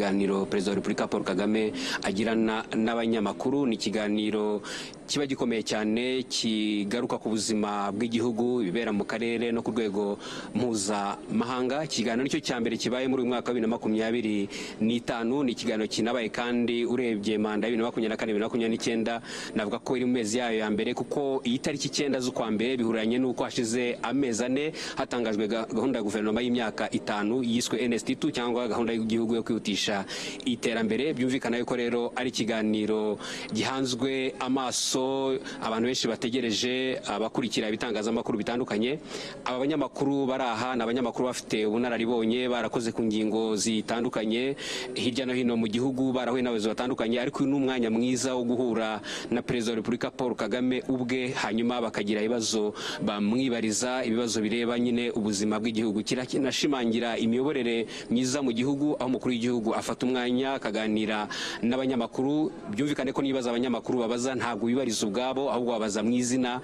Ikiganiro Perezida wa Repubulika Paul Kagame agirana n'abanyamakuru ni ikiganiro kiba gikomeye cyane kigaruka ku buzima bw'igihugu bibera mu karere no ku rwego mpuzamahanga. Ikiganiro nicyo cya mbere kibaye muri uyu mwaka wa 2025, ni ikiganiro kinabaye kandi urebye manda ya 2024-2029 navuga ko iri mu mezi yayo ya mbere, kuko iyi tariki 9 z'ukwa mbere bihuranye n'uko hashize amezi 4 hatangajwe gahunda ya guverinoma y'imyaka 5 yiswe NST2 cyangwa gahunda y'igihugu yo kwihutisha iterambere. Byumvikana yuko rero ari ikiganiro gihanzwe amaso, abantu benshi bategereje, abakurikira ibitangazamakuru bitandukanye. Aba banyamakuru baraha na abanyamakuru bafite ubunararibonye, barakoze ku ngingo zitandukanye hirya no hino mu gihugu, barahuye n'abayobozi batandukanye, ariko uyu ni umwanya mwiza wo guhura na Perezida wa Repubulika Paul Kagame ubwe, hanyuma bakagira ibibazo bamwibariza, ibibazo bireba nyine ubuzima bw'igihugu. Kinashimangira imiyoborere myiza mu gihugu, aho umukuru w'igihugu afata umwanya akaganira n'abanyamakuru. Byumvikane ko nibaza abanyamakuru babaza ntabwo bibariza ubwabo, ahubwo babaza mu izina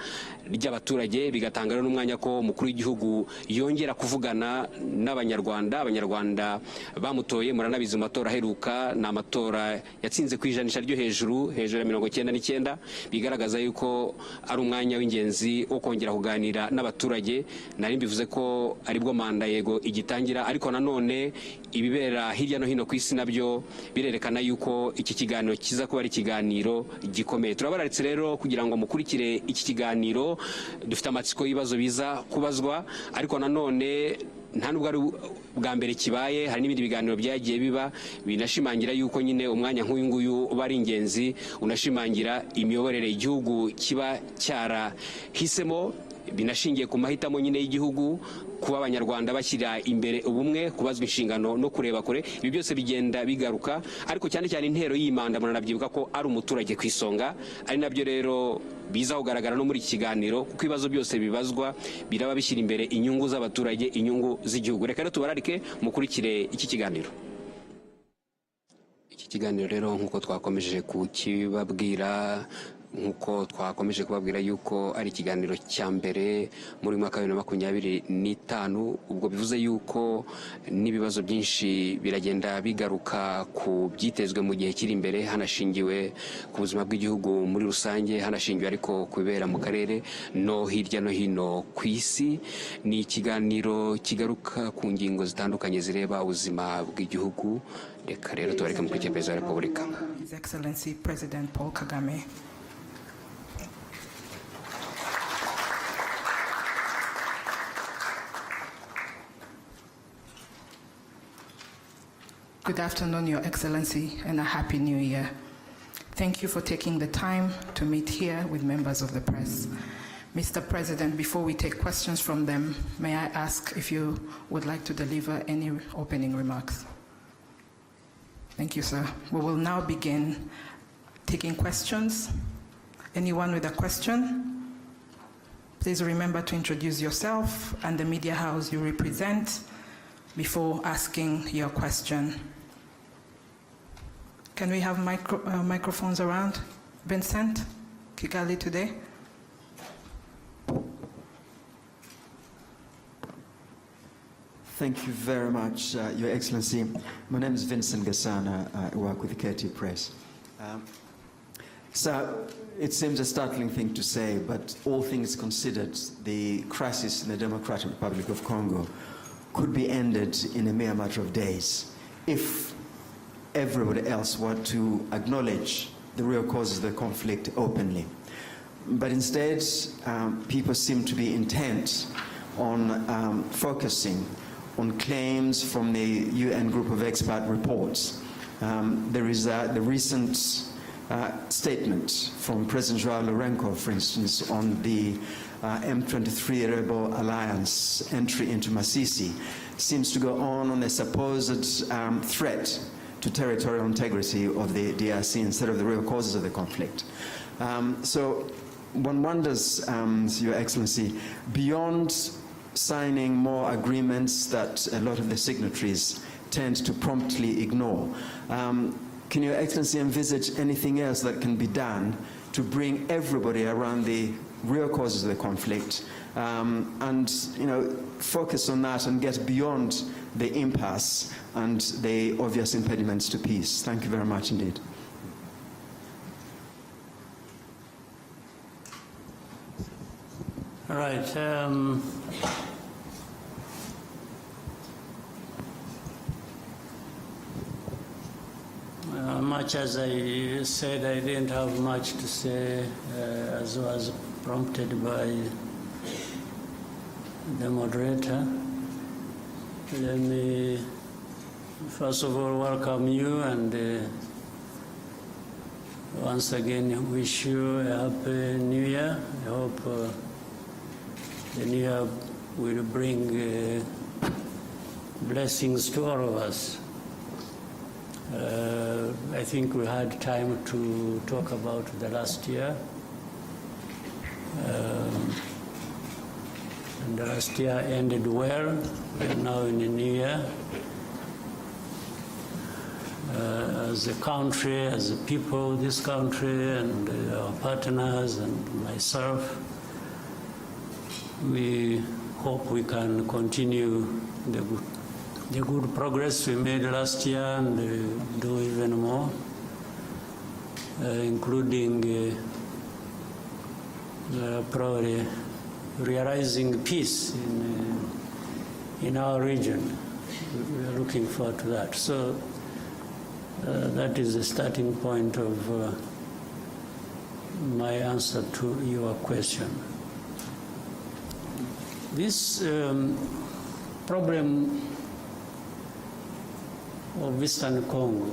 ry'abaturage, bigatanga rero n'umwanya ko umukuru w'igihugu yongera kuvugana n'abanyarwanda. Abanyarwanda bamutoye, muranabizi mu matora aheruka, ni amatora yatsinze ku ijanisha ryo hejuru ya 99, bigaragaza yuko ari umwanya w'ingenzi wo kongera kuganira n'abaturage. Nari mbivuze ko aribwo manda yego igitangira, ariko nanone ibibera hirya no hino ku isi nabyo birerekana yuko iki kiganiro kiza kuba ari ikiganiro gikomeye. Turabararitse rero kugira ngo mukurikire iki kiganiro. Dufite amatsiko y'ibibazo biza kubazwa, ariko nanone nta nubwo ari bwa mbere kibaye, hari n'ibindi biganiro byagiye biba binashimangira yuko nyine umwanya nk'uyu nguyu uba ari ingenzi, unashimangira imiyoborere igihugu kiba cyarahisemo, binashingiye ku mahitamo nyine y'igihugu, kuba abanyarwanda bashyira imbere ubumwe, kubazwa inshingano no kureba kure. Ibi byose bigenda bigaruka, ariko cyane cyane intero y'imanda muranabyibuka ko ari umuturage ku isonga, ari nabyo rero biza kugaragara no muri iki kiganiro, kuko ibibazo byose bibazwa biraba bishyira imbere inyungu z'abaturage, inyungu z'igihugu. Reka rero tubararike mukurikire iki kiganiro. Iki kiganiro rero nk'uko twakomeje kukibabwira, nkuko twakomeje kubabwira yuko ari ikiganiro cya mbere muri mwaka wa 2025, ubwo bivuze yuko n'ibibazo byinshi biragenda bigaruka ku byitezwe mu gihe kiri imbere, hanashingiwe ku buzima bw'igihugu muri rusange, hanashingiwe ariko kubera mu karere no hirya no hino ku isi. Ni ikiganiro kigaruka ku ngingo zitandukanye zireba ubuzima bw'igihugu. Reka rero tubareke mu kwikira Perezida wa Repubulika. His Excellency President Paul Kagame. Good afternoon, Your Excellency, and a Happy New Year. Thank you for taking the time to meet here with members of the press. Mr. President, before we take questions from them, may I ask if you would like to deliver any opening remarks? Thank you, sir. We will now begin taking questions. Anyone with a question? Please remember to introduce yourself and the media house you represent before asking your question. Can we have microphones around? Vincent, Kigali today. Thank you very much, Your Excellency. My name is Vincent Gasana. I work with the KT Press. So it seems a startling thing to say, but all things considered, the crisis in the Democratic Republic of Congo could be ended in a mere matter of days if everybody else were to acknowledge the real causes of the conflict openly. But instead, people seem to be intent on focusing on claims from the UN group of expert reports. There is the recent statement from President Joao Lourenço, for instance, on the M23 rebel alliance entry into Masisi, seems to go on a supposed threat to territorial integrity of the DRC instead of the real causes of the conflict. So one wonders, Your Excellency, beyond signing more agreements that a lot of the signatories tend to promptly ignore, can Your Excellency envisage anything else that can be done to bring everybody around the real causes of the conflict, and focus on that and get beyond the impasse and the obvious impediments to peace. Thank you very much indeed. All right. Much as I said, I didn't have much to say, as was prompted by the moderator. Let me first of all welcome you and once again wish you a happy New Year. I hope the New Year will bring blessings to all of us. I think we had time to talk about the last year. And the last year ended well. We are now in the new year. As a country, as a people, this country and our partners and myself, we hope we can continue the good progress we made last year and do even more, including probably realizing peace in our region. We are looking forward to that. So that is the starting point of my answer to your question. This problem of Eastern Congo,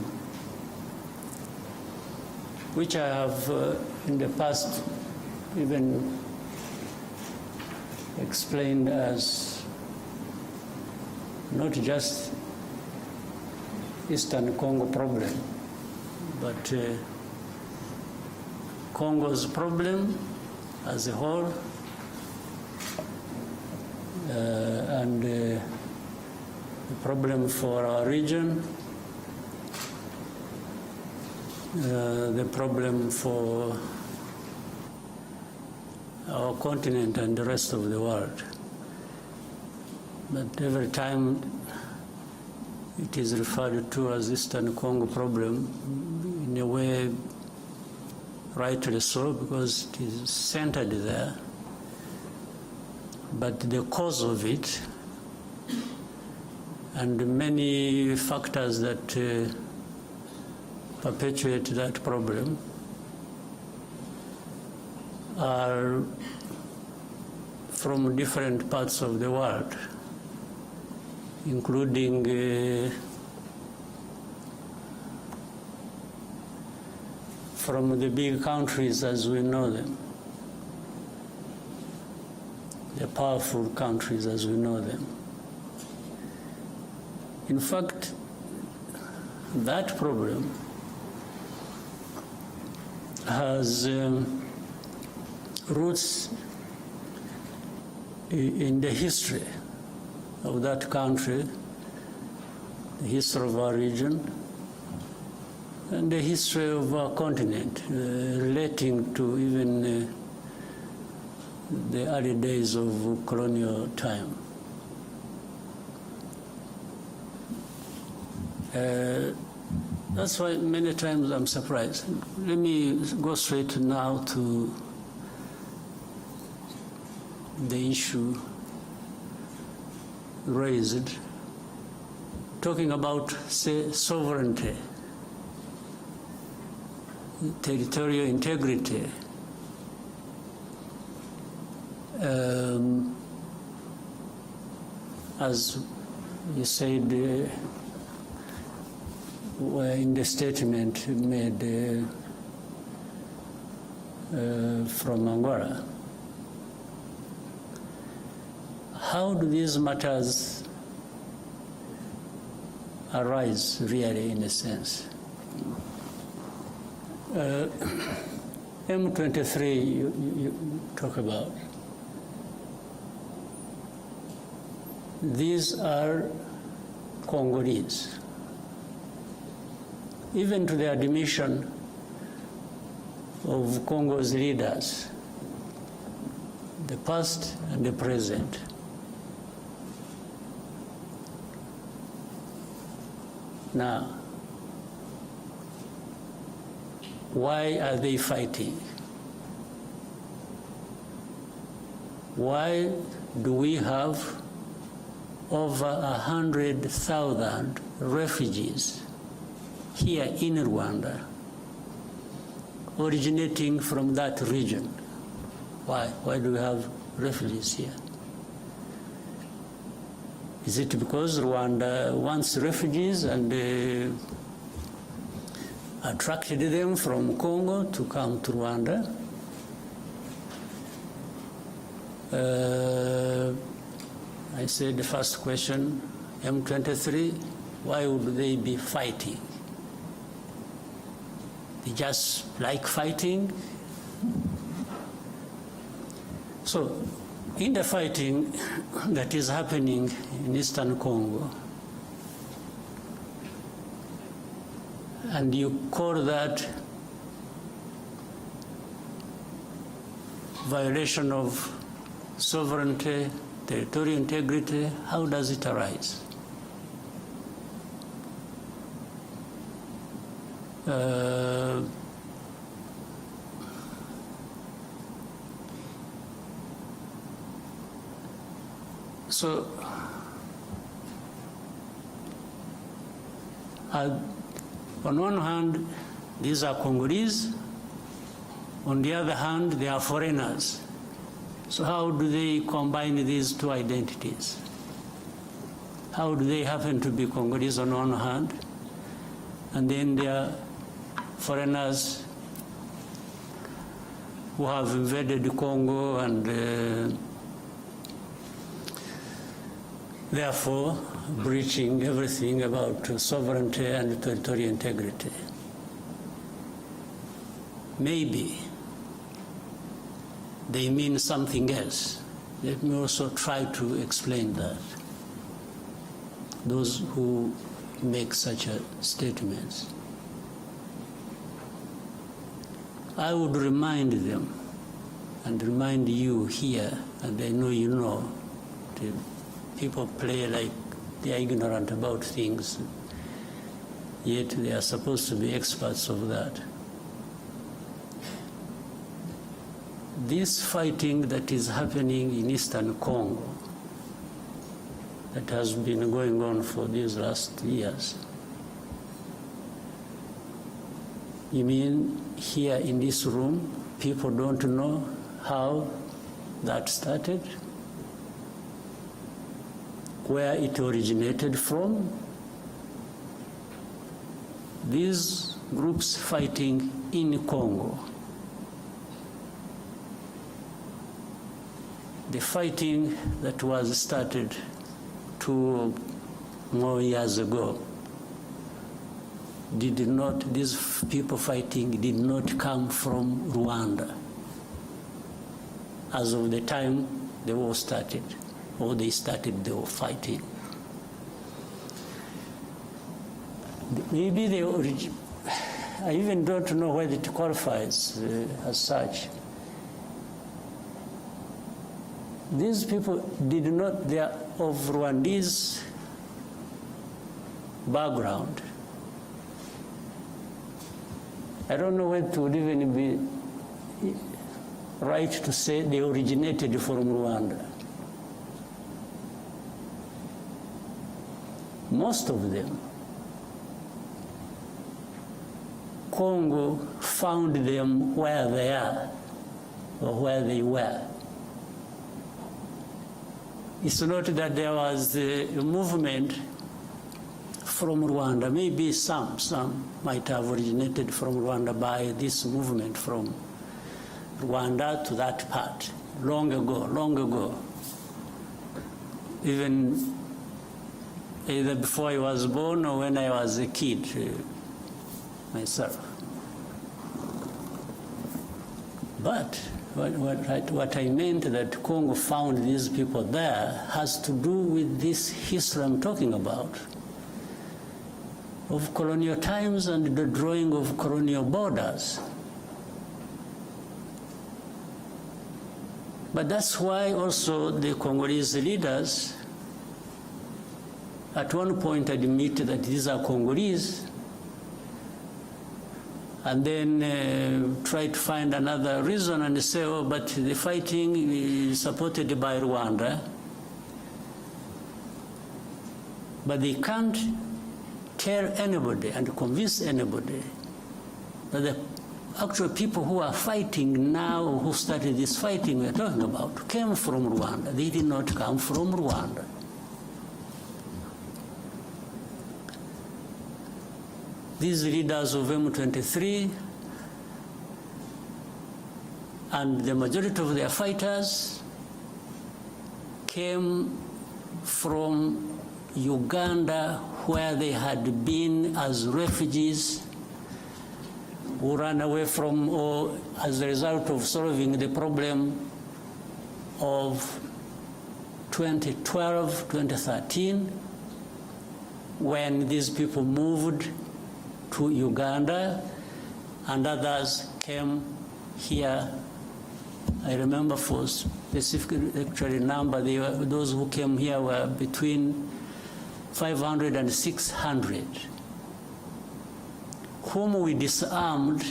which I have in the past even explained as not just Eastern Congo problem, but Congo's problem as a whole, and the problem for our region, the problem for our continent and the rest of the world. But every time it is referred to as Eastern Congo problem, in a way rightly so, because it is centered there. But the cause of it and many factors that perpetuate that problem are from different parts of the world, including from the big countries as we know them, the powerful countries as we know them. In fact, that problem has roots in the history of that country, the history of our region, and the history of our continent, relating to even the early days of colonial time. That's why many times I'm surprised. Let me go straight now to the issue raised, talking about, say, sovereignty, territorial integrity, as you said in the statement made from Angola. How do these matters arise really, in a sense? M23 you talk about. These are Congolese. Even to the admission of Congo's leaders, the past and the present. Now, why are they fighting? Why do we have over 100,000 refugees here in Rwanda, originating from that region? Why? Why do we have refugees here? Is it because Rwanda wants refugees and attracted them from Congo to come to Rwanda? I said the first question, M23, why would they be fighting? They just like fighting? So, in the fighting that is happening in Eastern Congo, and you call that violation of sovereignty, territorial integrity, how does it arise? So, on one hand, these are Congolese. On the other hand, they are foreigners. So how do they combine these two identities? How do they happen to be Congolese on one hand, and then they are foreigners who have invaded Congo and therefore breaching everything about sovereignty and territorial integrity? Maybe they mean something else. Let me also try to explain that. Those who make such statements, I would remind them and remind you here, and I know you know, people play like they are ignorant about things, yet they are supposed to be experts of that. This fighting that is happening in Eastern Congo, that has been going on for these last years, you mean here in this room, people don't know how that started? Where it originated from? These groups fighting in Congo, the fighting that was started 2 more years ago, these people fighting did not come from Rwanda as of the time the war started, or they started the war fighting. Maybe I even don't know whether it qualifies as such. These people they are of Rwandese background. I don't know whether it would even be right to say they originated from Rwanda. Most of them, Congo found them where they are or where they were. It's not that there was a movement from Rwanda. Maybe some might have originated from Rwanda by this movement from Rwanda to that part, long ago. Even either before I was born or when I was a kid myself. But what I meant that Congo found these people there has to do with this history I'm talking about, of colonial times and the drawing of colonial borders. But that's why also the Congolese leaders at one point admit that these are Congolese, and then try to find another reason and say, oh, but the fighting is supported by Rwanda. But they can't tell anybody and convince anybody that the actual people who are fighting now, who started this fighting we're talking about, came from Rwanda. They did not come from Rwanda. These leaders of M23 and the majority of their fighters came from Uganda, where they had been as refugees who ran away from, or as a result of solving the problem of 2012, 2013, when these people moved to Uganda and others came here. I remember for specific actually number, those who came here were between 500 and 600, whom we disarmed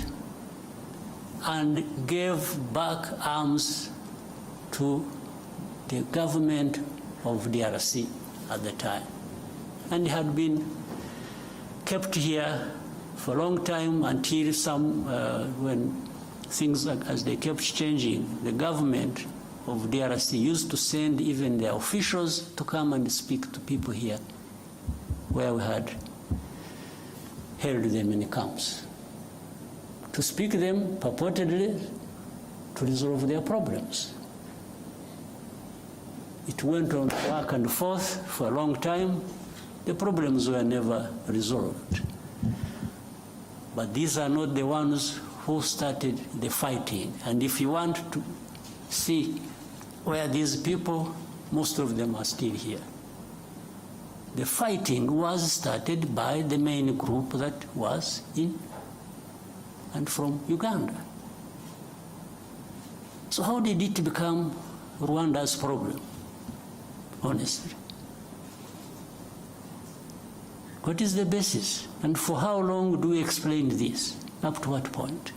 and gave back arms to the government of DRC at the time, and had been kept here for a long time until some, when things as they kept changing, the government of DRC used to send even their officials to come and speak to people here, where we had held them in camps, to speak to them purportedly to resolve their problems. It went on back and forth for a long time. The problems were never resolved. But these are not the ones who started the fighting. And if you want to see where these people, most of them are still here. The fighting was started by the main group that was in and from Uganda. So how did it become Rwanda's problem, honestly? What is the basis? And for how long do we explain this? Up to what point?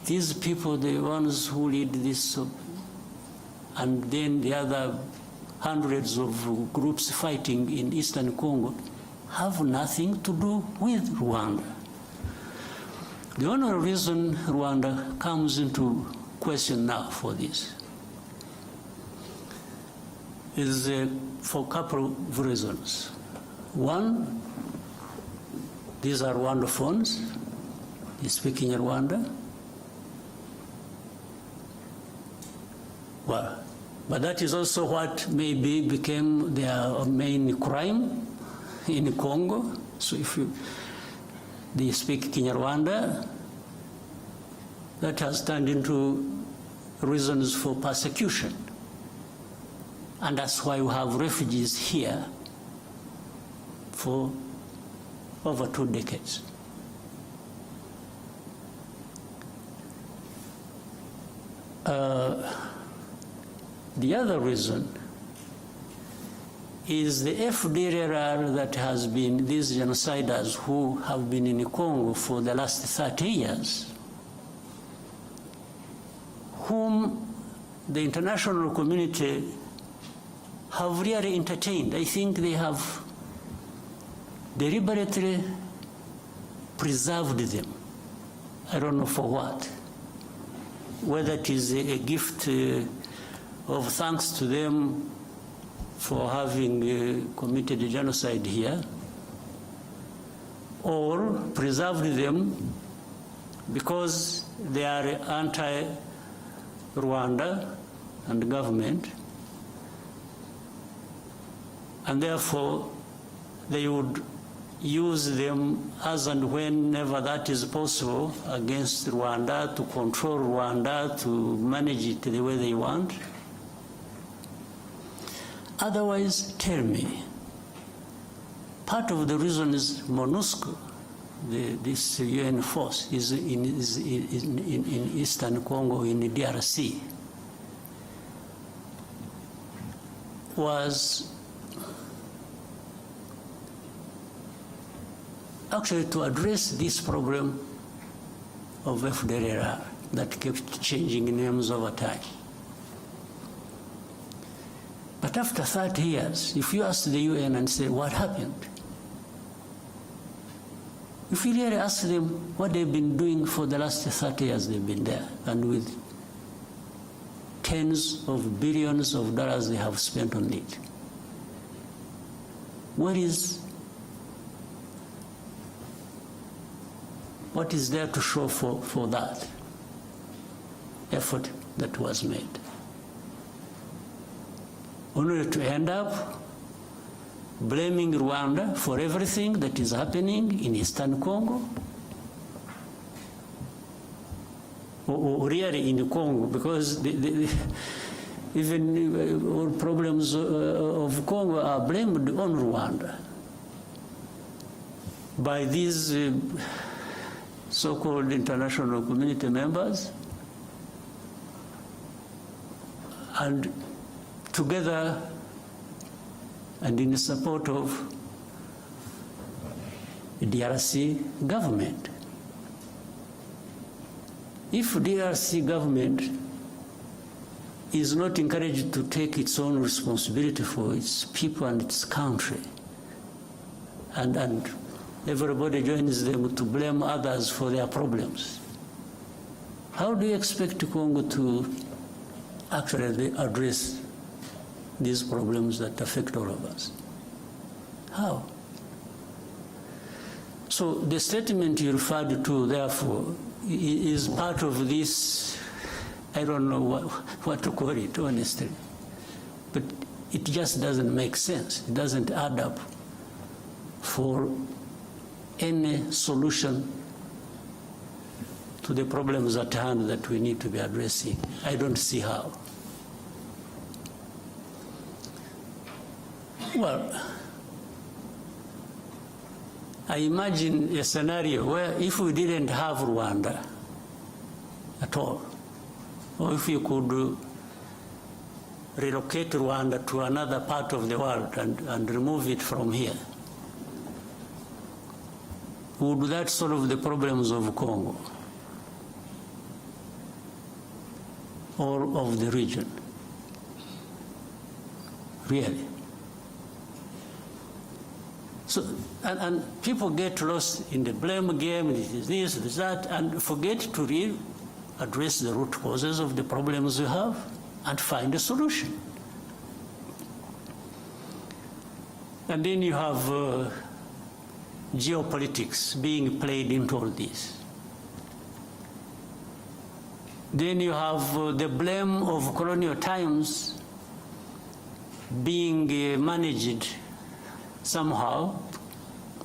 These people, the ones who lead this, and then the other hundreds of groups fighting in Eastern Congo, have nothing to do with Rwanda. The only reason Rwanda comes into question now for this is for a couple of reasons. One, these are Rwandophones, they speak in Rwanda. Well, but that is also what maybe became their main crime in Congo. So if they speak Kinyarwanda, that has turned into reasons for persecution. And that's why we have refugees here for over 2 decades. The other reason is the FDLR that has been, these genociders who have been in Congo for the last 30 years, whom the international community have really entertained. I think they have deliberately preserved them. I don't know for what. Whether it is a gift of thanks to them for having committed genocide here, or preserved them because they are anti-Rwanda and government, and therefore they would use them as and whenever that is possible against Rwanda, to control Rwanda, to manage it the way they want. Otherwise, tell me, part of the reason is MONUSCO this UN force is in Eastern Congo, in the DRC, was actually to address this problem of FDLR that kept changing names over time. But after 30 years, if you ask the UN and say, what happened? If you really ask them what they've been doing for the last 30 years they've been there, and with tens of billions of dollars they have spent on it, what is there to show for that effort that was made? Only to end up blaming Rwanda for everything that is happening in Eastern Congo, or really in Congo, because even all problems of Congo are blamed on Rwanda by these so-called international community members, and together and in support of the DRC government. If DRC government is not encouraged to take its own responsibility for its people and its country, and everybody joins them to blame others for their problems, how do you expect Congo to actually address these problems that affect all of us? How? So the statement you referred to, therefore, is part of this, I don't know what to call it, honestly, but it just doesn't make sense. It doesn't add up for any solution to the problems at hand that we need to be addressing. I don't see how. Well, I imagine a scenario where if we didn't have Rwanda at all, or if you could relocate Rwanda to another part of the world and remove it from here, would that solve the problems of Congo or of the region? Really? So, and people get lost in the blame game, this, this, that, and forget to really address the root causes of the problems we have and find a solution. And then you have geopolitics being played into all this. Then you have the blame of colonial times being managed somehow,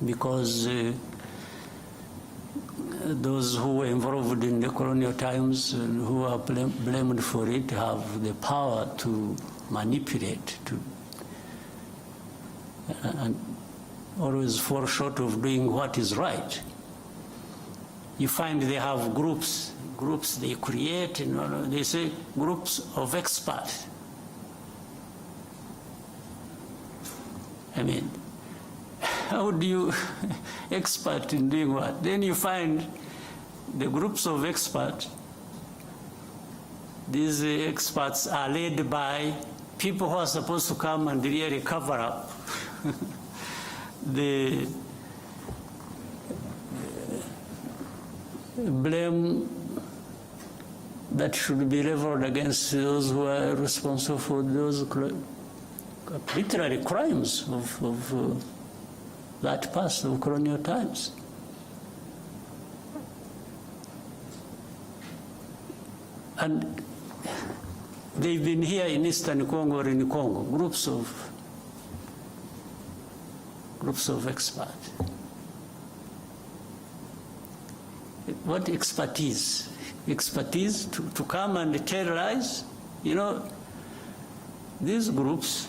because those who were involved in the colonial times and who are blamed for it have the power to manipulate, and always fall short of doing what is right. You find they have groups they create, they say groups of experts. I mean, how do you expert in doing what? Then you find the groups of experts. These experts are led by people who are supposed to come and really cover up the blame that should be leveled against those who are responsible for those literary crimes of that past of colonial times. And they've been here in Eastern Congo or in Congo, groups of experts. What expertise? Expertise to come and tell lies? You know, these groups,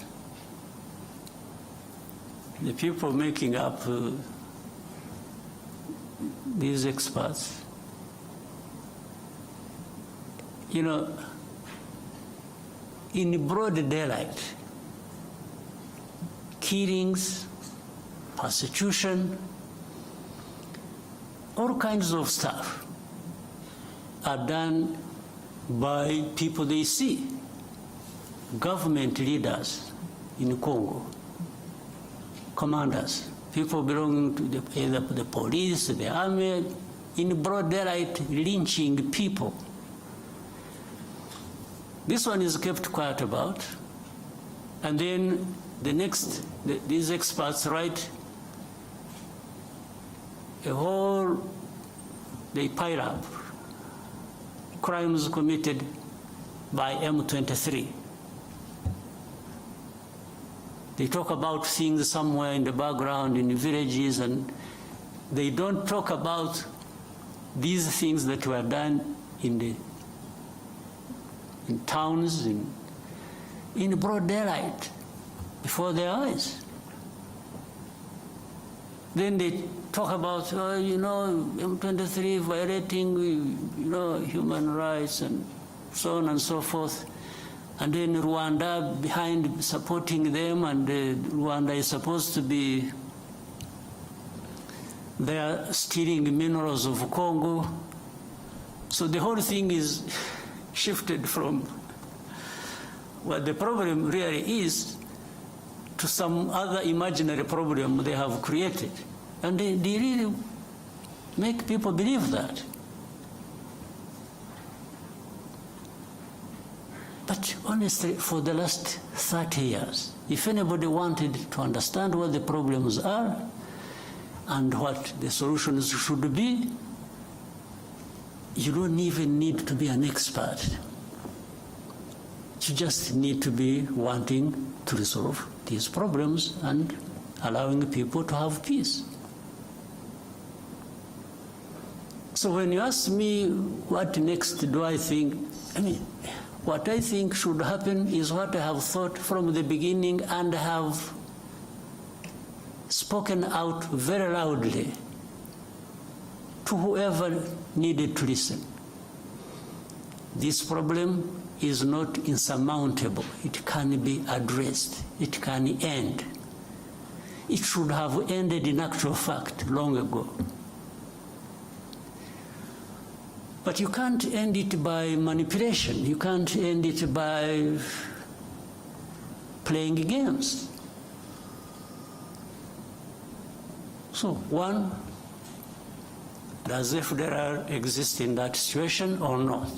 the people making up these experts, you know, in broad daylight, killings, persecution, all kinds of stuff are done by people they see, government leaders in Congo, commanders, people belonging to either the police, the army, in broad daylight lynching people. This one is kept quiet about, and then the next, these experts write a whole, they pile up crimes committed by M23. They talk about things somewhere in the background in the villages, and they don't talk about these things that were done in towns, in broad daylight, before their eyes. Then they talk about, you know, M23 violating, you know, human rights and so on and so forth. And then Rwanda behind supporting them, and Rwanda is supposed to be there stealing minerals of Congo. So the whole thing is shifted from what the problem really is to some other imaginary problem they have created. And they really make people believe that. But honestly, for the last 30 years, if anybody wanted to understand what the problems are and what the solutions should be, you don't even need to be an expert. You just need to be wanting to resolve these problems and allowing people to have peace. So when you ask me what next do I think, I mean, what I think should happen is what I have thought from the beginning and have spoken out very loudly to whoever needed to listen. This problem is not insurmountable. It can be addressed. It can end. It should have ended in actual fact long ago. But you can't end it by manipulation. You can't end it by playing games. So, one, does FDLR exist in that situation or not?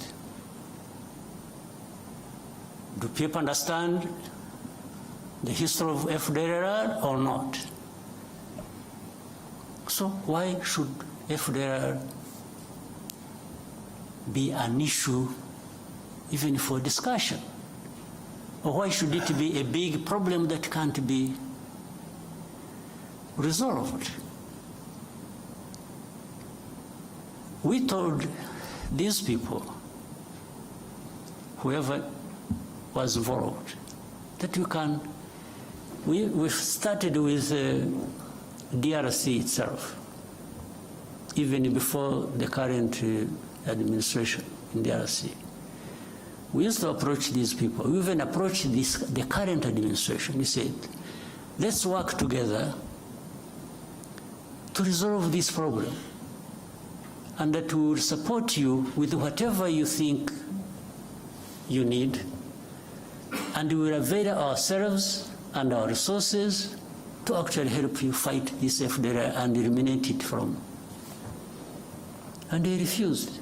Do people understand the history of FDLR or not? So why should FDLR be an issue even for discussion? Or why should it be a big problem that can't be resolved? We told these people, whoever was involved, that you can, we started with DRC itself, even before the current administration in DRC. We used to approach these people. We even approached the current administration. We said, let's work together to resolve this problem, and that we will support you with whatever you think you need, and we will avail ourselves and our resources to actually help you fight this FDLR and eliminate it from. And they refused.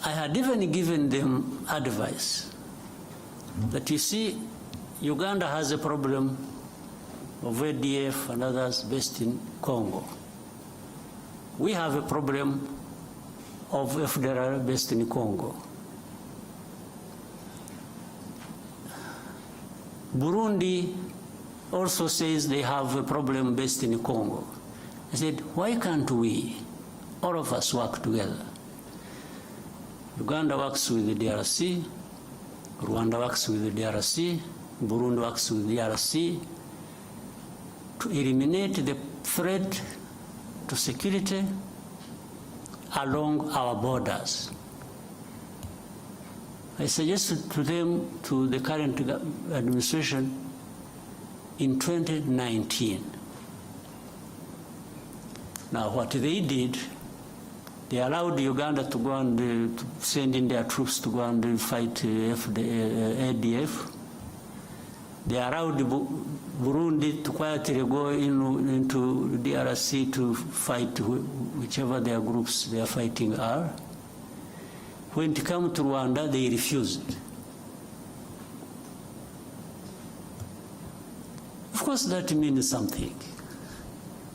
I had even given them advice that, you see, Uganda has a problem of ADF and others based in Congo. We have a problem of FDLR based in Congo. Burundi also says they have a problem based in Congo. I said, why can't we, all of us, work together? Uganda works with the DRC, Rwanda works with the DRC, Burundi works with the DRC to eliminate the threat to security along our borders. I suggested to them, to the current administration, in 2019. Now, what they did, they allowed Uganda to go and to send in their troops to go and fight ADF. They allowed Burundi to quietly go into DRC to fight whichever their groups they are fighting are. When it came to Rwanda, they refused. Of course, that means something.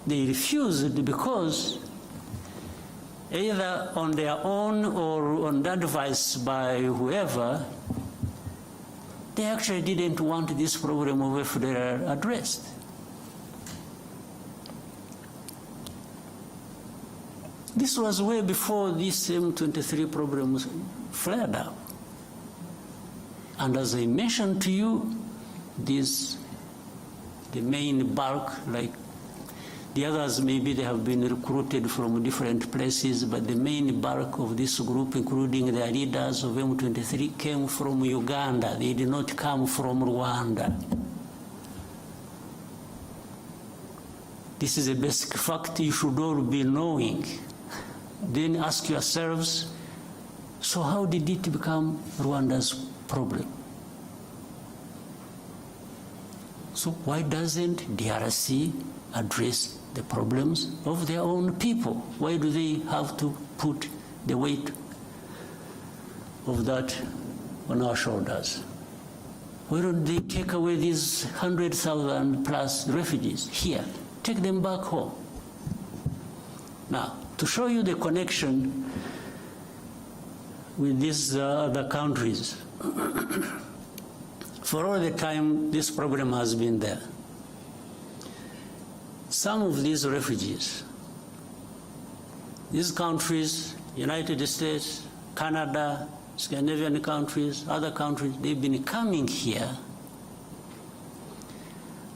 They refused because either on their own or on advice by whoever, they actually didn't want this problem of FDLR addressed. This was way before this M23 problem flared up. And as I mentioned to you, the main bulk, like the others, maybe they have been recruited from different places, but the main bulk of this group, including the leaders of M23, came from Uganda. They did not come from Rwanda. This is a basic fact you should all be knowing. Then ask yourselves, so how did it become Rwanda's problem? So why doesn't DRC address the problems of their own people? Why do they have to put the weight of that on our shoulders? Why don't they take away these 100,000 plus refugees here? Take them back home. Now, to show you the connection with these other countries, for all the time this problem has been there, some of these refugees, these countries, United States, Canada, Scandinavian countries, other countries, they've been coming here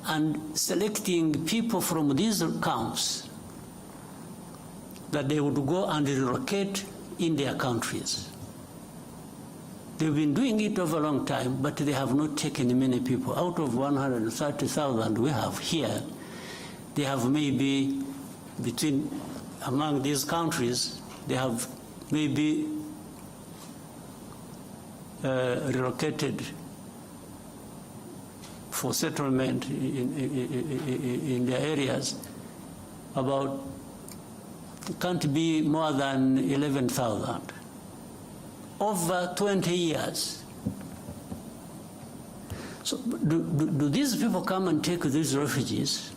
and selecting people from these camps that they would go and relocate in their countries. They've been doing it over a long time, but they have not taken many people. Out of 130,000 we have here, they have maybe among these countries, they have maybe relocated for settlement in their areas about, it can't be more than 11,000. Over 20 years. So do these people come and take these refugees?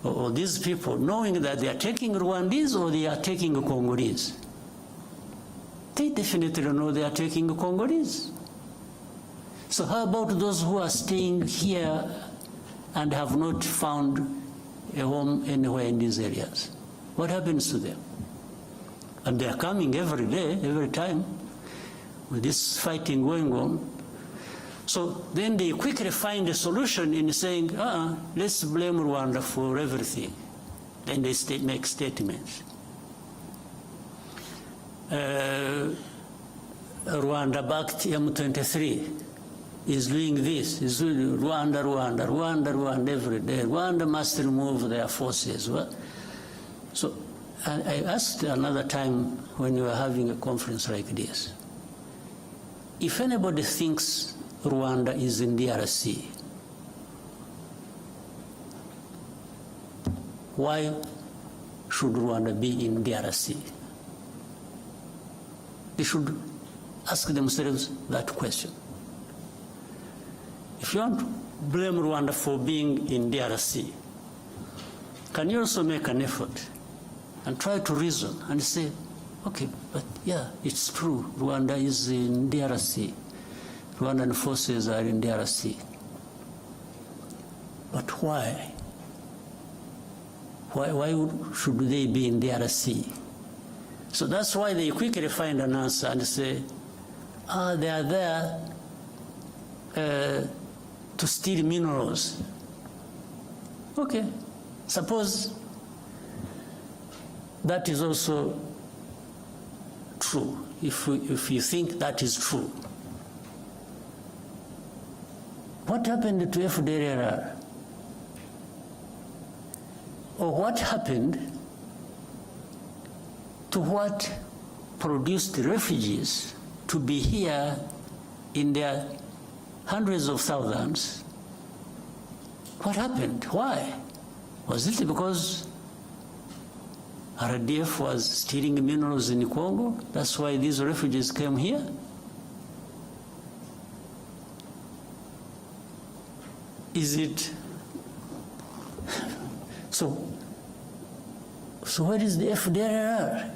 Or these people, knowing that they are taking Rwandese or they are taking Congolese? They definitely know they are taking Congolese. So how about those who are staying here and have not found a home anywhere in these areas? What happens to them? And they are coming every day, every time, with this fighting going on. So then they quickly find a solution in saying, let's blame Rwanda for everything. Then they make statements. Rwanda-backed M23 is doing this, is doing Rwanda every day. Rwanda must remove their forces. So I asked another time when we were having a conference like this, if anybody thinks Rwanda is in DRC, why should Rwanda be in DRC? They should ask themselves that question. If you want to blame Rwanda for being in DRC, can you also make an effort and try to reason and say, okay, but yeah, it's true, Rwanda is in DRC. Rwandan forces are in DRC. But why? Why should they be in DRC? So that's why they quickly find an answer and say, they are there to steal minerals. Okay, suppose that is also true, if you think that is true. What happened to FDLR? Or what happened to what produced refugees to be here in their hundreds of thousands? What happened? Why? Was it because RDF was stealing minerals in Congo? That's why these refugees came here? Is it? So where is the FDLR?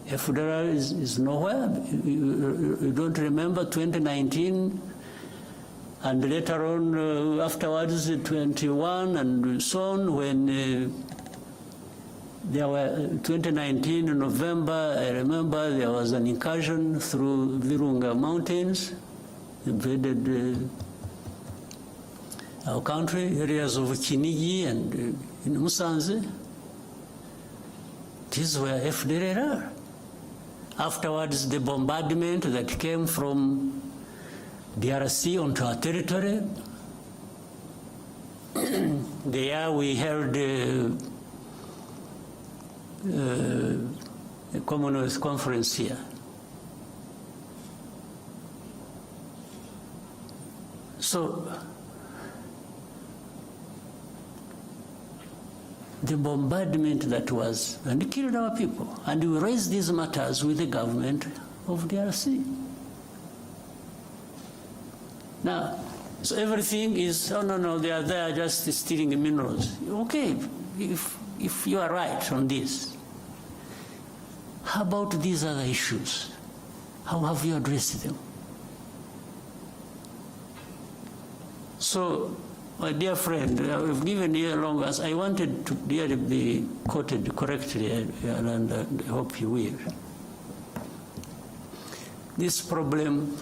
FDLR is nowhere. You don't remember 2019 and later on afterwards 21 and so on, when there were 2019 in November, I remember there was an incursion through Virunga Mountains, invaded our country, areas of Kinigi and in Musanze. These were FDLR. Afterwards, the bombardment that came from DRC onto our territory. There we held a Commonwealth conference here. So the bombardment that was, and it killed our people. And we raised these matters with the government of DRC. Now, so everything is, oh no, they are there just stealing minerals. Okay, if you are right on this, how about these other issues? How have you addressed them? So, my dear friend, I've given you a long answer. I wanted to really be quoted correctly, and I hope you will. This problem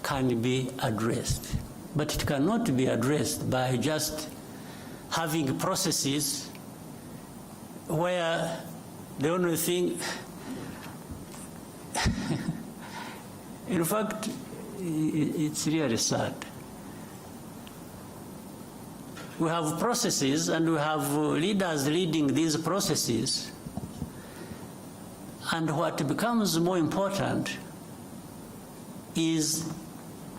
can be addressed, but it cannot be addressed by just having processes where the only thing, in fact, it's really sad. We have processes and we have leaders leading these processes, and what becomes more important is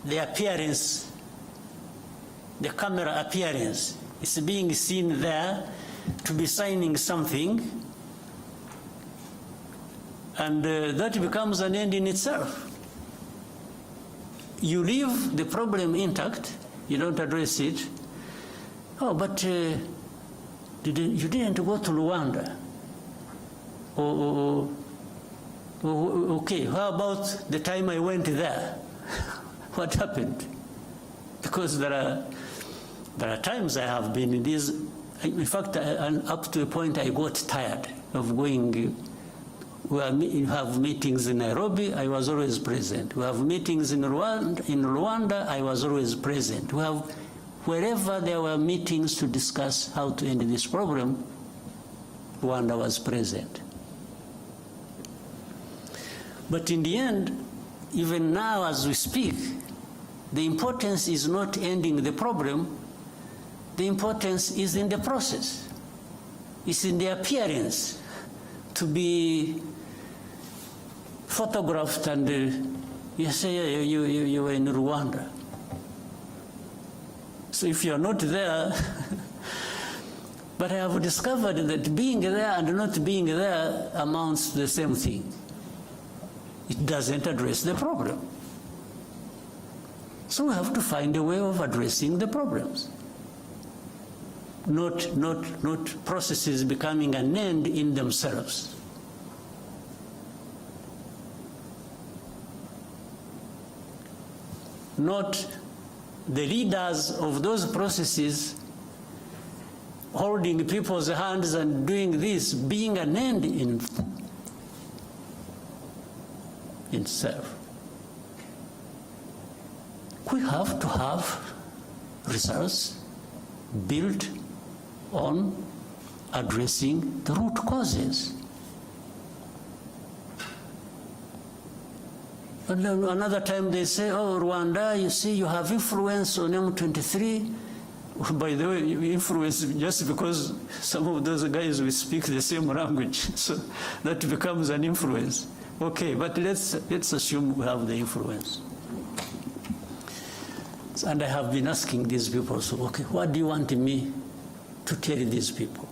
the appearance, the camera appearance. It's being seen there to be signing something, and that becomes an end in itself. You leave the problem intact, you don't address it. Oh, but you didn't go to Rwanda. Okay, how about the time I went there? What happened? Because there are times I have been in these, in fact, up to a point I got tired of going. We have meetings in Nairobi, I was always present. We have meetings in Rwanda, I was always present. We have, wherever there were meetings to discuss how to end this problem, Rwanda was present. But in the end, even now as we speak, the importance is not ending the problem, the importance is in the process. It's in the appearance to be photographed and you say you were in Rwanda. So if you're not there, but I have discovered that being there and not being there amounts to the same thing. It doesn't address the problem. So we have to find a way of addressing the problems. Not processes becoming an end in themselves. Not the leaders of those processes holding people's hands and doing this, being an end in itself. We have to have results built on addressing the root causes. And then another time they say, oh, Rwanda, you see, you have influence on M23. By the way, influence just because some of those guys will speak the same language, so that becomes an influence. Okay, but let's assume we have the influence. And I have been asking these people, so, okay, what do you want me to tell these people?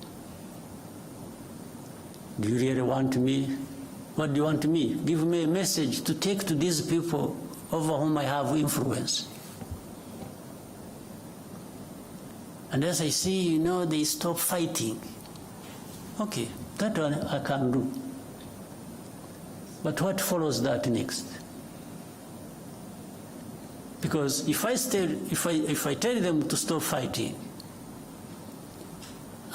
Do you really want me? What do you want me? Give me a message to take to these people over whom I have influence. And as I see, you know, they stop fighting. Okay, that one I can do. But what follows that next? Because if I tell them to stop fighting,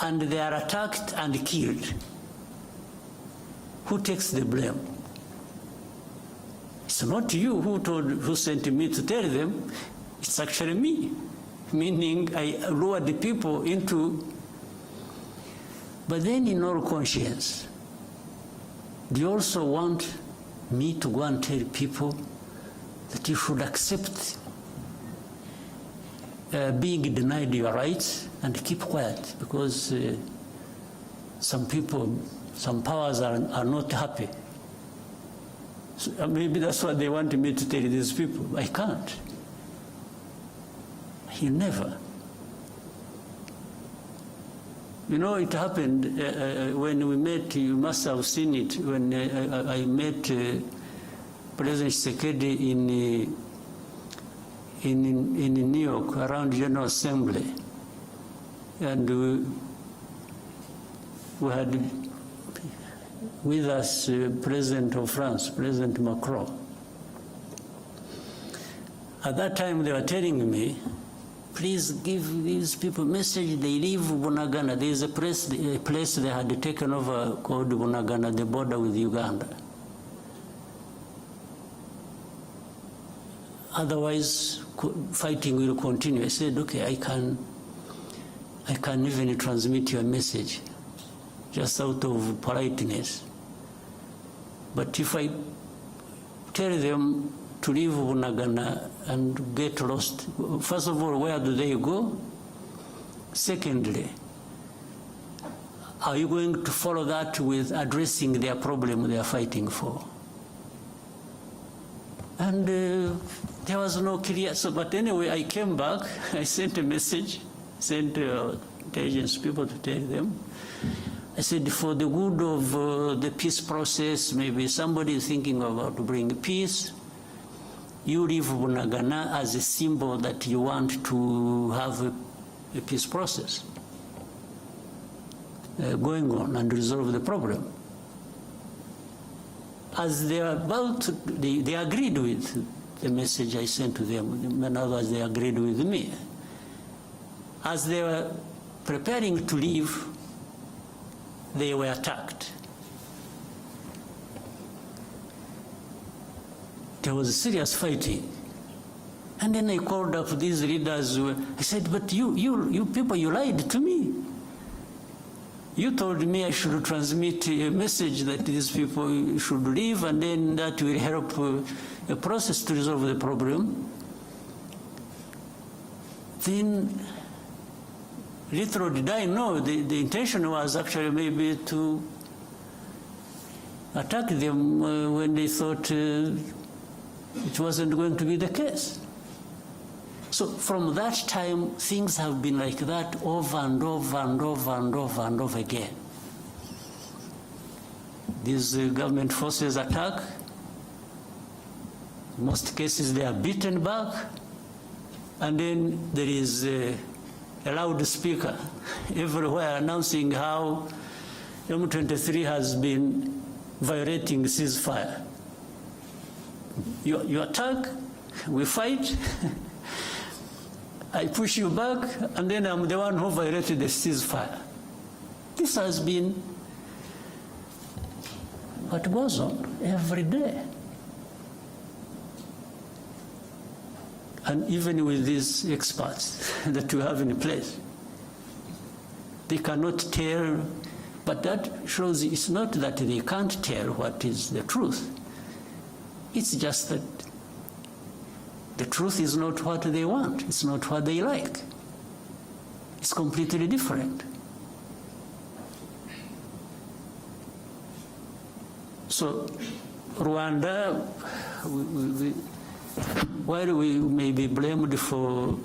and they are attacked and killed, who takes the blame? It's not you who sent me to tell them, it's actually me. Meaning I lured the people into, but then in all conscience, do you also want me to go and tell people that you should accept being denied your rights and keep quiet because some people, some powers are not happy? So maybe that's what they want me to tell these people. I can't. You never. You know, it happened when we met, you must have seen it, when I met President Tshisekedi in New York around General Assembly. And we had with us President of France, President Macron. At that time they were telling me, please give these people a message, they leave Bunagana. There is a place they had taken over called Bunagana, the border with Uganda. Otherwise, fighting will continue. I said, okay, I can even transmit your message, just out of politeness. But if I tell them to leave Bunagana and get lost, first of all, where do they go? Secondly, are you going to follow that with addressing their problem they are fighting for? And there was no clear, so, but anyway, I came back, I sent a message, sent intelligence people to tell them. I said, for the good of the peace process, maybe somebody is thinking about to bring peace, you leave Bunagana as a symbol that you want to have a peace process going on and resolve the problem. As they are about to, they agreed with the message I sent to them. In other words, they agreed with me. As they were preparing to leave, they were attacked. There was a serious fighting. And then I called up these leaders. I said, but you people, you lied to me. You told me I should transmit a message that these people should leave, and then that will help a process to resolve the problem. Then, little did I know, the intention was actually maybe to attack them when they thought it wasn't going to be the case. So from that time, things have been like that over and over and over and over and over again. These government forces attack. In most cases, they are beaten back. And then there is a loudspeaker everywhere announcing how M23 has been violating ceasefire. You attack, we fight, I push you back, and then I'm the one who violated the ceasefire. This has been what goes on every day. And even with these experts that we have in place. They cannot tell, but that shows it's not that they can't tell what is the truth. It's just that the truth is not what they want. It's not what they like. It's completely different. So Rwanda, while we may be blamed for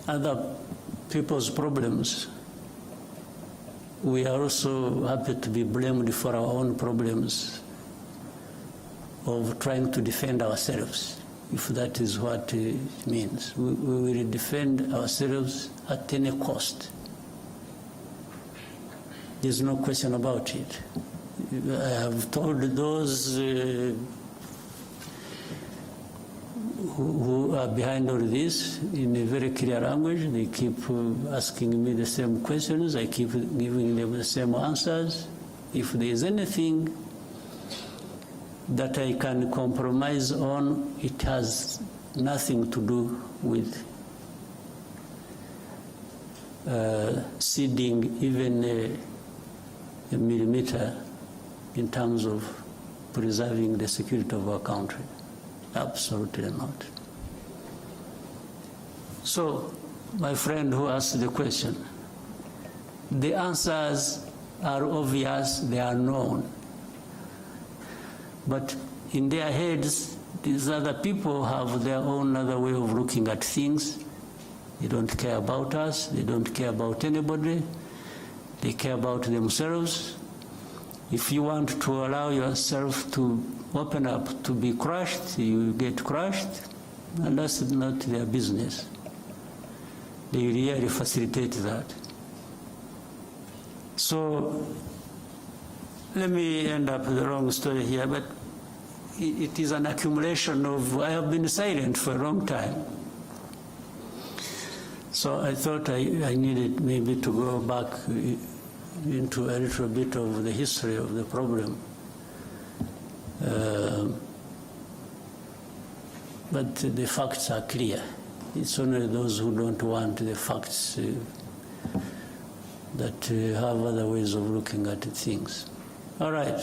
other people's problems, we are also happy to be blamed for our own problems of trying to defend ourselves, if that is what it means. We will defend ourselves at any cost. There's no question about it. I have told those who are behind all this in a very clear language. They keep asking me the same questions. I keep giving them the same answers. If there is anything that I can compromise on, it has nothing to do with ceding even a millimeter in terms of preserving the security of our country. Absolutely not. So, my friend who asked the question, the answers are obvious, they are known. But in their heads, these other people have their own other way of looking at things. They don't care about us, they don't care about anybody, they care about themselves. If you want to allow yourself to open up to be crushed, you get crushed, and that's not their business. They really facilitate that. So let me end up with the wrong story here, but it is an accumulation of, I have been silent for a long time. So I thought I needed maybe to go back into a little bit of the history of the problem. But the facts are clear. It's only those who don't want the facts that have other ways of looking at things. All right.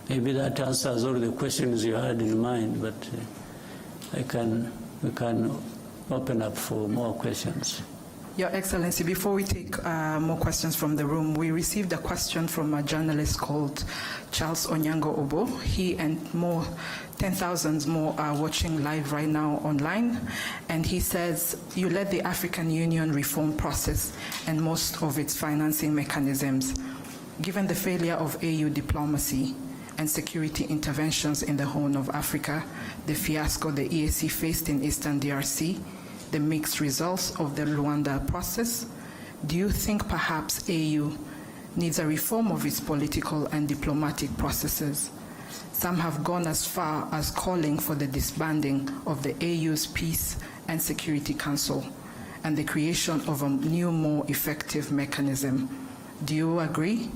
Maybe that answers all the questions you had in mind, but we can open up for more questions. Your Excellency, before we take more questions from the room, we received a question from a journalist called Charles Onyango Obo. He and 10,000 more are watching live right now online. And he says, you led the African Union reform process and most of its financing mechanisms. Given the failure of AU diplomacy and security interventions in the Horn of Africa, the fiasco the EAC faced in Eastern DRC, the mixed results of the Rwanda process, do you think perhaps AU needs a reform of its political and diplomatic processes? Some have gone as far as calling for the disbanding of the AU's Peace and Security Council and the creation of a new, more effective mechanism. Do you agree?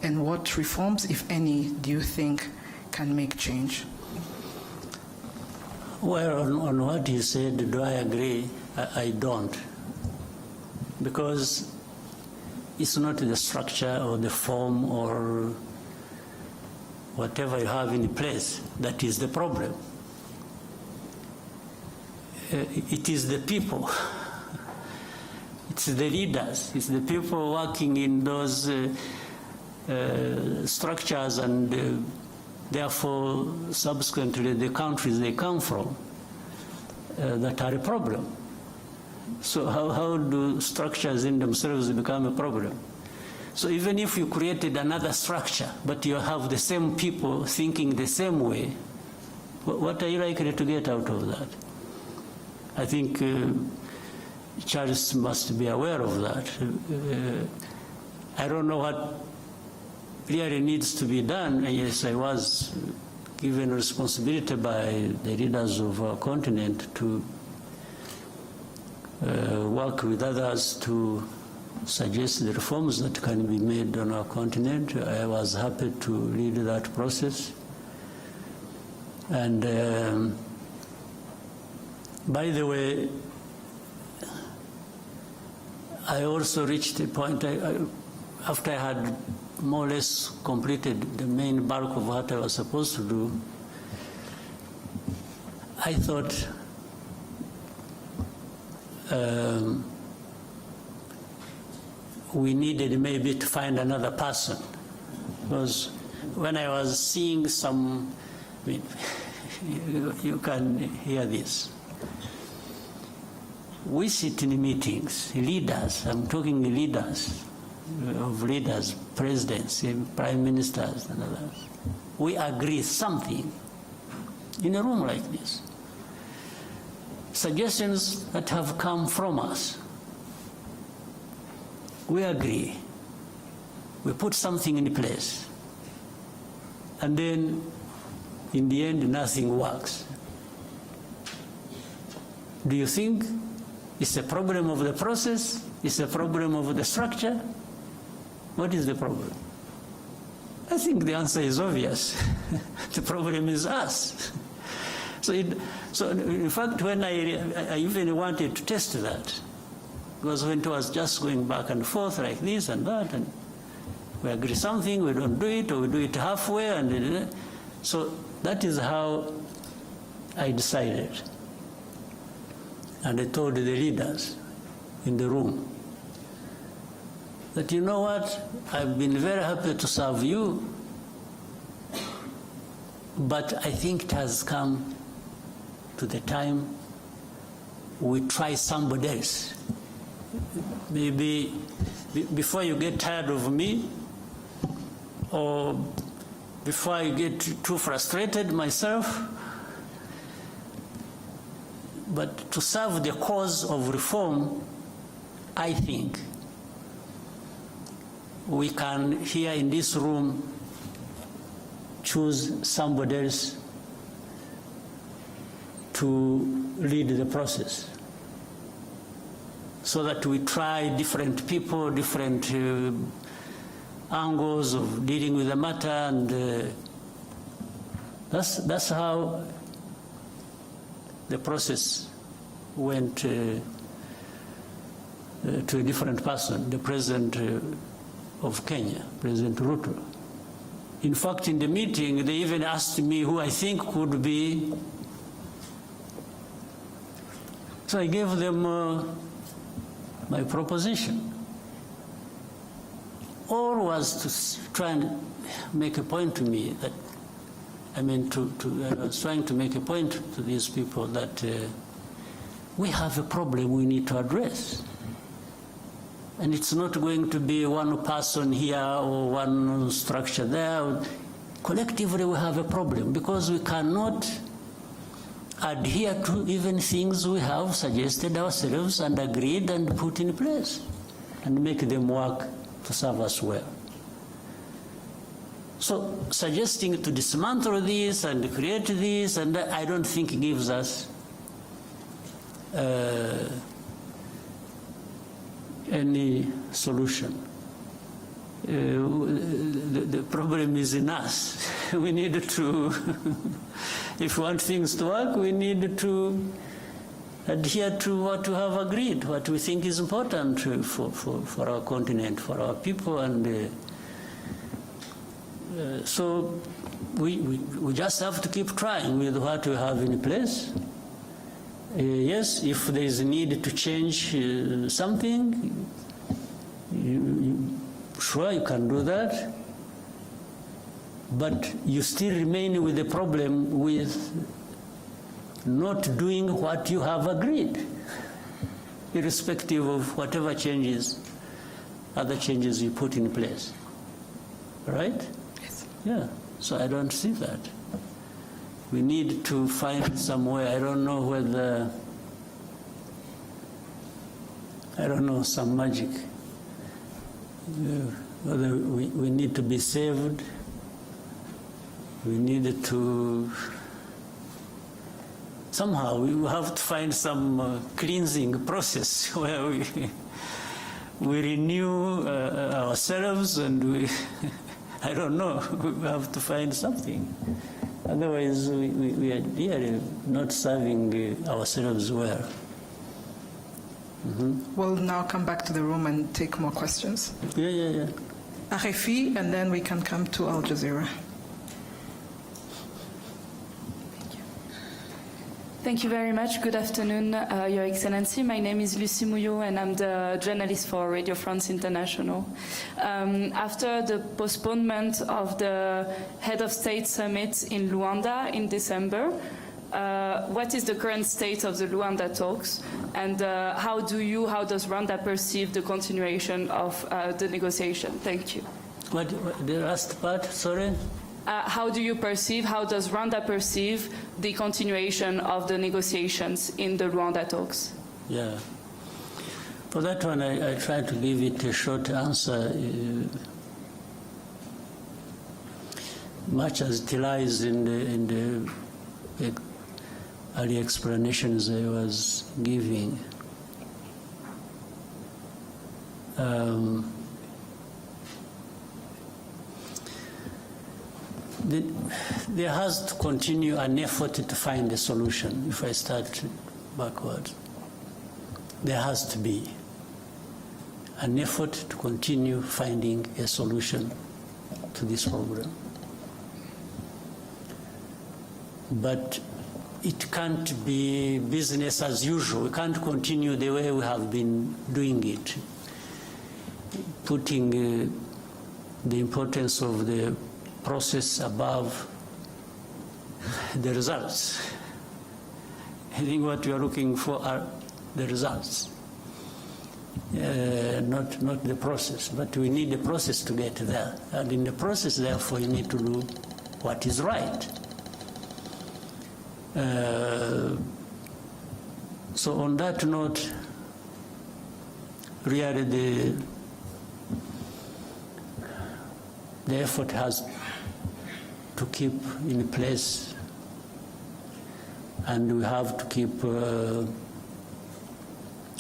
And what reforms, if any, do you think can make change? Well, on what you said, do I agree? I don't. Because it's not the structure or the form or whatever you have in place that is the problem. It is the people. It's the leaders. It's the people working in those structures and therefore subsequently the countries they come from that are a problem. So how do structures in themselves become a problem? So even if you created another structure, but you have the same people thinking the same way, what are you likely to get out of that? I think Charles must be aware of that. I don't know what really needs to be done. Yes, I was given responsibility by the leaders of our continent to work with others to suggest the reforms that can be made on our continent. I was happy to lead that process. And by the way, I also reached a point, after I had more or less completed the main bulk of what I was supposed to do, I thought we needed maybe to find another person. Because when I was seeing some, I mean, you can hear this. We sit in meetings, leaders, I'm talking leaders, of leaders, presidents, prime ministers and others. We agree something in a room like this. Suggestions that have come from us. We agree. We put something in place. And then, in the end, nothing works. Do you think it's a problem of the process? It's a problem of the structure? What is the problem? I think the answer is obvious. The problem is us. So in fact, when I even wanted to test that, because when it was just going back and forth like this and that, and we agree something, we don't do it, or we do it halfway, and so that is how I decided. And I told the leaders in the room that, you know what, I've been very happy to serve you, but I think it has come to the time we try somebody else. Maybe before you get tired of me, or before I get too frustrated myself, but to serve the cause of reform, I think we can, here in this room, choose somebody else to lead the process, so that we try different people, different angles of dealing with the matter, and that's how the process went to a different person, the President of Kenya, President Ruto. In fact, in the meeting, they even asked me who I think could be. So I gave them my proposition. All was to try and make a point to me that, I mean, I was trying to make a point to these people that we have a problem we need to address. And it's not going to be one person here or one structure there. Collectively, we have a problem because we cannot adhere to even things we have suggested ourselves and agreed and put in place and make them work to serve us well. So suggesting to dismantle this and create this, and I don't think gives us any solution. The problem is in us. We need to, if we want things to work, we need to adhere to what we have agreed, what we think is important for our continent, for our people, and so we just have to keep trying with what we have in place. Yes, if there is a need to change something, sure, you can do that, but you still remain with the problem with not doing what you have agreed, irrespective of whatever changes, other changes you put in place. Right? Yes. Yeah, so I don't see that. We need to find some way. I don't know whether, some magic. Whether we need to be saved, we need to, somehow we have to find some cleansing process where we renew ourselves, and we, I don't know, we have to find something. Otherwise, we are really not serving ourselves well. We'll now come back to the room and take more questions. Yeah. RFI, and then we can come to Al Jazeera. Thank you very much. Good afternoon, Your Excellency. My name is Lucie Mouillot, and I'm the journalist for Radio France International. After the postponement of the Head of State Summit in Rwanda in December, what is the current state of the Rwanda talks, and how does Rwanda perceive the continuation of the negotiation? Thank you. What the last part, sorry? How does Rwanda perceive the continuation of the negotiations in the Rwanda talks? Yeah. For that one, I try to give it a short answer. Much as it lies in the early explanations I was giving. There has to continue an effort to find a solution. If I start backwards, there has to be an effort to continue finding a solution to this problem. But it can't be business as usual. We can't continue the way we have been doing it, putting the importance of the process above the results. I think what we are looking for are the results, not the process. But we need the process to get there. And in the process, therefore, you need to do what is right. So on that note, really the effort has to keep in place, and we have to keep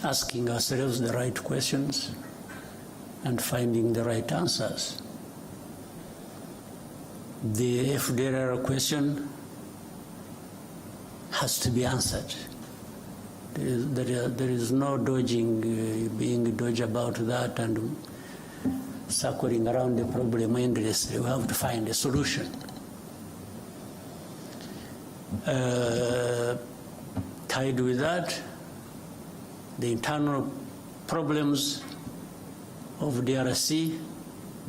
asking ourselves the right questions and finding the right answers. The FDLR question has to be answered. There is no being dodged about that and circling around the problem endlessly. We have to find a solution. Tied with that, the internal problems of DRC,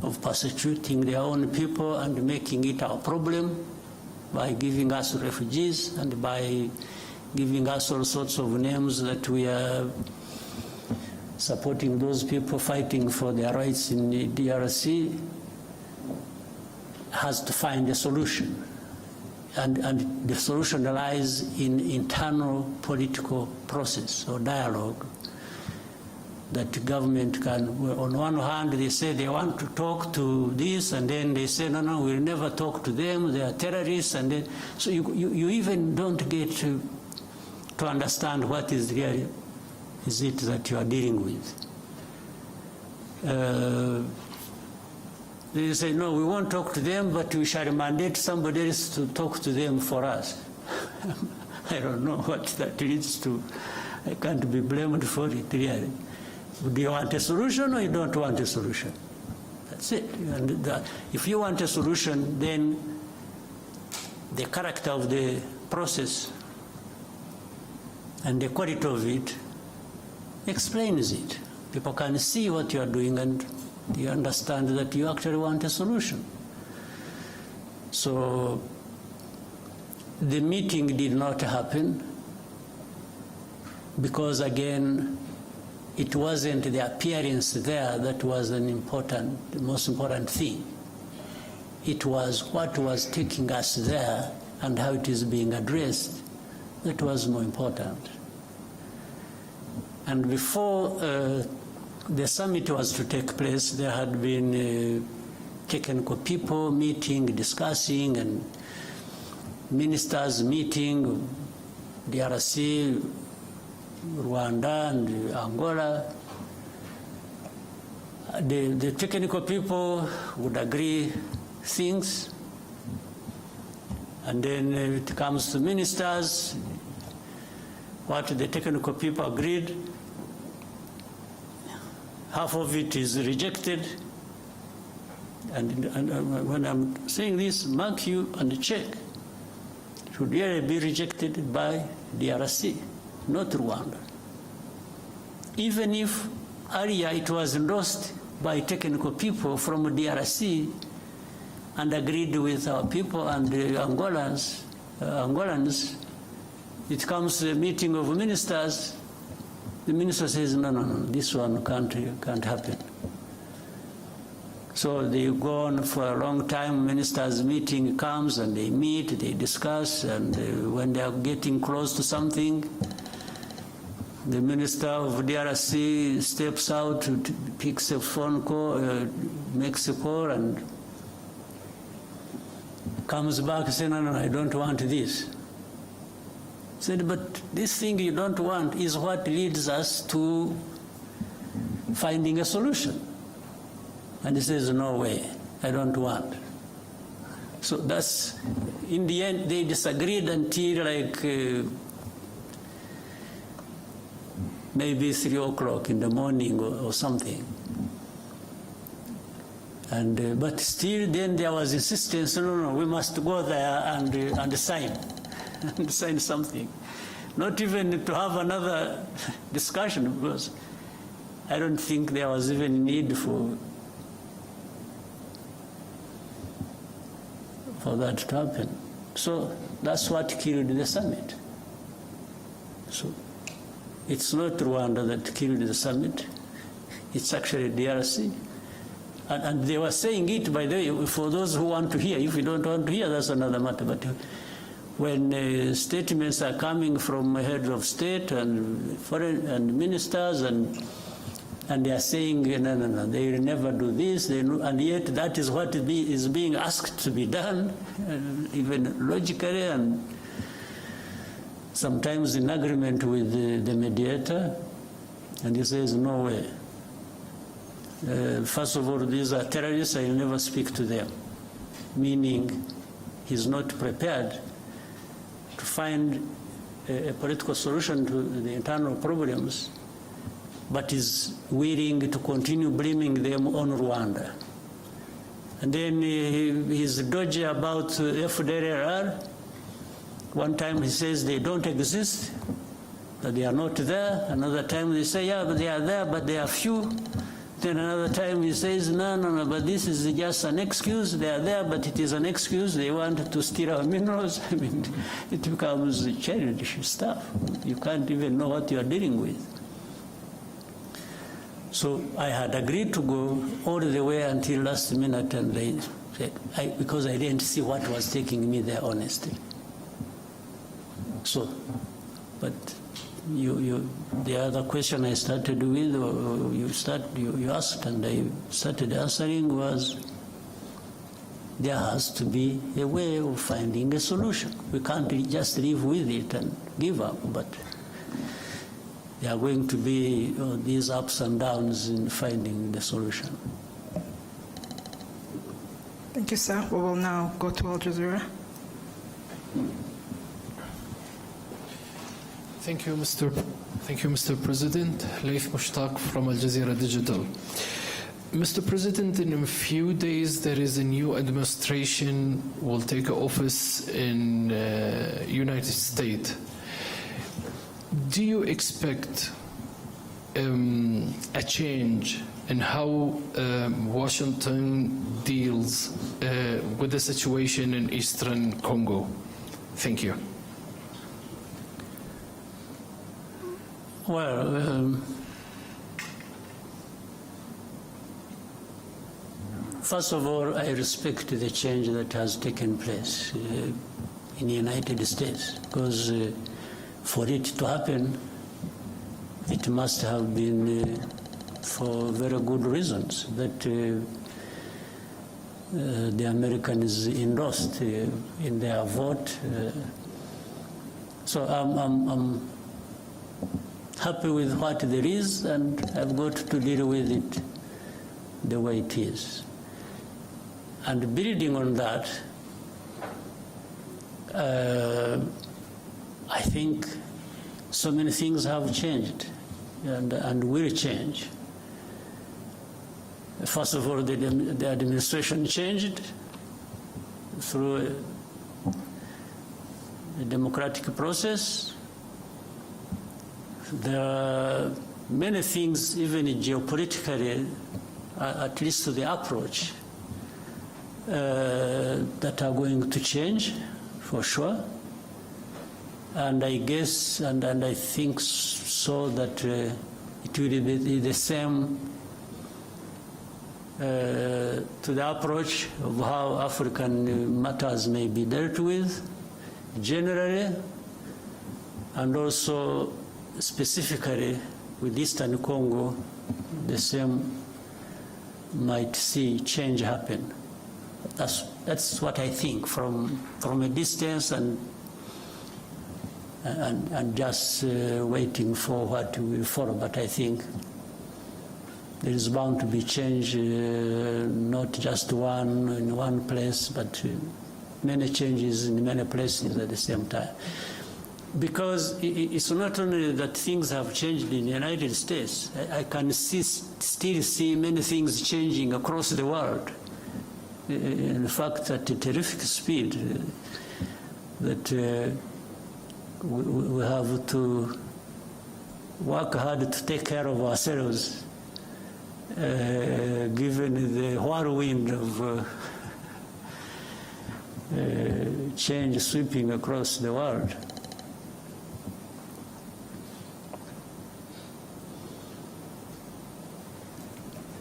of persecuting their own people and making it our problem by giving us refugees and by giving us all sorts of names that we are supporting those people fighting for their rights in the DRC, has to find a solution. And the solution lies in internal political process or dialogue that the government can, on one hand, they say they want to talk to this, and then they say, no, we'll never talk to them, they are terrorists, and then, so you even don't get to understand what is really is it that you are dealing with. They say, no, we won't talk to them, but we shall mandate somebody else to talk to them for us. I don't know what that leads to. I can't be blamed for it, really. Do you want a solution or you don't want a solution? That's it. And if you want a solution, then the character of the process and the quality of it explains it. People can see what you are doing and you understand that you actually want a solution. So the meeting did not happen because, again, it wasn't the appearance there that was the most important thing. It was what was taking us there and how it is being addressed that was more important. And before the summit was to take place, there had been technical people meeting, discussing, and ministers meeting, DRC, Rwanda, and Angola. The technical people would agree things, and then it comes to ministers, what the technical people agreed, half of it is rejected. And when I'm saying this, mark you and check. It should really be rejected by DRC, not Rwanda. Even if earlier it was endorsed by technical people from DRC and agreed with our people and the Angolans, it comes to a meeting of ministers, the minister says, no, this one can't happen. So they go on for a long time, ministers' meeting comes and they meet, they discuss, and when they are getting close to something, the minister of DRC steps out, picks a phone call, makes a call, and comes back saying, no, I don't want this. Said, but this thing you don't want is what leads us to finding a solution. And he says, no way, I don't want. So that's, in the end, they disagreed until like maybe 3 o'clock in the morning or something. And, but still then there was insistence, no, we must go there and sign, and sign something. Not even to have another discussion, because I don't think there was even need for that to happen. So that's what killed the summit. So it's not Rwanda that killed the summit, it's actually DRC. And they were saying it, by the way, for those who want to hear. If you don't want to hear, that's another matter. But when statements are coming from heads of state and foreign and ministers, and they are saying, no, they will never do this, and yet that is what is being asked to be done, even logically, and sometimes in agreement with the mediator, and he says, no way. First of all, these are terrorists, I will never speak to them. Meaning, he's not prepared to find a political solution to the internal problems, but is willing to continue blaming them on Rwanda. And then he's dodgy about FDLR. One time he says they don't exist, that they are not there. Another time they say, yeah, but they are there, but they are few. Then another time he says, no, but this is just an excuse. They are there, but it is an excuse. They want to steal our minerals. I mean, it becomes childish stuff. You can't even know what you are dealing with. So I had agreed to go all the way until last minute, and they said, because I didn't see what was taking me there, honestly. So, but the other question I started with, or you asked, and I started answering, was there has to be a way of finding a solution. We can't just live with it and give up, but there are going to be these ups and downs in finding the solution. Thank you, sir. We will now go to Al Jazeera. Thank you, Mr. President. Laif Mushtaq from Al Jazeera Digital. Mr. President, in a few days there is a new administration will take office in United States. Do you expect a change in how Washington deals with the situation in Eastern Congo? Thank you. Well, first of all, I respect the change that has taken place in the United States, because for it to happen, it must have been for very good reasons that the Americans endorsed in their vote. So I'm happy with what there is, and I've got to deal with it the way it is. And building on that, I think so many things have changed and will change. First of all, the administration changed through a democratic process. There are many things, even geopolitically, at least to the approach, that are going to change, for sure. And I guess, and I think so, that it will be the same to the approach of how African matters may be dealt with, generally, and also specifically with Eastern Congo, the same might see change happen. That's what I think from a distance and just waiting for what will follow. But I think there is bound to be change, not just one in one place, but many changes in many places at the same time. Because it's not only that things have changed in the United States. I can still see many things changing across the world. In fact, at a terrific speed, that we have to work hard to take care of ourselves, given the whirlwind of change sweeping across the world.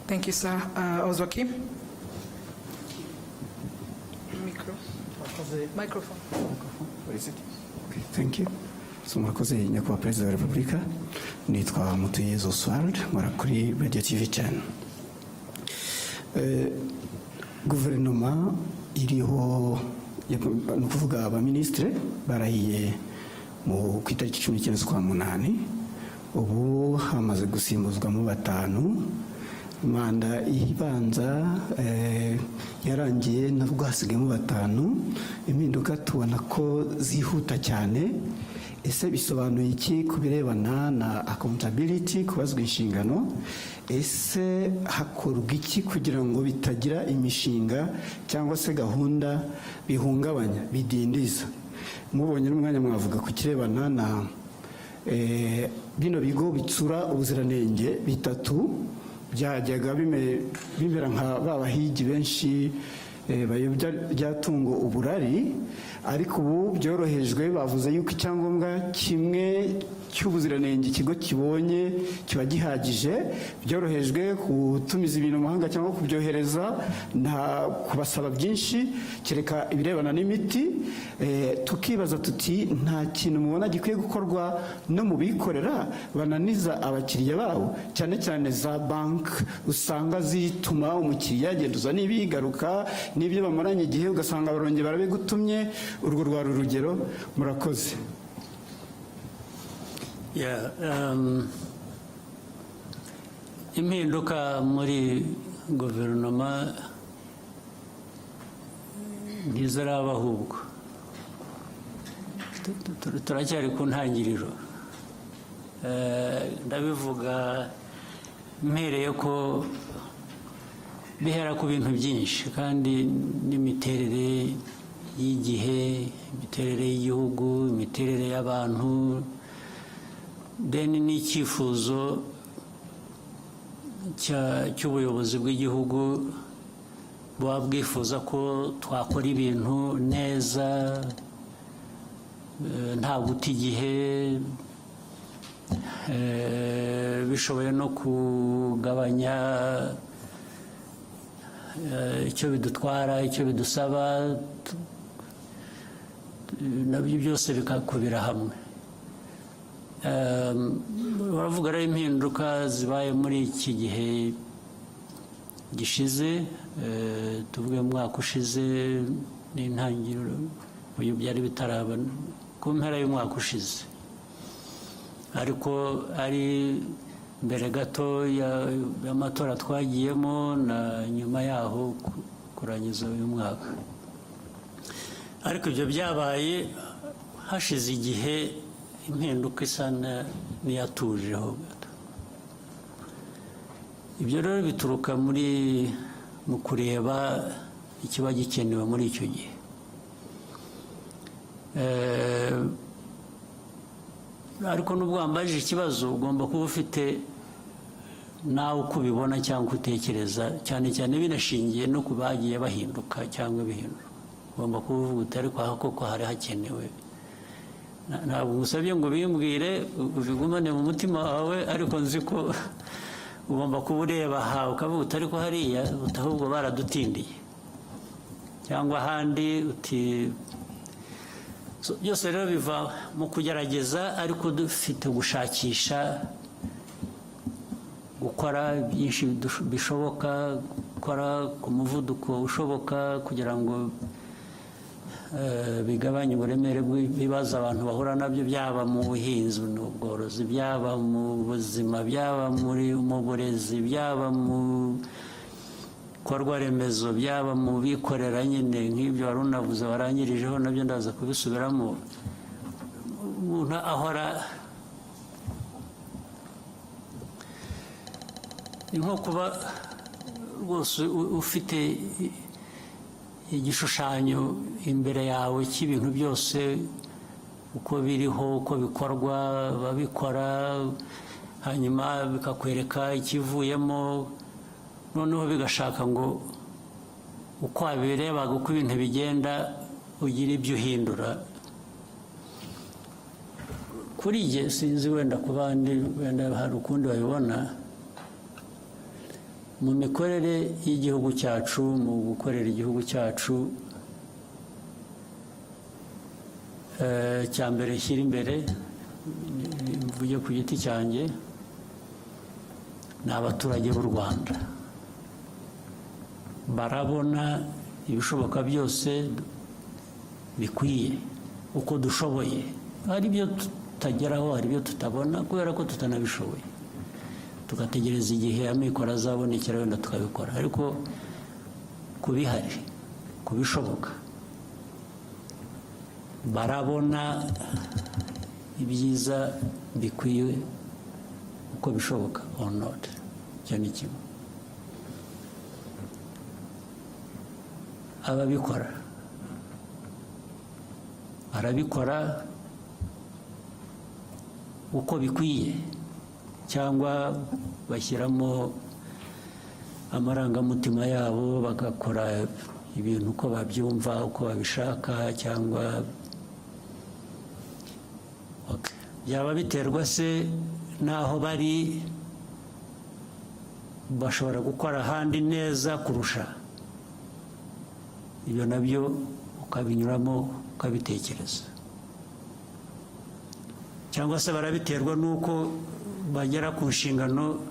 Thank you, sir. Ozwakim? Microphone. What is it? Okay, thank you. So murakoze nyakubahwa Perezida wa Repubulika, nitwa Mutuyezu Oswald, nkora kuri RwandaTV channel. Guverinoma iriho no kuvuga abaministre barahiye mu kwitariki 19 z'ukwa munani, ubu hamaze gusimbuzwamo batanu. Manda ibanza yarangiye nabwo hasigayemo batanu. Impinduka tubona ko zihuta cyane. Ese bisobanuye iki kubirebana na accountability, kubazwa inshingano? Ese hakorwa iki kugira ngo bitagira imishinga cyangwa se gahunda bihungabanya, bidindiza? Mubonye n'umwanya mwavuga ku kirebana na bino bigo bitsura ubuziranenge bitatu byajyaga bimera nka babahigi benshi bayobya ryatungo uburari, ariko ubu byorohejwe. Bavuze yuko icyangombwa kimwe cy'ubuziranenge ikigo kibonye kiba gihagije. Byorohejwe gutumiza ibintu mu mahanga cyangwa kubyohereza, nta kubasaba byinshi kereka ibirebana n'imiti. Tukibaza tuti nta kintu mubona gikwiye gukorwa no mu bikorera bananiza abakiriya babo, cyane cyane za bank usanga zituma umukiriya agenduza n'ibigaruka n'ibyo bamaranye igihe ugasanga barongeye barabigutumye. Urwo rwari urugero. Murakoze. Impinduka muri guverinoma ntiziraba, ahubwo turacyari ku ntangiriro. Ndabivuga mpereye ko bihera ku bintu byinshi, kandi n'imiterere y'igihe, imiterere y'igihugu, imiterere y'abantu, n'icyifuzo cy'ubuyobozi bw'igihugu buba bwifuza ko twakora ibintu neza, nta guta igihe, bishoboye no kugabanya icyo bidutwara, icyo bidusaba, nabyo byose bikakubira hamwe. Baravuga rero impinduka zibaye muri iki gihe gishize, tuvuge mu mwaka ushize n'intangiriro, uyu byari bitaraba ku mpera y'umwaka ushize, ariko ari mbere gato y'amatora twagiyemo na nyuma yaho kurangiza uyu mwaka. Ariko ibyo byabaye hashize igihe, impinduka isa n'iyatujeho gato. ibyo rero bituruka mu kureba ikiba gikenewe muri icyo gihe. Ariko nubwo wambajije ikibazo ugomba kuba ufite nawe uko ubibona cyangwa utekereza, cyane cyane binashingiye no ku bagiye bahinduka cyangwa bihindura. Ugomba kuba uvuga uti ariko aha koko hari hakenewe. Ntabwo ngusabye ngo bimbwire ubigumane mu mutima wawe, ariko nzi ko ugomba kuba ureba aha ukavuga uti ariko hariya ahubwo baradutindiye, cyangwa ahandi uti. Byose rero biva mu kugerageza, ariko dufite gushakisha gukora byinshi bishoboka, gukora ku muvuduko ushoboka kugira ngo bigabanye uburemere bw'ibibazo abantu bahura nabyo, byaba mu buhinzi n'ubworozi, byaba mu buzima, byaba mu burezi, byaba mu bikorwa remezo, byaba mu bikorera nyine nk'ibyo wari unavuze warangirijeho, nabyo ndaza kubisubiramo. Umuntu ahora ni nko kuba rwose ufite igishushanyo imbere yawe cy'ibintu byose uko biriho, uko bikorwa, babikora, hanyuma bikakwereka ikivuyemo, noneho bigashaka ngo uko wabirebaga uko ibintu bigenda ugira ibyo uhindura. Kuri jye sinzi, wenda ku bandi wenda hari ukundi babibona. Mu mikorere y'igihugu cyacu, mu gukorera igihugu cyacu, cya mbere shyira imbere, mvuge ku giti cyanjye, ni abaturage b'u Rwanda. Barabona ibishoboka byose bikwiye uko dushoboye. Hari ibyo tutageraho, hari ibyo tutabona kubera ko tutanabishoboye, tugategereza igihe amikoro azabonekera wenda tukabikora. Ariko kubihari, kubishoboka, barabona ibyiza bikwiye uko bishoboka or not. Icyo ni kimwe. Ababikora barabikora uko bikwiye, cyangwa bashyiramo amarangamutima yabo bagakora ibintu uko babyumva, uko babishaka, cyangwa byaba biterwa se n'aho bari, bashobora gukora ahandi neza kurusha. Ibyo nabyo ukabinyuramo ukabitekereza. Cyangwa se barabiterwa n'uko bagera ku nshingano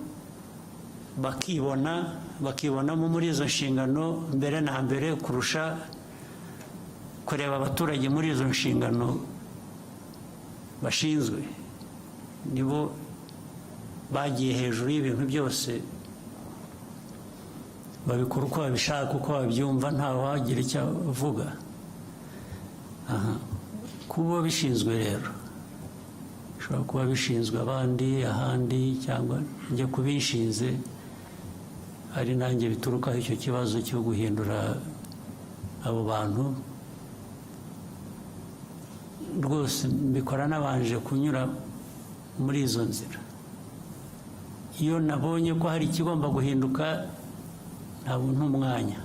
bakibonamo muri izo nshingano mbere na mbere kurusha kureba abaturage muri izo nshingano bashinzwe. Nibo bagiye hejuru y'ibintu byose, babikora uko babishaka, uko babyumva, ntawe wagira icyo avuga. Kuba bishinzwe rero, bishobora kuba bishinzwe abandi ahandi, cyangwa njye kubishinze ari nanjye biturukaho icyo kibazo cyo guhindura abo bantu. Rwose mbikora nabanje kunyura muri izo nzira. Iyo nabonye ko hari ikigomba guhinduka, ntabwo ntumwanya,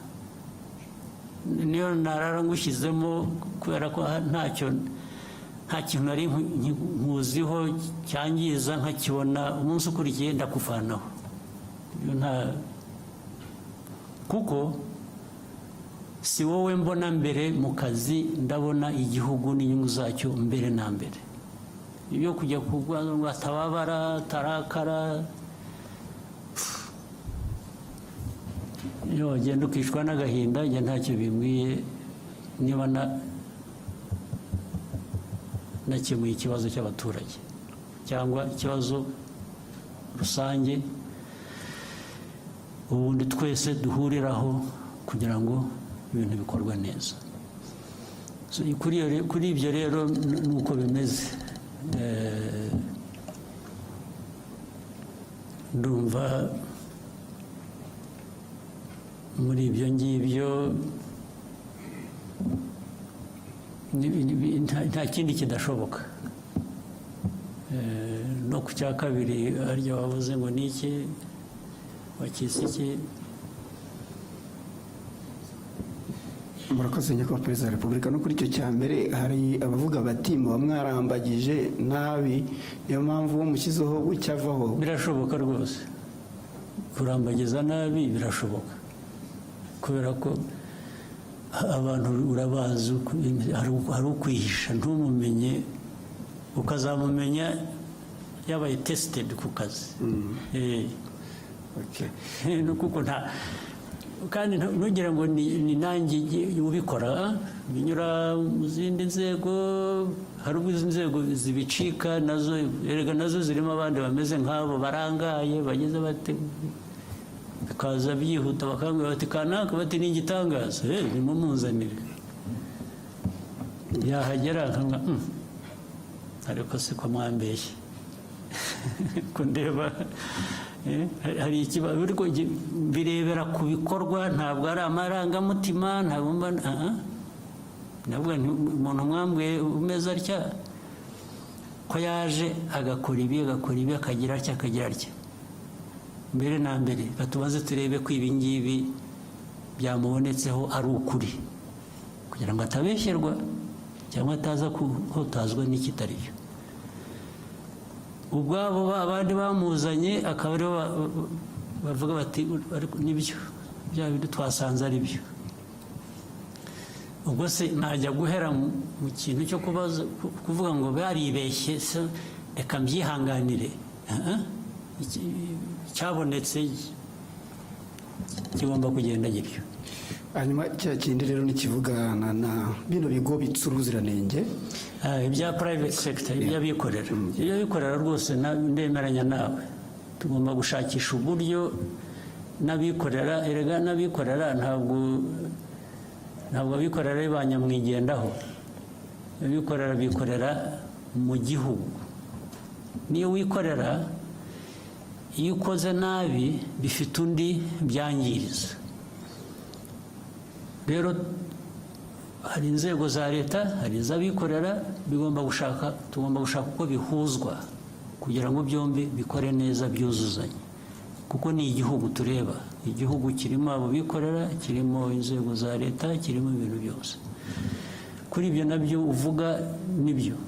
niyo narara ngushyizemo, kubera ko nta kintu nari nkuziho cyangiza, nkakibona umunsi ukurikiye ndakuvanaho. Kuko si wowe mbona mbere mu kazi, ndabona igihugu n'inyungu zacyo mbere na mbere. Ibyo kujya kurwanya ngo atababara, tarakara, iyo wagenda ukishwa n'agahinda, njye ntacyo bimbwiye niba nakemuye ikibazo cy'abaturage cyangwa ikibazo rusange ubundi twese duhuriraho kugira ngo ibintu bikorwe neza. Kuri ibyo rero nuko bimeze. Ndumva muri ibyo ngibyo nta kindi kidashoboka. No ku cya kabiri harya wavuze ngo ni iki wakise iki. murakoze nyakubahwa perezida wa repubulika. No kuri icyo cya mbere hari abavuga bati muba mwarambagije nabi niyo mpamvu mushyizeho gucyavaho. Birashoboka rwose kurambagiza nabi birashoboka, kubera ko abantu urabazi hari ukwihisha ntumumenye, ukazamumenya yabaye tested ku kazi. Kuko nta kandi ntugira ngo ni nanjye ubikora, binyura mu zindi nzego. Hari ubwo izi nzego zibicika nazo, erega nazo zirimo abandi bameze nk'abo barangaye bageze bate, bikaza byihuta bakambwira bati kanaka bati ni igitangaza, nimumuzanire. Yahagera akanga ariko siko mwambeshye kundeba hari ikibazo, birebera ku bikorwa, ntabwo ari amarangamutima, ntabwo nabwo umuntu mwambwiye umeze atya ko yaje agakora ibi akagira atya. Mbere na mbere batubaze turebe ko ibi ngibi byamubonetseho ari ukuri, kugira ngo atabeshyerwa cyangwa ataza kuhotazwa n'ikitari cyo. Ubwabo abandi bamuzanye akaba aribo bavuga bati nibyo bya bintu twasanze ari byo. Ubwo se najya guhera mu kintu cyo kuvuga ngo baribeshye, reka mbyihanganire. Cyabonetse kigomba kugenda gityo. Hanyuma cya kindi rero nikivugana na bino bigo bitsa ubuziranenge, ibya private sector, iby'abikorera rwose ndemeranya nawe. Tugomba gushakisha uburyo n'abikorera, erega n'abikorera ntabwo abikorera ari ba nyamwigendaho. Abikorera bikorera mu gihugu. Niyo wikorera, iyo ukoze nabi bifite undi byangiriza. Rero hari inzego za leta, hari iz'abikorera, tugomba gushaka uko bihuzwa kugira ngo byombi bikore neza byuzuzanye, kuko ni igihugu tureba. Igihugu kirimo abo bikorera, kirimo inzego za leta, kirimo ibintu byose. Kuri ibyo nabyo uvuga nibyo,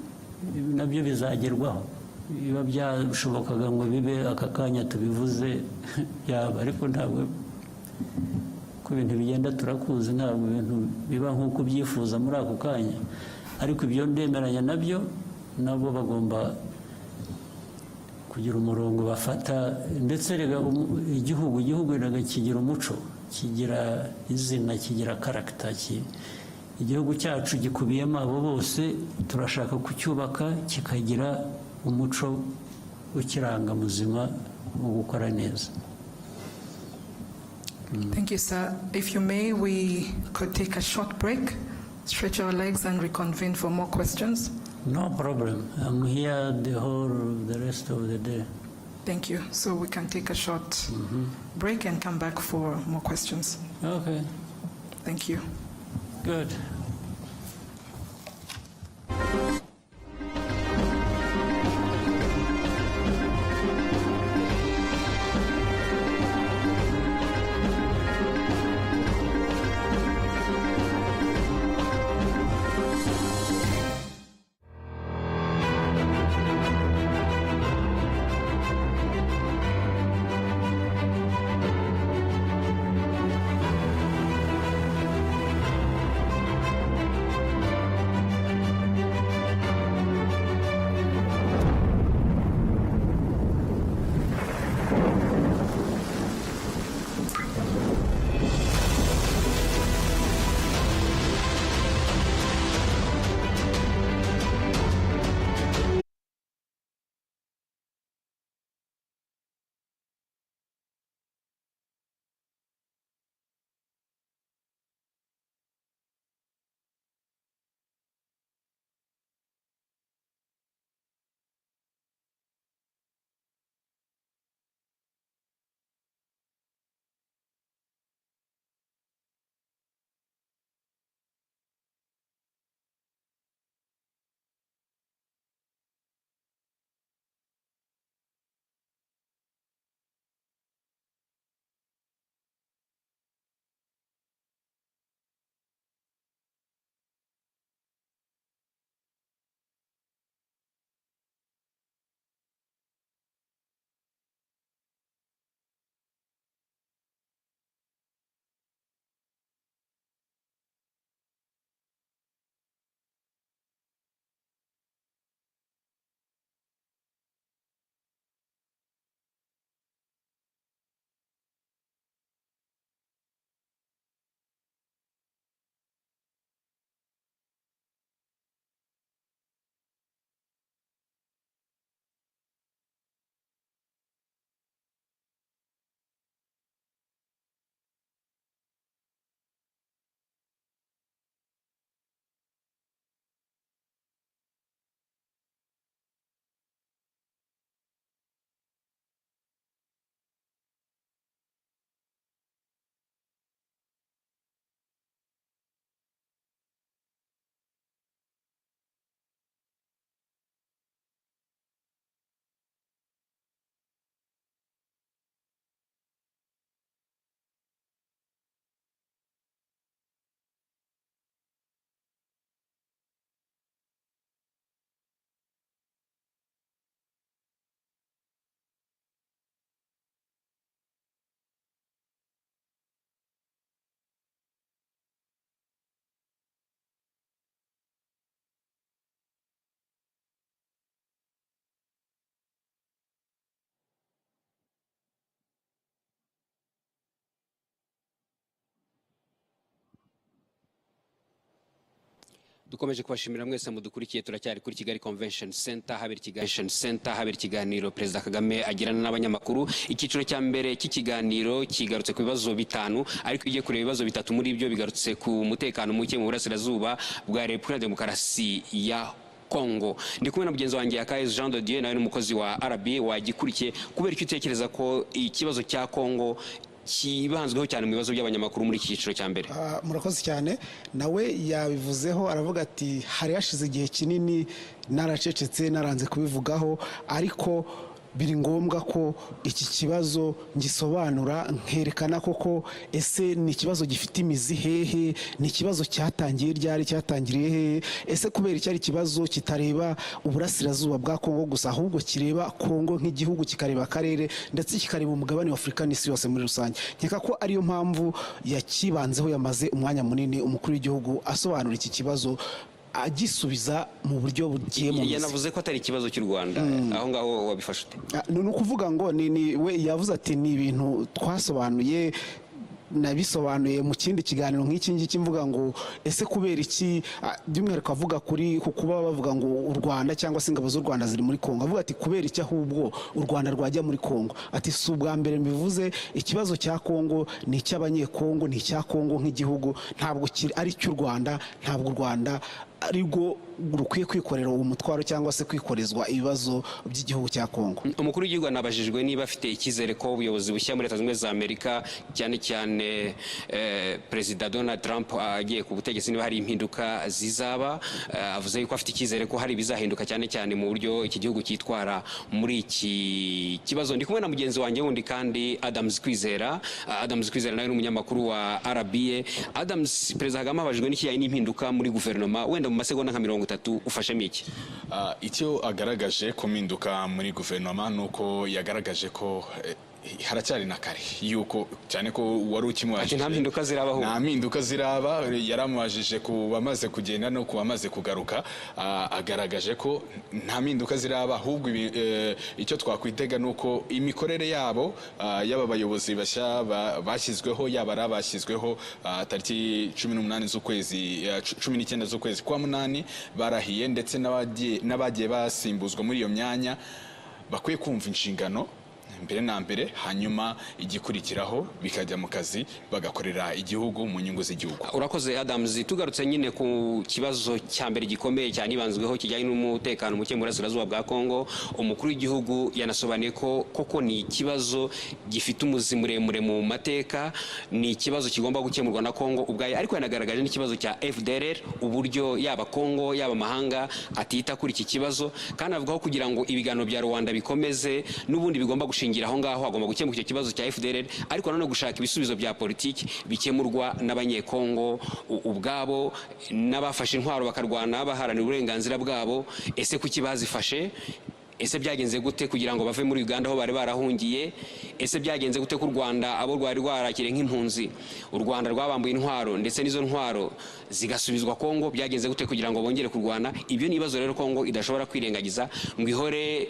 nabyo bizagerwaho. Biba byashobokaga ngo bibe aka kanya tubivuze yaba, ariko ntabwo ko ibintu bigenda turakuzi, ntabwo ibintu biba nk'uko ubyifuza muri ako kanya. Ariko ibyo ndemeranya nabyo, nabo bagomba kugira umurongo bafata. Ndetse rega igihugu kigira umuco, kigira izina, kigira karagita. Igihugu cyacu gikubiyemo abo bose, turashaka kucyubaka kikagira umuco ukiranga muzima wo gukora neza. Thank you, sir. If you may, we could take a short break, stretch our legs and reconvene for more questions. No problem. I'm here the rest of the day. Thank you. So we can take a short break and come back for more questions. Okay. Thank you. Good. dukomeje kubashimira mwese mudukurikiye turacyari kuri Kigali Convention Center habera ikiganiro Perezida Kagame agirana n'abanyamakuru. Icyiciro cya mbere cy'ikiganiro kigarutse ku bibazo bitanu, ariko igiye kureba ibibazo bitatu muri ibyo bigarutse ku mutekano muke mu burasirazuba bwa Repubulika Demokarasi ya Congo. Ndi kumwe na mugenzi wanjye Yakayezu Jean de Dieu, nawe n'umukozi wa RBA wagikurikiye. Kubera icyo utekereza ko ikibazo cya Congo kibanzweho cyane mu bibazo by'abanyamakuru muri iki cyiciro cya mbere? Murakoze cyane. Nawe yabivuzeho aravuga ati hari hashize igihe kinini naracecetse naranze kubivugaho, ariko biri ngombwa ko iki kibazo ngisobanura nkerekana koko ese ni ikibazo gifite imizi hehe, ni ikibazo cyatangiye ryari, cyatangiriye hehe, ese kubera icyari ikibazo kitareba uburasirazuba bwa Kongo gusa, ahubwo kireba Kongo nk'igihugu, kikareba akarere ndetse kikareba umugabane wa Afurika n'isi yose muri rusange. Nkeka ko ariyo mpamvu yakibanzeho, yamaze umwanya munini umukuru w'igihugu asobanura iki kibazo, agisubiza mu buryo bugiye mu yanavuze ko atari ikibazo cy'u Rwanda. Aho ngaho wabifashe ute? Ni ukuvuga ngo we yavuze ati ni ibintu twasobanuye, nabisobanuye mu kindi kiganiro nk'iki ngiki, mvuga ngo ese kubera iki, by'umwihariko avuga kuri kuba bavuga ngo u Rwanda cyangwa se ingabo z'u Rwanda ziri muri Kongo, avuga ati kubera iki ahubwo u Rwanda rwajya muri Kongo. Ati si ubwa mbere mbivuze, ikibazo cya Kongo ni icy'abanyekongo, ni icya Kongo nk'igihugu, ntabwo ari cy'u Rwanda, ntabwo u Rwanda ariko rukwiye kwikorera uwo mutwaro cyangwa se kwikorezwa ibibazo by'igihugu cya Kongo. Umukuru w'igihugu anabajijwe niba afite icyizere ko ubuyobozi bushya muri Leta Zunze Ubumwe za Amerika, cyane cyane Perezida Donald Trump agiye ku butegetsi, niba hari impinduka zizaba. Avuze yuko afite icyizere ko hari bizahinduka, cyane cyane mu buryo iki gihugu cyitwara muri iki kibazo. Ndi kumwe na mugenzi wanjye wundi kandi Adams Kwizera nawe ni umunyamakuru wa RBA. Adams, Perezida Kagame abajijwe n'ikijyanye n'impinduka muri guverinoma, wenda mu masegonda nka 30 ufashemo iki? Icyo agaragaje ku mpinduka muri guverinoma nuko yagaragaje ko haracyari na kare, yuko cyane ko wari ukimwajije nta mpinduka zirabaho, nta mpinduka ziraba. Yaramwajije ku bamaze kugenda no ku bamaze kugaruka, agaragaje ko nta mpinduka ziraba, ahubwo icyo twakwitega nuko imikorere yabo y'aba bayobozi bashya bashyizweho, yaba ari abashyizweho tariki 18 z'ukwezi 19 z'ukwezi kwa munani barahiye, ndetse n'abagiye basimbuzwa muri iyo myanya bakwiye kumva inshingano mbere na mbere, hanyuma igikurikiraho bikajya mu kazi bagakorera igihugu mu nyungu z'igihugu. Urakoze Adams. Tugarutse nyine ku kibazo cya mbere gikomeye cyane ibanzweho kijyanye n'umutekano muke mu burasirazuba bwa Kongo, umukuru w'igihugu yanasobanuye ko koko ni ikibazo gifite umuzi muremure mu mateka, ni ikibazo kigomba gukemurwa na Kongo ubwayo, ariko yanagaragaje n'ikibazo cya FDLR, uburyo yaba Kongo yaba amahanga atita kuri iki kibazo, kandi avuga ko kugira ngo ibiganiro bya Rwanda bikomeze n'ubundi bigomba gushingira aho ngaho, hagomba gukemuka icyo kibazo cya FDLR, ariko nanone gushaka ibisubizo bya politiki bikemurwa n'abanyekongo ubwabo, n'abafashe intwaro bakarwana baharanira uburenganzira bwabo. Ese kuki bazifashe? Ese byagenze gute kugira ngo bave muri Uganda aho bari barahungiye? Ese byagenze gute ku Rwanda abo rwari rwarakire nk'impunzi, u Rwanda rwabambuye intwaro ndetse n'izo ntwaro zigasubizwa Kongo? Byagenze gute kugira ngo bongere kurwana? Ibyo ni ibibazo rero Kongo idashobora kwirengagiza ngo ihore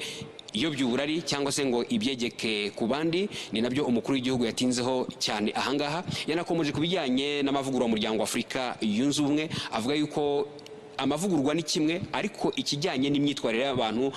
iyo by'uburari cyangwa se ngo ibyegeke ku bandi. Ni nabyo umukuru w'igihugu yatinzeho cyane ahangaha. Yanakomeje kubijyanye n'amavugurura mu muryango wa Afurika yunze ubumwe, avuga yuko amavugurwa ni kimwe, ariko ikijyanye n'imyitwarire y'abantu,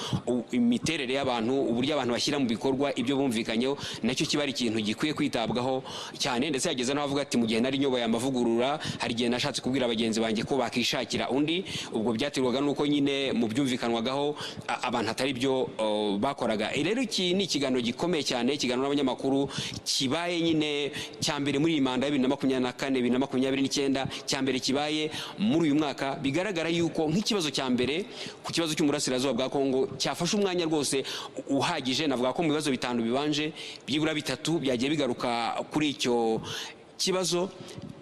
imiterere y'abantu, uburyo abantu bashyira mu bikorwa ibyo bumvikanyeho, nacyo kiba ari ikintu gikwiye kwitabwaho cyane. Ndetse yageze n'aho avuga ati mu gihe nari nyoboye amavugurura hari igihe nashatse kubwira abagenzi banjye ko bakishakira undi, ubwo byaterwaga nuko nyine mu byumvikanwagaho abantu atari byo bakoraga. Rero iki ni ikiganiro gikomeye cyane, ikiganiro n'abanyamakuru kibaye nyine cya mbere muri iyi manda ya 2024 2029, cya mbere kibaye muri uyu mwaka. Bigaragara yuko nk'ikibazo cya mbere ku kibazo cy'umurasirazuba bwa Kongo cyafashe umwanya rwose uhagije. Navuga ko mu bibazo bitanu bibanje byibura bitatu byagiye bigaruka kuri icyo kibazo,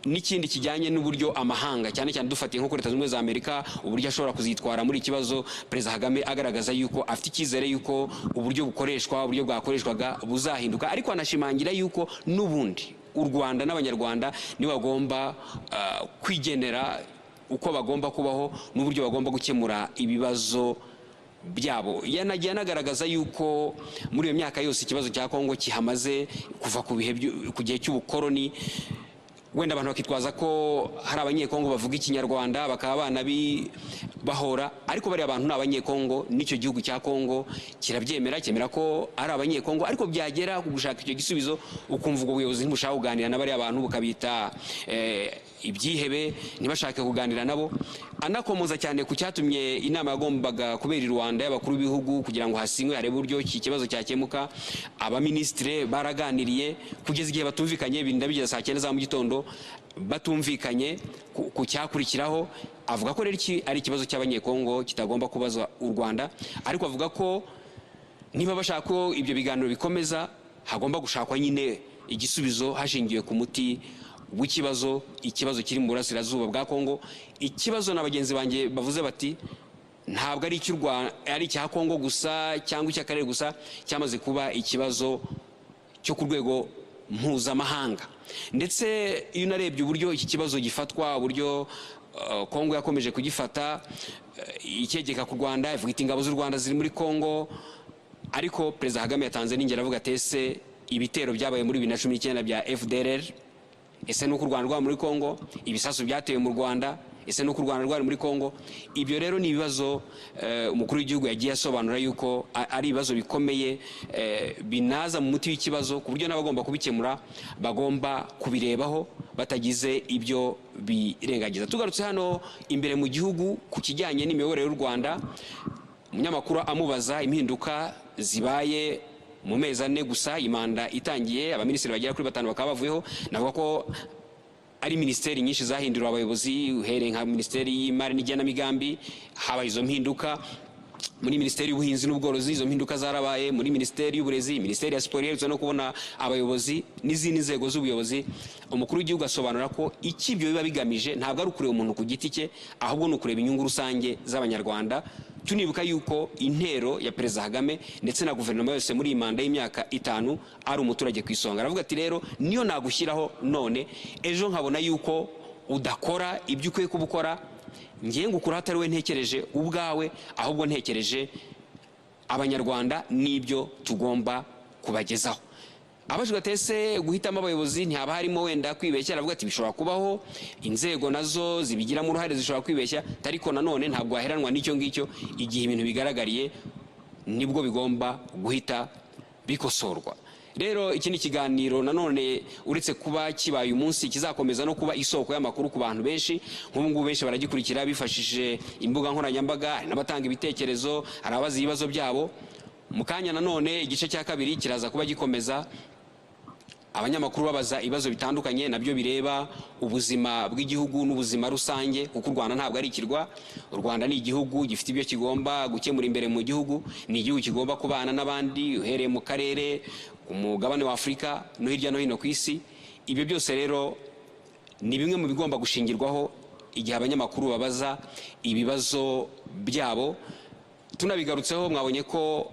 n'ikindi kijyanye n'uburyo amahanga, cyane cyane dufatiye nko kuri Leta Zunze Ubumwe za Amerika, uburyo ashobora kuzitwara muri ikibazo. Perezida Kagame agaragaza yuko afite icyizere yuko uburyo bwakoreshwaga buzahinduka, ariko anashimangira yuko n'ubundi u Rwanda n'abanyarwanda nibo bagomba kwigenera uko bagomba kubaho n'uburyo bagomba gukemura ibibazo byabo. Yanagiye anagaragaza yuko muri iyo myaka yose ikibazo cya Kongo kihamaze kuva ku gihe cy'ubukoloni, wenda abantu bakitwaza ko hari abanyekongo bavuga ikinyarwanda bakaba bahora, ariko bari abantu ni abanyekongo, n'icyo gihugu cya Kongo kirabyemera, cyemera ko ari abanyekongo, ariko byagera ku gushaka icyo gisubizo ukumva ubwo buyobozi ntibushaka kuganira na bari abantu, bukabita ibyihebe, ntibashake kuganira nabo. Anakomoza cyane ku cyatumye inama yagombaga kubera i Rwanda y'abakuru b'ibihugu kugira ngo hasinywe harebe uburyo iki kibazo cyakemuka. Abaministre baraganiriye kugeza igihe batumvikanye, birinda bigeza saa 9 za mu gitondo batumvikanye ku cyakurikiraho. Avuga ko rero iki ari ikibazo cy'abanyekongo kitagomba kubazwa u Rwanda, ariko avuga ko niba bashaka ko ibyo biganiro bikomeza hagomba gushakwa nyine igisubizo hashingiwe ku muti w'ikibazo, ikibazo kiri mu burasirazuba bwa Kongo. Ikibazo na bagenzi banjye bavuze bati ntabwo ari icy'u Rwanda, ari icya Kongo gusa cyangwa icy'akarere gusa, cyamaze kuba ikibazo cyo ku rwego mpuzamahanga. Ndetse iyo unarebye uburyo iki kibazo gifatwa, uburyo Kongo yakomeje kugifata, icyegeka ku Rwanda, ivuga iti ingabo z'u Rwanda ziri muri Kongo, ariko Perezida Kagame yatanze n'ingero avuga ati ese ibitero byabaye muri 2019 bya FDLR, ese nuko u Rwanda rwari muri Kongo, ibisasu byatewe mu Rwanda, ese nuko u Rwanda rwari muri Kongo. Ibyo rero ni ibibazo umukuru w'igihugu yagiye asobanura yuko ari ibibazo bikomeye binaza mu muti w'ikibazo, ku buryo n'abagomba kubikemura bagomba kubirebaho batagize ibyo birengagiza. Tugarutse hano imbere mu gihugu ku kijyanye n'imiyoborere y'u Rwanda, umunyamakuru amubaza impinduka zibaye mu mezi 4 gusa imanda itangiye, abaminisitiri bagera kuri 5 bakaba bavuyeho. Navuga ko ari ministeri nyinshi zahindurwa abayobozi, uhereye nka Minisiteri y'Imari n'Igenamigambi habaye izo mpinduka, muri Minisiteri y'Ubuhinzi n'Ubworozi izo mpinduka zarabaye, muri Minisiteri y'Uburezi, Minisiteri ya Siporo no kubona abayobozi n'izindi nzego z'ubuyobozi. Umukuru w'igihugu asobanura ko iki byo biba bigamije ntabwo ari ukureba umuntu ku giti cye, ahubwo ni ukureba inyungu rusange z'abanyarwanda. Tunibuka yuko intero ya Perezida Kagame ndetse na guverinoma yose muri imanda y'imyaka 5 ari umuturage ku isonga. Aravuga ati rero niyo nagushyiraho none ejo nkabona yuko udakora ibyo ukwiye kubukora, ngiye ngukura hatari we ntekereje ubwawe, ahubwo ntekereje abanyarwanda n'ibyo tugomba kubagezaho. Abajwe atese guhitamo abayobozi ntihaba harimo wenda kwibeshya. Aravuga ati bishobora kubaho inzego nazo zibigiramo uruhare, zishobora kwibeshya, ariko nanone ntabwo waheranwa n'icyo ngicyo. Igihe ibintu bigaragariye nibwo bigomba guhita bikosorwa. Rero iki ni ikiganiro nanone uretse kuba kibaye umunsi kizakomeza no kuba isoko y'amakuru ku bantu benshi. Nk'ubu ngubu benshi baragikurikira bifashishije imbuga nkoranyambaga, n'abatanga ibitekerezo, arabaza ibibazo byabo. Mu kanya nanone igice cya kabiri kiraza kuba gikomeza, abanyamakuru babaza ibibazo bitandukanye nabyo bireba ubuzima bw'igihugu n'ubuzima rusange, kuko u Rwanda ntabwo ari ikirwa. U Rwanda ni igihugu gifite ibyo kigomba gukemura imbere mu gihugu, ni igihugu kigomba kubana n'abandi uhereye mu karere, ku mugabane wa Afurika no hirya no hino ku isi. Ibyo byose rero ni bimwe mu bigomba gushingirwaho igihe abanyamakuru babaza ibibazo byabo. Tunabigarutseho mwabonye ko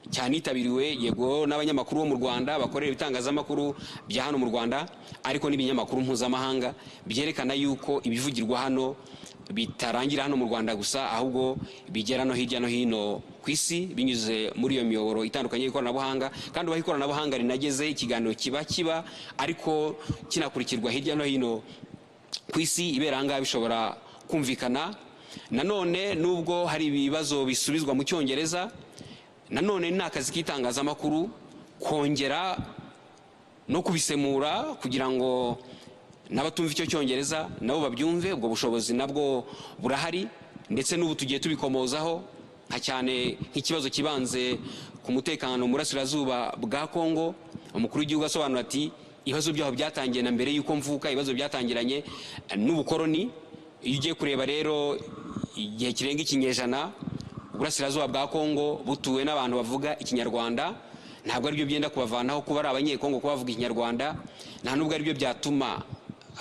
cyane itabiriwe yego n'abanyamakuru bo mu Rwanda bakorera ibitangazamakuru bya hano mu Rwanda, ariko n'ibinyamakuru mpuzamahanga byerekana yuko ibivugirwa hano bitarangira hano mu Rwanda gusa, ahubwo bigera no hirya no hino ku isi binyuze muri iyo miyoboro itandukanye y'ikoranabuhanga. Kandi aho ikoranabuhanga rinageze ikiganiro kiba ariko kinakurikirwa hirya no hino ku isi, ibera ngaha bishobora kumvikana. Nanone nubwo hari ibibazo bisubizwa mu Cyongereza, nanone ni akazi k'itangazamakuru kongera no kubisemura kugira ngo n'abatumva icyo Cyongereza nabo babyumve. Ubwo bushobozi nabwo burahari, ndetse n'ubu tugiye tubikomozaho nka cyane nk'ikibazo kibanze ku mutekano mu burasirazuba bwa Kongo. Umukuru w'igihugu asobanura ati ibibazo byaho byatangiye na mbere y'uko mvuka, ibibazo byatangiranye n'ubukoroni. Iyo ugiye kureba rero igihe kirenga ikinyejana uburasirazuba bwa Kongo butuwe n'abantu bavuga ikinyarwanda, ntabwo aribyo byenda kubavanaho kuba ari abanyekongo kuba bavuga ikinyarwanda, nta nubwo aribyo byatuma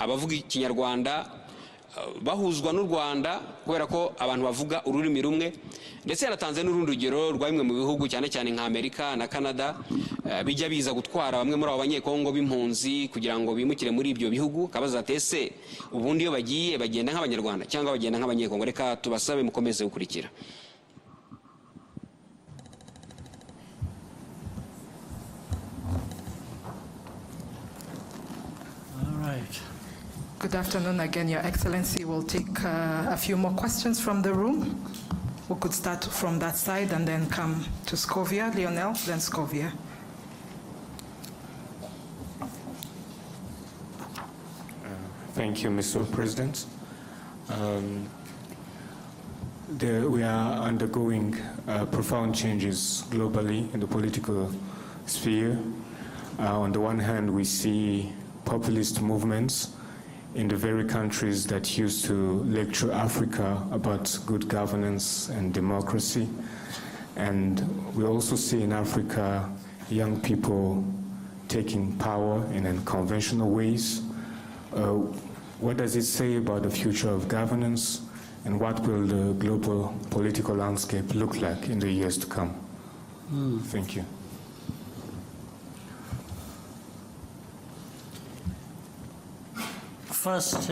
abavuga ikinyarwanda bahuzwa n'u Rwanda, kubera ko abantu bavuga ururimi rumwe. Ndetse yaratanze n'urundi rugero rwa bimwe mu bihugu cyane cyane nka Amerika na Canada bijya biza gutwara bamwe muri abo banyekongo b'impunzi kugira ngo bimukire muri ibyo bihugu. Kabaza atese ubundi iyo bagiye bagenda nk'abanyarwanda cyangwa bagenda nk'abanyekongo? Reka tubasabe mukomeze gukurikira. All right. Good afternoon again, Your Excellency. We'll take a few more questions from the room. We could start from that side and then come to Scovia, Lionel, then Scovia. Thank you, Mr. President. We are undergoing profound changes globally in the political sphere. On the one hand, we see populist movements in the very countries that used to lecture Africa about good governance and democracy. And we also see in Africa young people taking power in unconventional ways. What does it say about the future of governance, and what will the global political landscape look like in the years to come? Thank you. First,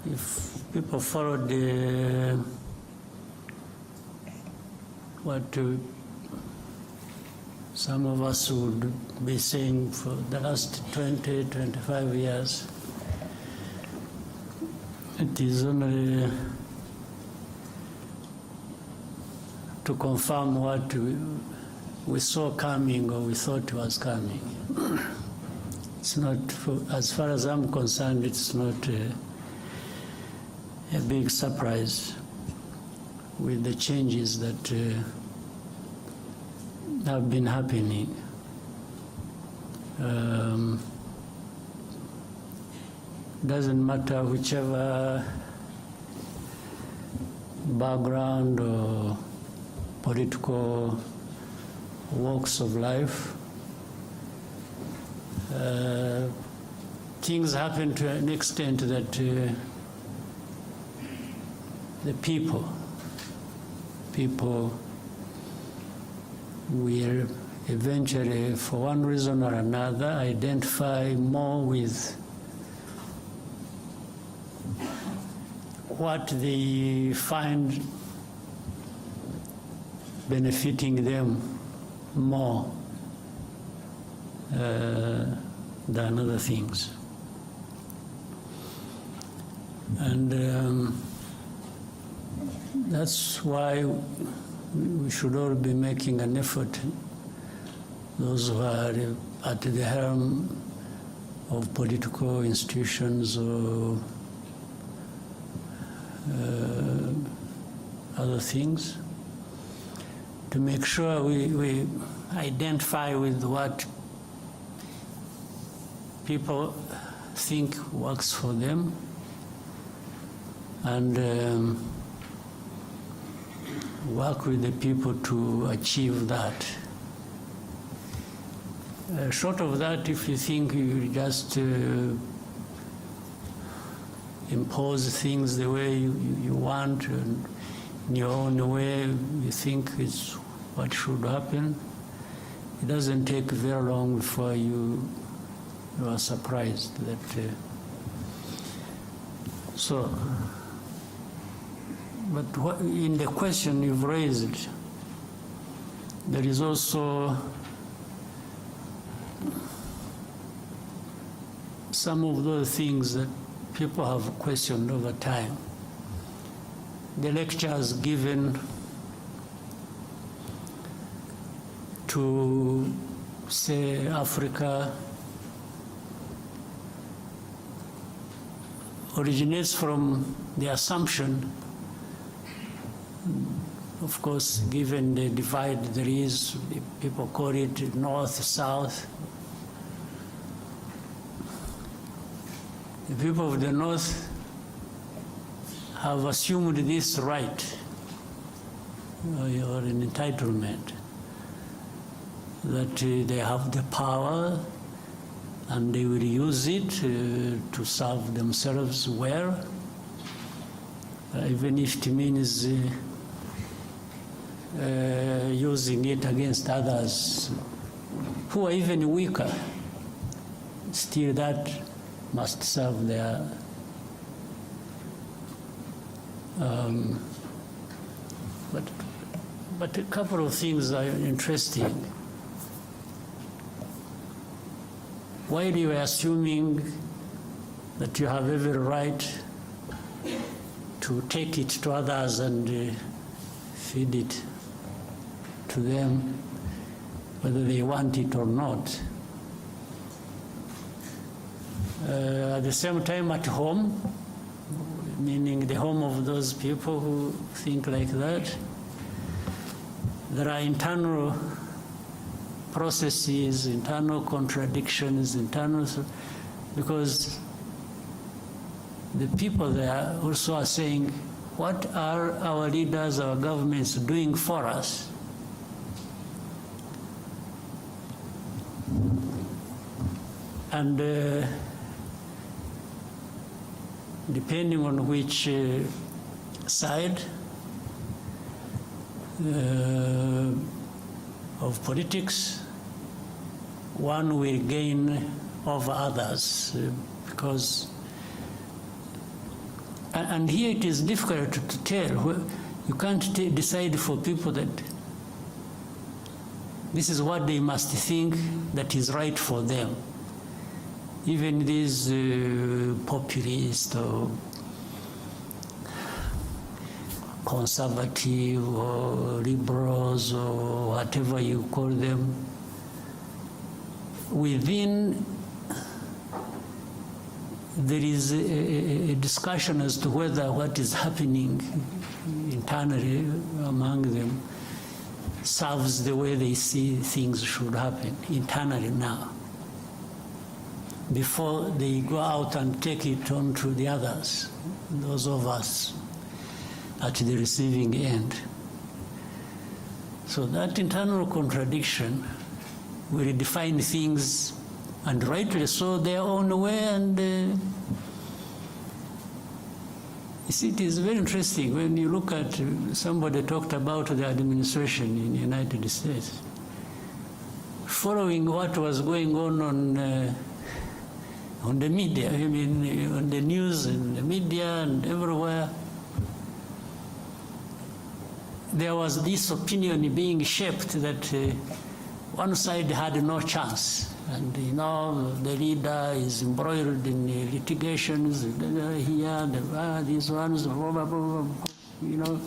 if people follow what some of us would be saying for the last 20, 25 years, it is only to confirm what we saw coming or we thought was coming. It's not, as far as I'm concerned, it's not a big surprise with the changes that have been happening. Doesn't matter whichever background or political walks of life. Things happen to an extent that the people will eventually, for one reason or another, identify more with what they find benefiting them more than other things. And that's why we should all be making an effort, those who are at the helm of political institutions or other things, to make sure we identify with what people think works for them, and work with the people to achieve that. Short of that, if you think you just impose things the way you want, and in your own way you think it's what should happen, it doesn't take very long before you are surprised that but in the question you've raised, there is also some of those things that people have questioned over time. The lectures given to, say, Africa originates from the assumption, of course, given the divide there is, people call it north, south. The people of the north have assumed this right, or an entitlement, that they have the power and they will use it to serve themselves well, even if it means using it against others who are even weaker. Still, that must serve their but a couple of things are interesting. while you are assuming that you have every right to take it to others and feed it to them, whether they want it or not. At the same time, at home, meaning the home of those people who think like that, there are internal processes, internal contradictions, because the people there also are saying, what are our leaders, our governments doing for us? And depending on which side of politics, one will gain over others, because, and here it is difficult to tell. You can't decide for people that this is what they must think that is right for them. Even these populist or conservative or liberals or whatever you call them, within there is a discussion as to whether what is happening internally among them serves the way they see things should happen internally now, before they go out and take it on to the others, those of us at the receiving end. So that internal contradiction will define things, and rightly so, their own way. And you see, it is very interesting when you look at, somebody talked about the administration in the United States. Following what was going on the media, I mean, on the news and the media and everywhere, there was this opinion being shaped that one side had no chance. And you know, the leader is embroiled in litigations here, these ones, blah, blah, blah, blah, you know.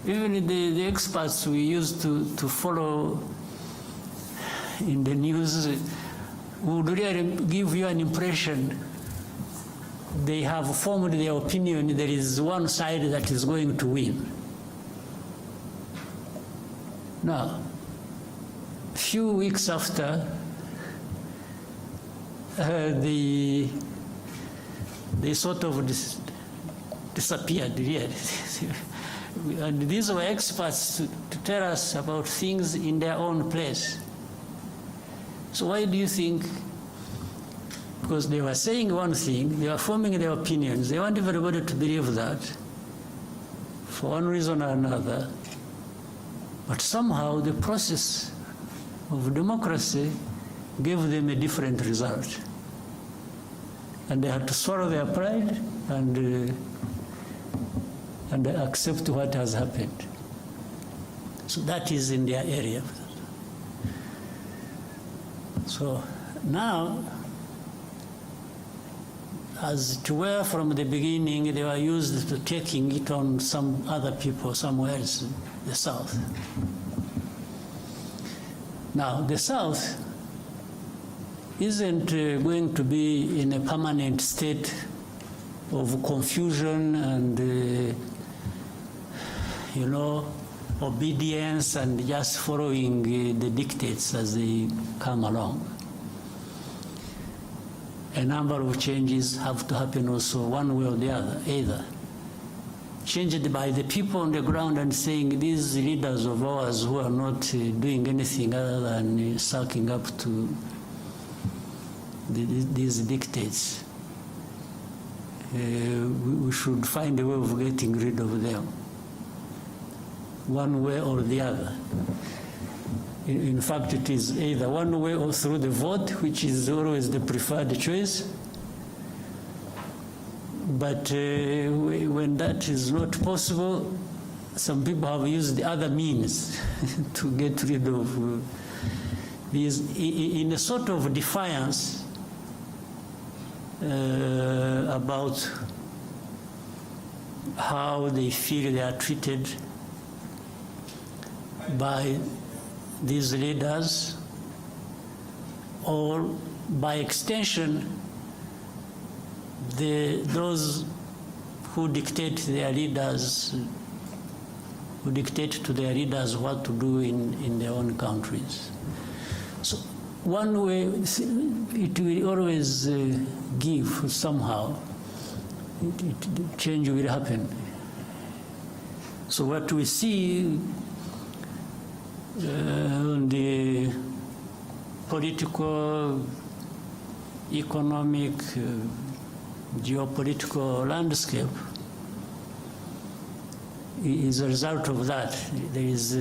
Even the experts we used to follow in the news would really give you an impression they have formed their opinion there is one side that is going to win. Now, a few weeks after, they sort of disappeared, really. And these were experts to tell us about things in their own place. So why do you think? Because they were saying one thing, they were forming their opinions, they want everybody to believe that for one reason or another. But somehow the process of democracy gave them a different result. And they had to swallow their pride and accept what has happened. So that is in their area. So now, as to where from the beginning they were used to taking it on some other people somewhere else in the South. Now, the South isn't going to be in a permanent state of confusion and, you know, obedience and just following the dictates as they come along. A number of changes have to happen also one way or the other, either changed by the people on the ground and saying these leaders of ours who are not doing anything other than sucking up to these dictates. We should find a way of getting rid of them, one way or the other. In fact, it is either one way or through the vote, which is always the preferred choice. But when that is not possible, some people have used the other means to get rid of is in a sort of defiance about how they feel they are treated by these leaders, or by extension, those who dictate their leaders, who dictate to their leaders what to do in their own countries. So one way, it will always give somehow, change will happen. So what we see on the political, economic, geopolitical landscape is a result of that. There is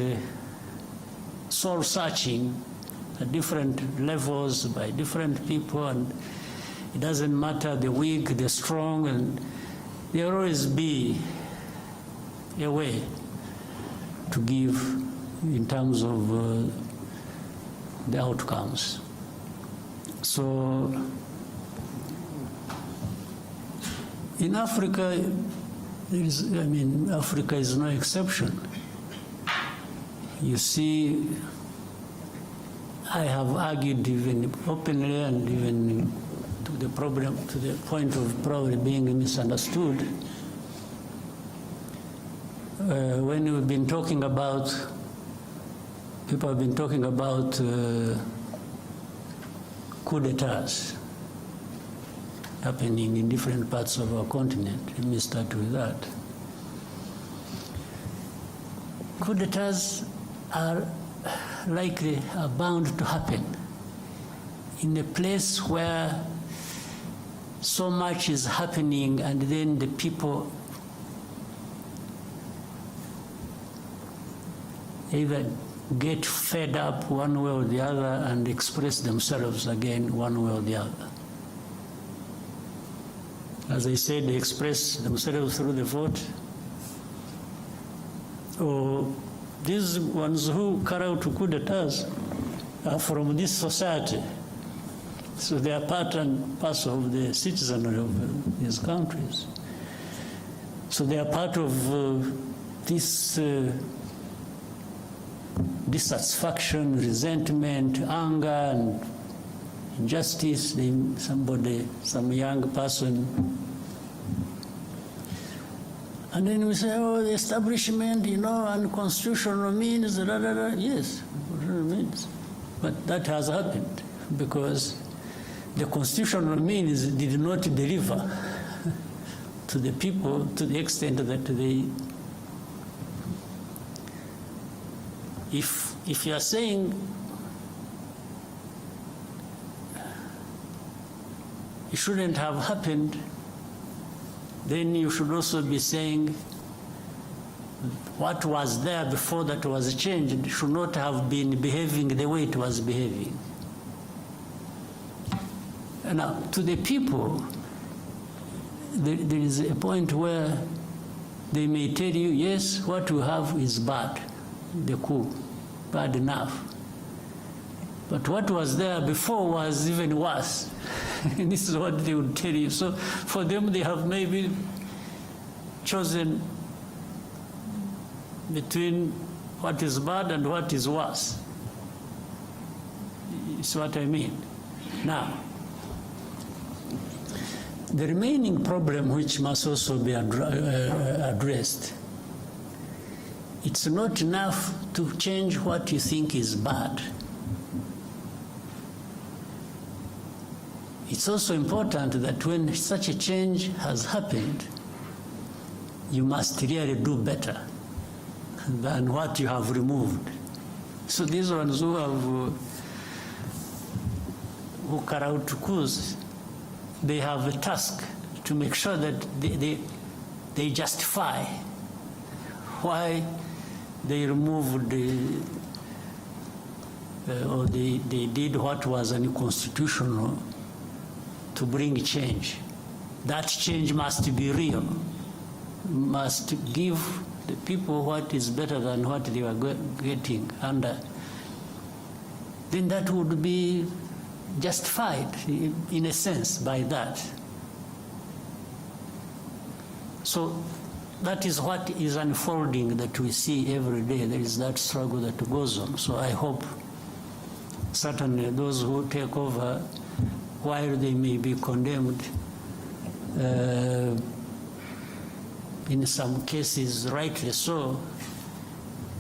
soul searching at different levels by different people, and it doesn't matter the weak, the strong, and there will always be a way to give in terms of the outcomes. So in Africa, Africa is no exception. You see, I have argued even openly and even to the point of probably being misunderstood. When we've been talking about, people have been talking about coup d'etats happening in different parts of our continent. Let me start with that. Coup d'etats are bound to happen in a place where so much is happening, and then the people either get fed up one way or the other and express themselves again one way or the other. As I said, they express themselves through the vote, or these ones who carry out coup d'etats are from this society. So they are part and parcel of the citizenry of these countries. So they are part of this dissatisfaction, resentment, anger, and injustice. Some young person. And then we say, oh, the establishment, unconstitutional means, Yes, means. But that has happened because the constitutional means did not deliver to the people to the extent that they, if you are saying it shouldn't have happened, then you should also be saying what was there before that was changed should not have been behaving the way it was behaving. Now, to the people, there is a point where they may tell you, yes, what you have is bad, the coup, bad enough. But what was there before was even worse. And this is what they would tell you. So for them, they have maybe chosen between what is bad and what is worse. It's what I mean. Now, the remaining problem, which must also be addressed, it's not enough to change what you think is bad. It's also important that when such a change has happened, you must really do better than what you have removed. So these ones who carry out coups, they have a task to make sure that they justify why they removed or they did what was unconstitutional to bring change. That change must be real, must give the people what is better than what they were getting under then that would be justified in a sense by that. So that is what is unfolding that we see every day. There is that struggle that goes on. So I hope certainly those who take over, while they may be condemned, in some cases rightly so,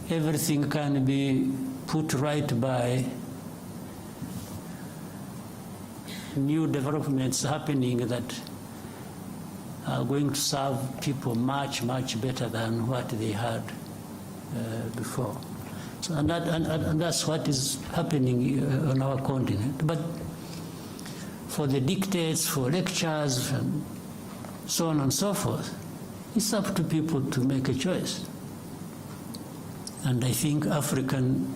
everything can be put right by new developments happening that are going to serve people much, much better than what they had before. So, and that's what is happening on our continent. But for the dictates, for lectures, and so on and so forth, it's up to people to make a choice. And I think Africans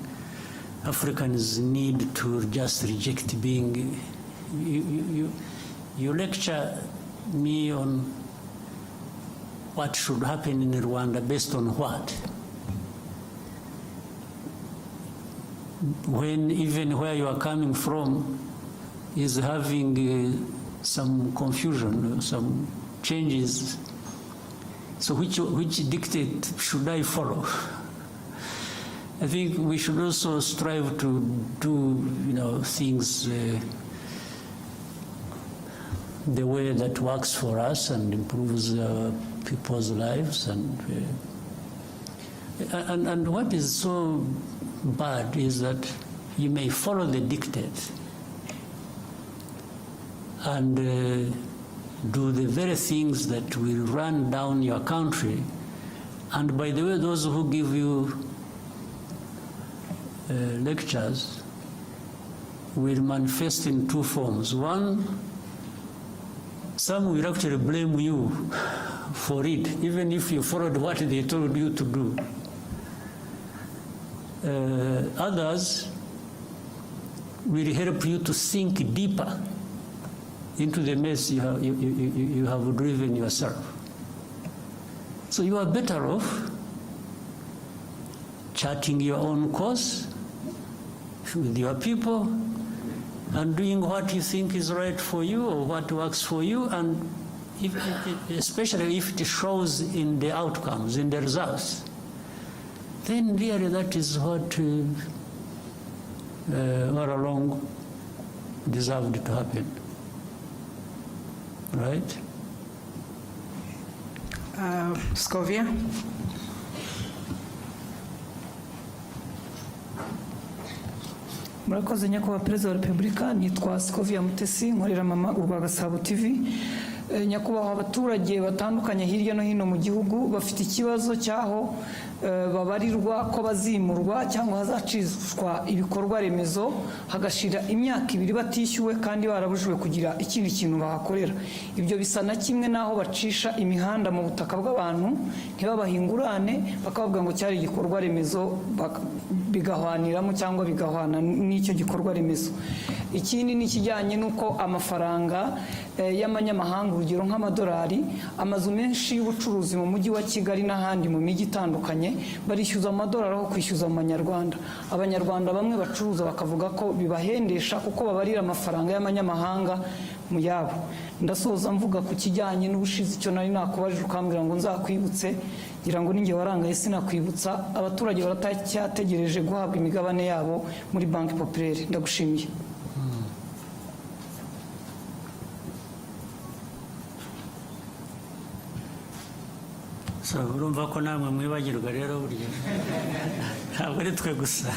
need to just reject being, you lecture me on what should happen in Rwanda based on what? When even where you are coming from is having some confusion, some changes. So which dictate should I follow? I think we should also strive to do, things the way that works for us and improves people's lives. And what is so bad is that you may follow the dictate and do the very things that will run down your country. And by the way, those who give you lectures will manifest in two forms. One, some will actually blame you for it, even if you followed what they told you to do. Others will help you to sink deeper into the mess you have driven yourself. So you are better off charting your own course with your people and doing what you think is right for you or what works for you, and especially if it shows in the outcomes, in the results, then really that is what all along deserved to happen. Right? Scovia? Murakoze nyakubahwa Perezida wa Repubulika, nitwa Scovia Mutesi, nkorera mama RwandaTV. Nyakubahwa abaturage batandukanye hirya no hino mu gihugu bafite ikibazo cyaho babarirwa ko bazimurwa cyangwa hazacishwa ibikorwa remezo hagashira imyaka 2 batishyuwe kandi barabujwe kugira ikindi kintu bahakorera. Ibyo bisa na kimwe naho bacisha imihanda mu butaka bw'abantu ntibabahingurane bakavuga ngo cyari igikorwa remezo bigahwaniramo cyangwa bigahwana n'icyo gikorwa remezo. Ikindi ni kijyanye nuko amafaranga y'amanyamahanga urugero nk'amadolari, amazu menshi y'ubucuruzi mu mujyi wa Kigali n'ahandi mu mijyi itandukanye barishyuza amadolari aho kwishyuza mu manyarwanda. Abanyarwanda bamwe bacuruza bakavuga ko bibahendesha kuko babarira amafaranga y'amanyamahanga mu yabo. Ndasoza mvuga ku kijyanye n'ubushizi icyo nari nakubajije ukambwira ngo nzakwibutse, ngira ngo ninjye warangaye sinakwibutsa. Abaturage baratacyategereje guhabwa imigabane yabo muri Banki Populaire. Ndagushimiye. So urumva ko namwe mwibagirwa rero burya ntabwo ari twe gusa.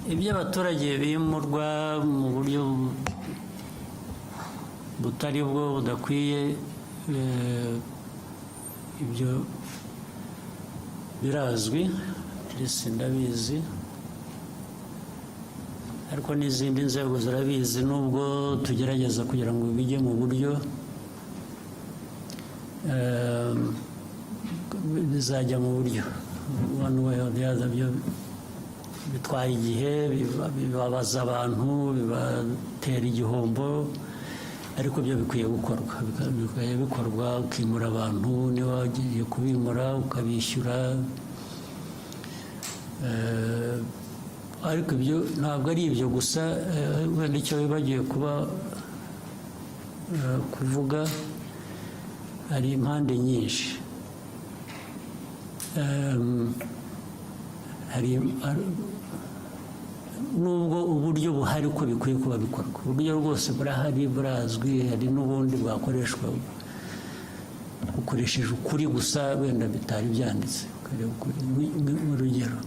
Ibyo abaturage bimurwa mu buryo butari bwo budakwiye, ibyo birazwi ndetse ndabizi, ariko n'izindi nzego zirabizi, nubwo tugerageza kugira ngo bijye mu buryo bizajya mu buryo one way or the other. Byo bitwaye igihe, bibabaza abantu, bibatera igihombo, ariko byo bikwiye gukorwa, bikwiye bikorwa. Ukimura abantu, niba wagiye kubimura ukabishyura, ariko ibyo ntabwo ari ibyo gusa, wenda icyo bibagiye kuvuga, hari impande nyinshi. Nubwo uburyo buhari ko bikwiye kuba bikorwa, uburyo rwose burahari, burazwi, hari n'ubundi bwakoreshwa bukoresheje ukuri gusa, wenda bitari byanditse. Urugero,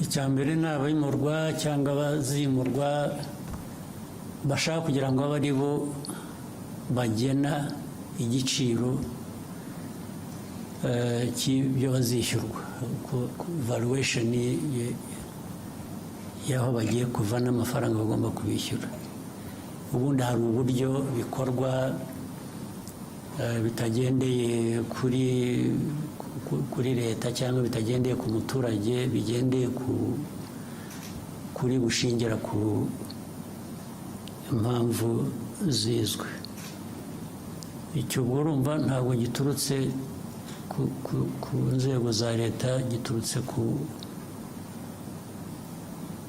icya mbere ni abimurwa cyangwa abazimurwa bashaka kugira ngo abe ari bo bagena igiciro cy'ibyo bazishyurwa, valuation y'aho bagiye kuva n'amafaranga bagomba kubishyura. Ubundi hari uburyo bikorwa bitagendeye kuri leta cyangwa bitagendeye ku muturage, bigendeye kuri gushingira ku impamvu zizwe. Icyo urumva ntabwo giturutse ku nzego za leta, giturutse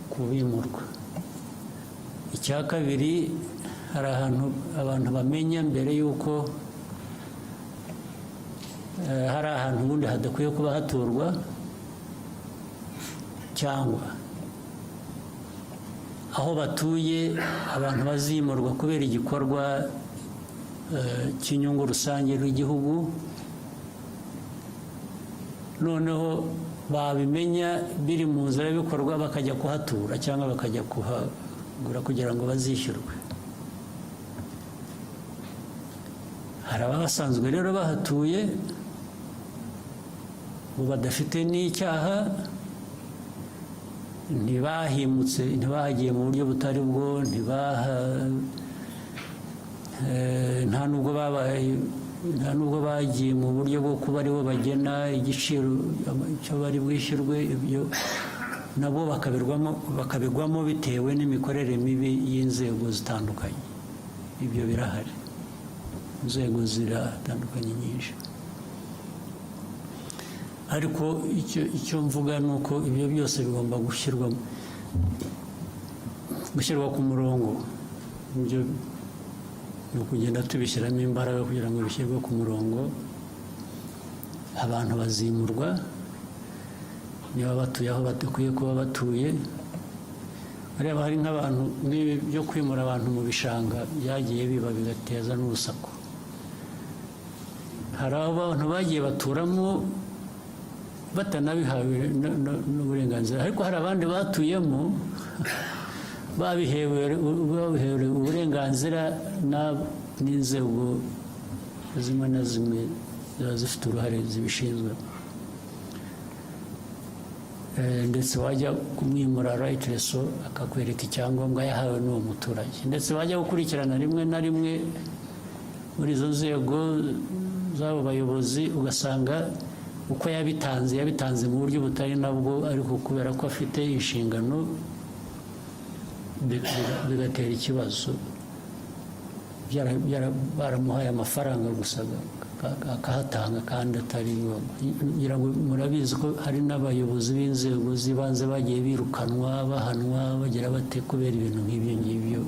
ku bimurwa. Icya kabiri, hari ahantu abantu bamenya mbere y'uko hari ahantu ubundi hadakwiye kuba haturwa, cyangwa aho batuye abantu bazimurwa kubera igikorwa cy'inyungu rusange rw'igihugu, noneho babimenya biri mu nzira y'ibikorwa bakajya kuhatura cyangwa bakajya kuhagura kugira ngo bazishyurwe. Hari abasanzwe rero bahatuye badafite n'icyaha, ntibahimutse, ntibahagiye mu buryo butari bwo, nta nubwo bagiye mu buryo bwo kuba aribo bagena igiciro cyo bari bwishyurwe. Ibyo nabo bakabigwamo bitewe n'imikorere mibi y'inzego zitandukanye. Ibyo birahari, inzego ziratandukanye nyinshi. Ariko icyo mvuga ni uko ibyo byose bigomba gushyirwa ku murongo. Ibyo ni ukugenda tubishyiramo imbaraga kugira ngo bishyirwe ku murongo. Abantu bazimurwa niba batuye aho badakwiye kuba batuye. Ureba, hari nk'abantu n'ibi byo kwimura abantu mu bishanga byagiye biba bigateza n'urusaku. Hari abantu bagiye baturamo batanabihawe n'uburenganzira, ariko hari abandi batuyemo babihewe uburenganzira n'inzego zimwe na zimwe ziba zifite uruhare zibishinzwe. Ndetse wajya kumwimura rightreso akakwereka icyangombwa yahawe n'uwo muturage, ndetse wajya gukurikirana rimwe na rimwe muri izo nzego z'abo bayobozi ugasanga uko yabitanze mu buryo butari nabwo, ariko kubera ko afite inshingano bigatera ikibazo. Baramuhaye amafaranga gusa akahatanga kandi atari ngombwa. Ngira ngo murabizi ko hari n'abayobozi b'inzego z'ibanze bagiye birukanwa, bahanwa, bagira bate kubera ibintu nk'ibyo ngibyo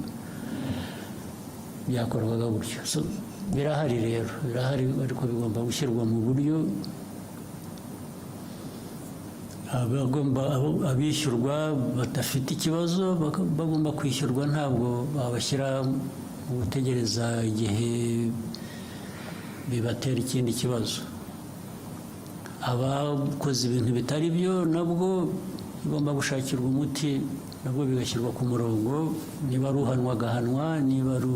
byakorwaga gutyo. Birahari rero, birahari, ariko bigomba gushyirwa mu buryo abishyurwa badafite ikibazo bagomba kwishyurwa. Ntabwo babashyira mu gutegereza igihe bibatera ikindi kibazo. Abakoze ibintu bitari byo nabwo bigomba gushakirwa umuti, nabwo bigashyirwa ku murongo. Niba ari uhanwa agahanwa, niba ari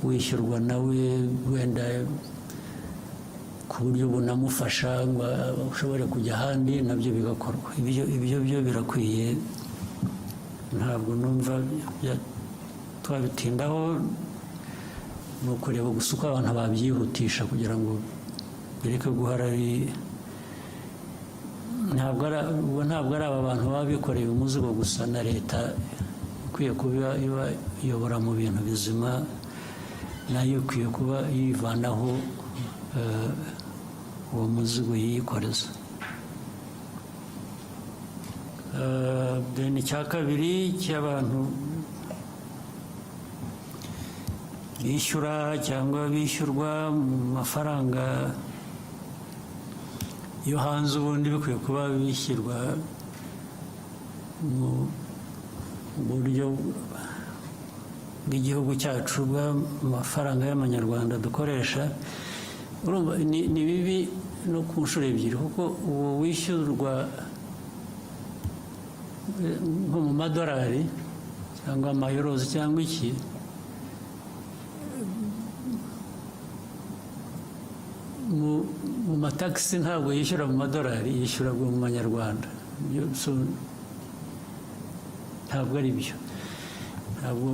wishyurwa nawe wenda ku buryo bunamufasha ngo ushobore kujya ahandi, nabyo bigakorwa. Ibyo byo birakwiye, ntabwo numva twabitindaho. Ni ukureba gusa uko abantu babyihutisha kugira ngo bireke guhora ari ntabwo ari aba bantu baba bikoreye umuzigo gusa, na leta ikwiye kuba iyobora mu bintu bizima, nayo ikwiye kuba yivanaho uwo muzigo yikoreza. Then icya kabiri cy'abantu bishyura cyangwa bishyurwa mu mafaranga yo hanze, ubundi bikwiye kuba bishyirwa mu buryo bw'igihugu cyacu bw'amafaranga y'amanyarwanda dukoresha. Urumva ni bibi no ku nshuro ebyiri, kuko uwo wishyurwa nko mu madolari cyangwa amayorozi cyangwa iki, mu matagisi ntabwo yishyura mu madolari, yishyura mu manyarwanda. Ntabwo ari byo. Ntabwo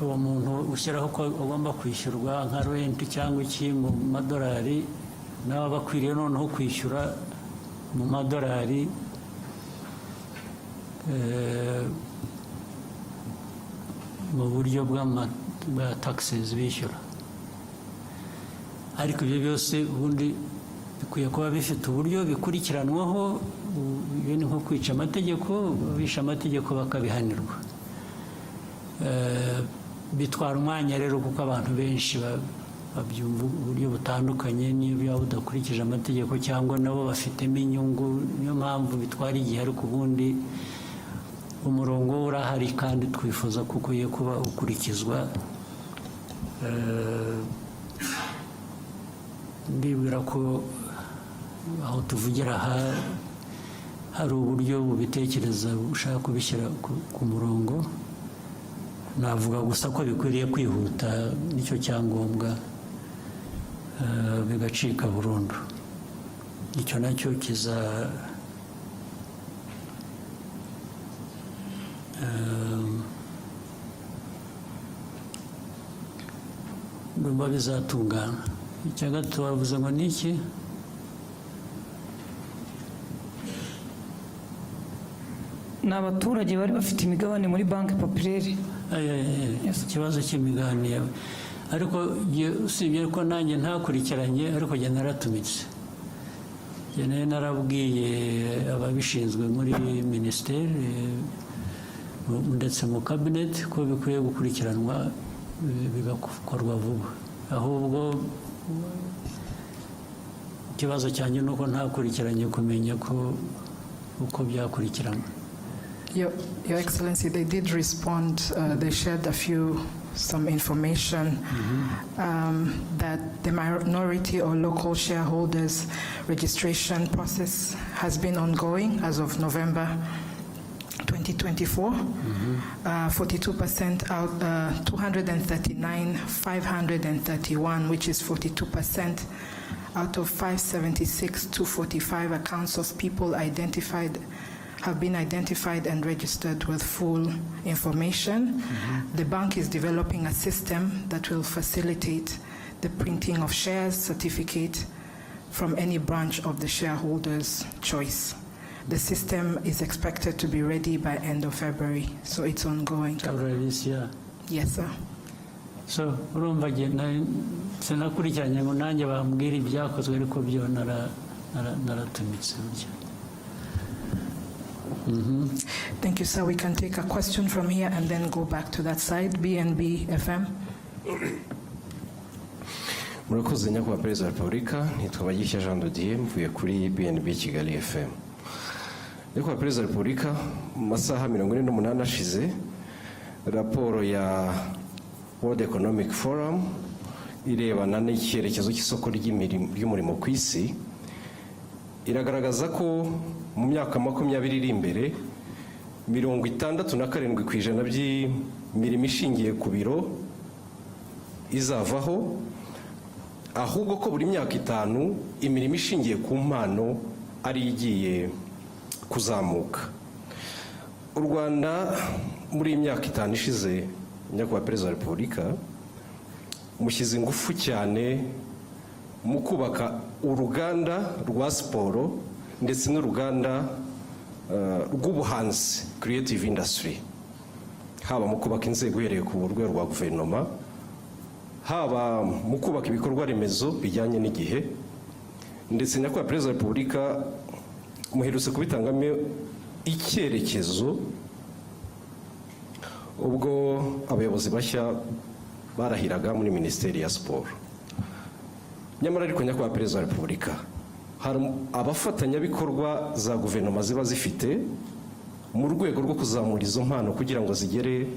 uwo muntu ushyiraho ko agomba kwishyurwa nka renti cyangwa iki mu madolari, nawe aba akwiriye noneho kwishyura mu madolari mu buryo bwa taxes bishyura. Ariko ibyo byose ubundi bikwiye kuba bifite uburyo bikurikiranwaho. Iyo ni nko kwica amategeko, bishe amategeko bakabihanirwa. Bitwara umwanya rero, kuko abantu benshi babyumva uburyo butandukanye, niyo byaba budakurikije amategeko cyangwa nabo bafitemo inyungu, niyo mpamvu bitwara igihe. Ariko ubundi umurongo urahari kandi twifuza ko ukwiye kuba ukurikizwa. Ndibwira ko aho tuvugira aha hari uburyo bubitekereza bushaka kubishyira ku murongo. Navuga gusa ko bikwiriye kwihuta, nicyo cyangombwa, bigacika burundu. Icyo nacyo ndumva bizatungana. Icya gatatu bavuze ngo ni iki? Ni abaturage bari bafite imigabane muri banki populaire. Ikibazo cy'imigabane, ariko usibye ko nanjye ntakurikiranye, ariko njye naratumitse. Njye narabwiye ababishinzwe muri minisiteri ndetse mu kabineti ko bikwiye gukurikiranwa, bigakorwa vuba. Ahubwo ikibazo cyanjye ni uko ntakurikiranye kumenya ko uko byakurikiranwa. Your Excellency, they did respond. They shared some information that the minority or local shareholders registration process has been ongoing as of November 2024. 42% out, 239,531, which is 42% out of 576, 245 accounts of people have been identified and registered with full information. The bank is developing a system that will facilitate the printing of shares certificate from any branch of the shareholder's choice. The system is expected to be ready by end of February, so it's ongoing. February this year? Yes, sir. So, urumva sinakurikiranye ngo nanjye bambwira ibyakozwe, ariko byo naratumitse burya. Thank you, sir. We can take a question from here and then go back to that side. BNB FM. Murakoze nyakubahwa Perezida wa Repubulika, nitwa Bagishya Jean de Dieu, mvuye kuri BNB Kigali FM. Nyakubahwa Perezida wa Repubulika, mu masaha 48 ashize, raporo ya World Economic Forum irebana n'icyerekezo cy'isoko ry'umurimo ku isi iragaragaza ko mu myaka 20 iri imbere 67% by'imirimo ishingiye ku biro izavaho, ahubwo ko buri myaka 5 imirimo ishingiye ku mpano ari igiye kuzamuka. U Rwanda muri imyaka 5 ishize, nyakubahwa Perezida wa Repubulika, mushyize ingufu cyane mu kubaka uruganda rwa siporo ndetse n'uruganda rw'ubuhanzi, creative industry, haba mu kubaka inzego uhereye ku rwego rwa guverinoma, haba mu kubaka ibikorwa remezo bijyanye n'igihe, ndetse nyakubahwa perezida wa repubulika muherutse kubitangamo icyerekezo ubwo abayobozi bashya barahiraga muri minisiteri ya siporo. Nyamara ariko nyakubahwa perezida wa repubulika, hari abafatanyabikorwa za guverinoma ziba zifite mu rwego rwo kuzamura izo mpano kugira ngo zigere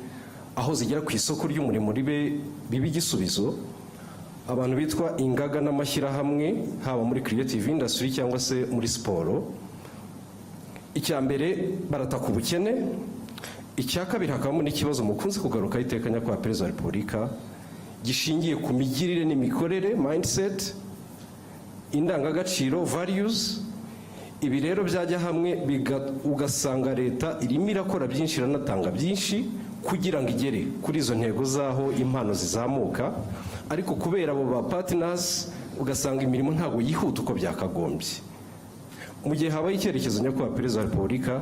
aho zigera ku isoko ry'umurimo bibe igisubizo. Abantu bitwa ingaga n'amashyirahamwe, haba muri creative industry cyangwa se muri siporo. Icya mbere barataka ubukene, icya kabiri hakabamo n'ikibazo mukunze kugaruka iteka nyakubahwa perezida wa repubulika gishingiye ku migirire n'imikorere, mindset, indangagaciro, values. Ibi rero byajya hamwe ugasanga leta irimo irakora byinshi, iranatanga byinshi kugira ngo igere kuri izo ntego zaho impano zizamuka, ariko kubera abo ba partners ugasanga imirimo ntabwo yihuta uko byakagombye. Mu gihe habaye icyerekezo nyakubahwa perezida wa repubulika,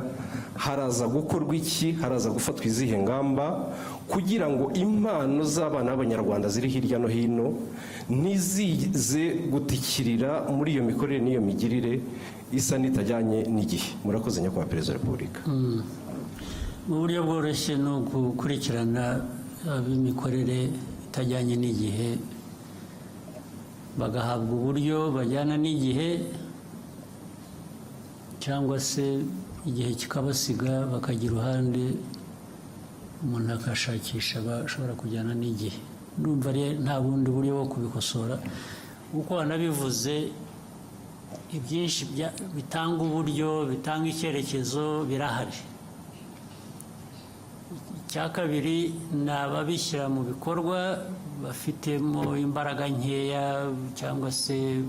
haraza gukorwa iki, haraza gufatwa izihe ngamba kugira ngo impano z'abana b'abanyarwanda ziri hirya no hino ntizize gutikirira muri iyo mikorere n'iyo migirire isa n'itajyanye n'igihe. Murakoze nyakubahwa perezida wa repubulika. Mu buryo bworoshye ni ugukurikirana ab'imikorere itajyanye n'igihe, bagahabwa uburyo bajyana n'igihe, cyangwa se igihe kikabasiga bakagira uruhande umuntu akashakisha bashobora kujyana n'igihe. Ndumva nta bundi buryo bwo kubikosora, kuko wanabivuze ibyinshi bitanga uburyo, bitanga icyerekezo birahari. Icya kabiri ni ababishyira mu bikorwa bafitemo imbaraga nkeya cyangwa se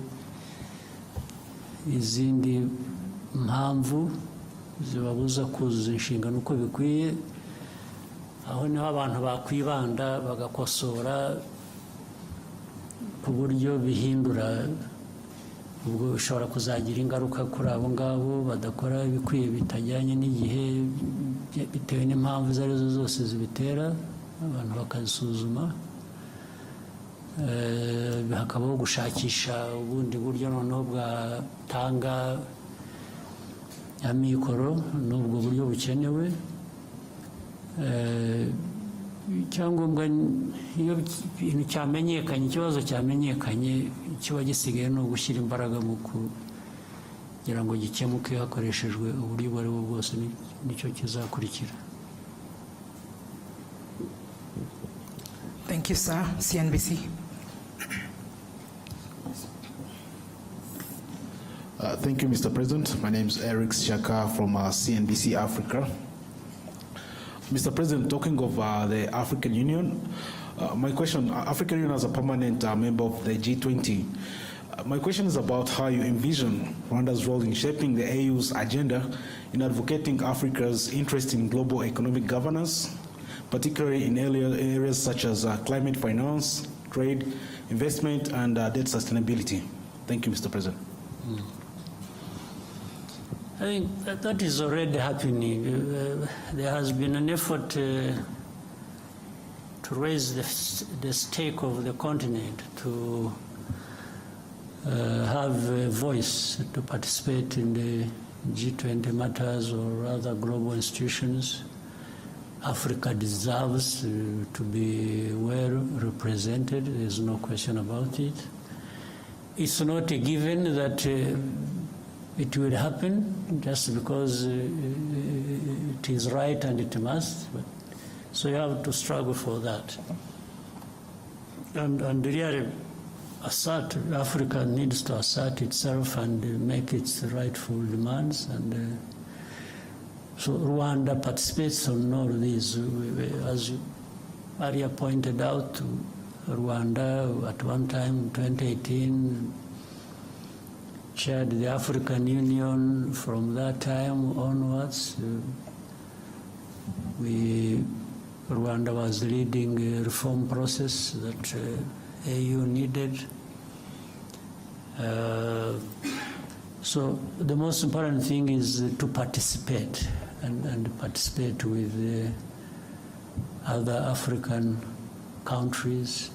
izindi mpamvu zibabuza kuzuza inshingano uko bikwiye. Aho niho abantu bakwibanda bagakosora ku buryo bihindura, ubwo bishobora kuzagira ingaruka kuri abo ngabo badakora ibikwiye bitajyanye n'igihe, bitewe n'impamvu izo arizo zose zibitera, abantu bakazisuzuma. Hakabaho gushakisha ubundi buryo noneho bwatanga amikoro n'ubwo buryo bukenewe. Icyangombwa iyo ibintu cyamenyekanye, ikibazo cyamenyekanye, kiba gisigaye ni ugushyira imbaraga mu kugira ngo gikemuke hakoreshejwe uburyo ubwo ari bwo bwose, nicyo kizakurikira. Thank you, sir. CNBC. Thank you, Mr. President. My name is Eric Shaka from CNBC Africa. Mr. President, talking of the African Union, my question, African Union as a permanent member of the G20, my question is about how you envision Rwanda's role in shaping the AU's agenda in advocating Africa's interest in global economic governance, particularly in areas such as climate finance, trade, investment, and debt sustainability. Thank you, Mr. President. I think that is already happening. There has been an effort to raise the stake of the continent, to have a voice, to participate in the G20 matters or other global institutions. Africa deserves to be well represented. There's no question about it. It's not a given that it will happen just because it is right and it must. But, so you have to struggle for that. And really, Africa needs to assert itself and make its rightful demands. And so Rwanda participates on all these. As Maria pointed out, Rwanda at one time, 2018, chaired the African Union. From that time onwards, Rwanda was leading a reform process that AU needed. So the most important thing is to participate and participate with other African countries,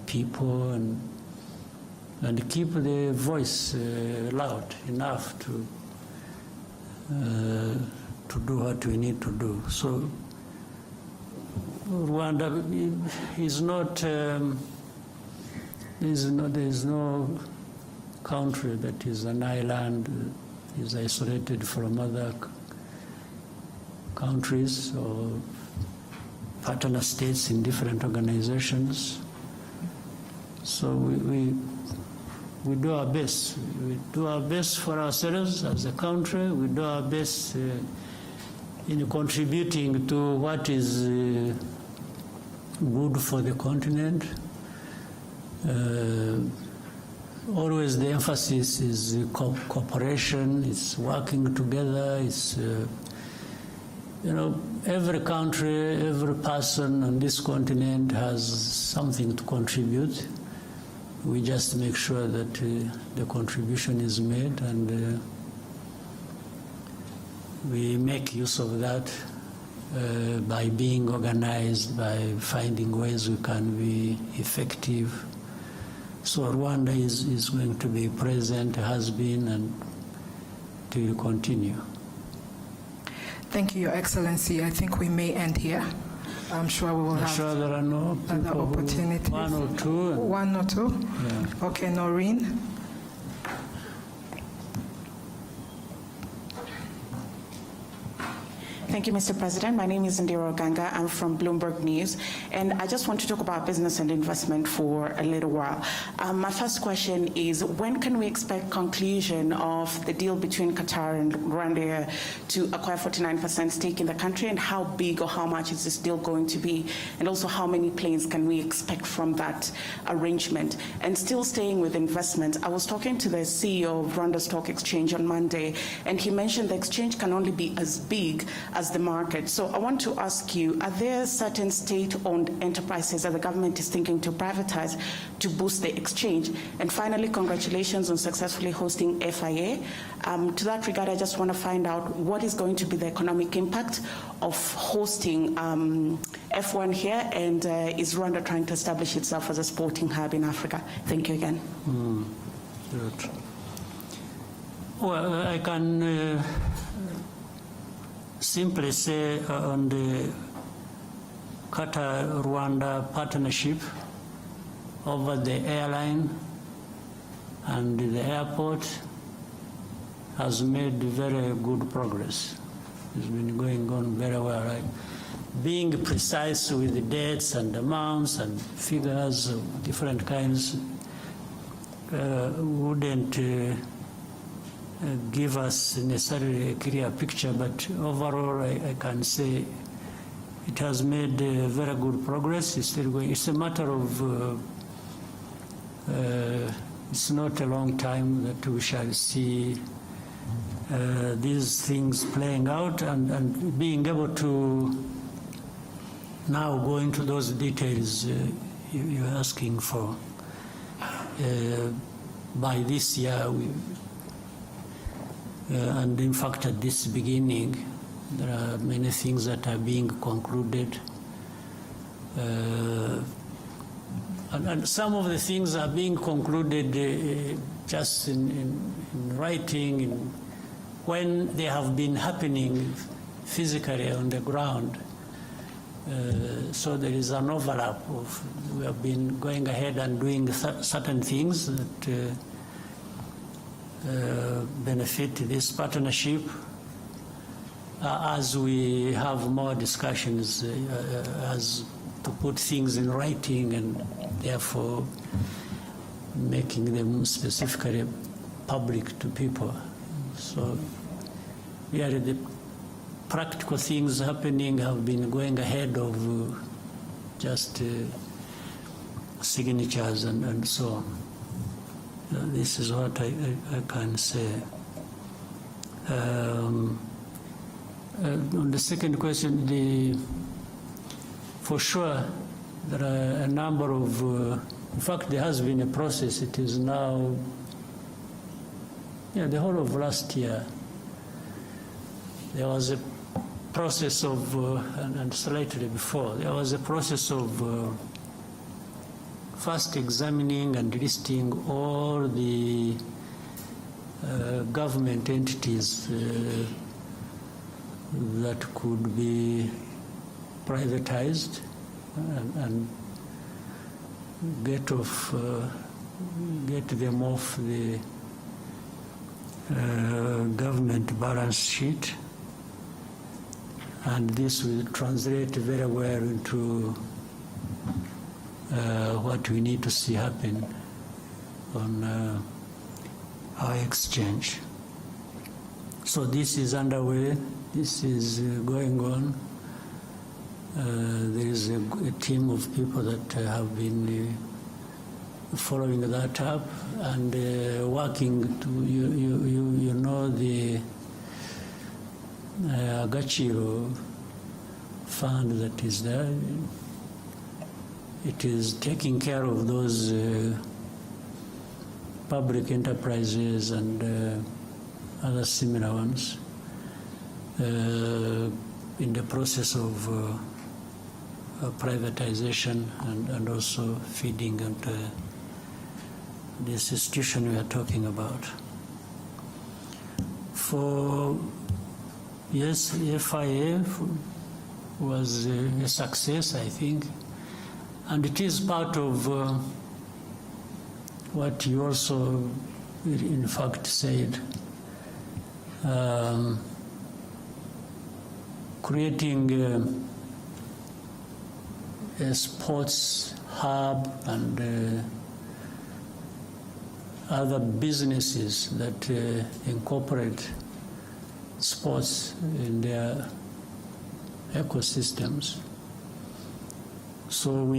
people, and and keep the voice loud enough to do what we need to do. So Rwanda is not, there is no country that is an island, is isolated from other countries or partner states in different organizations. So we do our best. We do our best for ourselves as a country. We do our best in contributing to what is good for the continent. Always the emphasis is cooperation, it's working together, it's, you know, every country, every person on this continent has something to contribute. We just make sure that the contribution is made, and we make use of that by being organized, by finding ways we can be effective. So Rwanda is going to be present, has been, and will continue. Thank you, Your Excellency. I think we may end here. I'm sure we will have there are no other opportunities. One or two. One or two? Yeah. Okay, Noreen. Thank you, Mr. President. My name is Indira Ganga. I'm from Bloomberg News, and I just want to talk about business and investment for a little while. My first question is, when can we expect conclusion of the deal between Qatar and Rwanda to acquire 49% stake in the country, and how big or how much is this deal going to be, and also how many planes can we expect from that arrangement? And still staying with investment, I was talking to the CEO of Rwanda Stock Exchange on Monday, and he mentioned the exchange can only be as big as the market. So I want to ask you, are there certain state-owned enterprises that the government is thinking to privatize to boost the exchange? And finally, congratulations on successfully hosting FIA. To that regard, I just want to find out what is going to be the economic impact of hosting F1 here, and is Rwanda trying to establish itself as a sporting hub in Africa? Thank you again. Good. Well, I can simply say on the Qatar-Rwanda partnership over the airline and the airport has made very good progress. It's been going on very well. Right? Being precise with the dates and amounts and figures of different kinds wouldn't give us necessarily a clear picture, but overall I can say it has made very good progress. It's still going. It's a matter of it's not a long time that we shall see these things playing out, and being able to now go into those details you're asking for. By this year, and in fact at this beginning, there are many things that are being concluded. And some of the things are being concluded just in writing, when they have been happening physically on the ground. So there is an overlap of, we have been going ahead and doing certain things that benefit this partnership. As we have more discussions, as to put things in writing and therefore making them specifically public to people. So really the practical things happening have been going ahead of just signatures and so on. This is what I can say. On the second question, for sure there are a number of, in fact there has been a process. It is now, the whole of last year, there was a process of, and slightly before, there was a process of first examining and listing all the government entities that could be privatized and get them off the government balance sheet, and this will translate very well into what we need to see happen on our exchange. So this is underway, this is going on. There is a team of people that have been following that up and working to, you know, the Agaciro fund that is there. It is taking care of those public enterprises and other similar ones in the process of privatization and also feeding and this institution we are talking about. For yes, FIA was a success, I think, and it is part of what you also, in fact, said, creating a sports hub and other businesses that incorporate sports in their ecosystems. So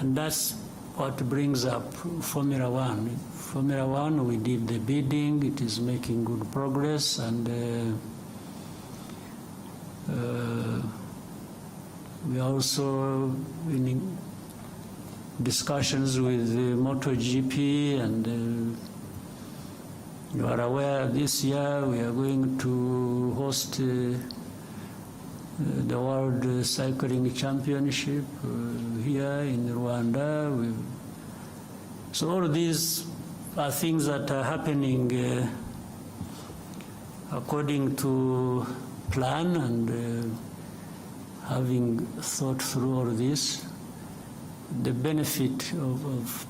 and that's what brings up Formula One. Formula One, we did the bidding, it is making good progress, and we are also in discussions with MotoGP, and you are aware this year we are going to host the World Cycling Championship here in Rwanda. So all these are things that are happening according to plan, and having thought through all this, the benefit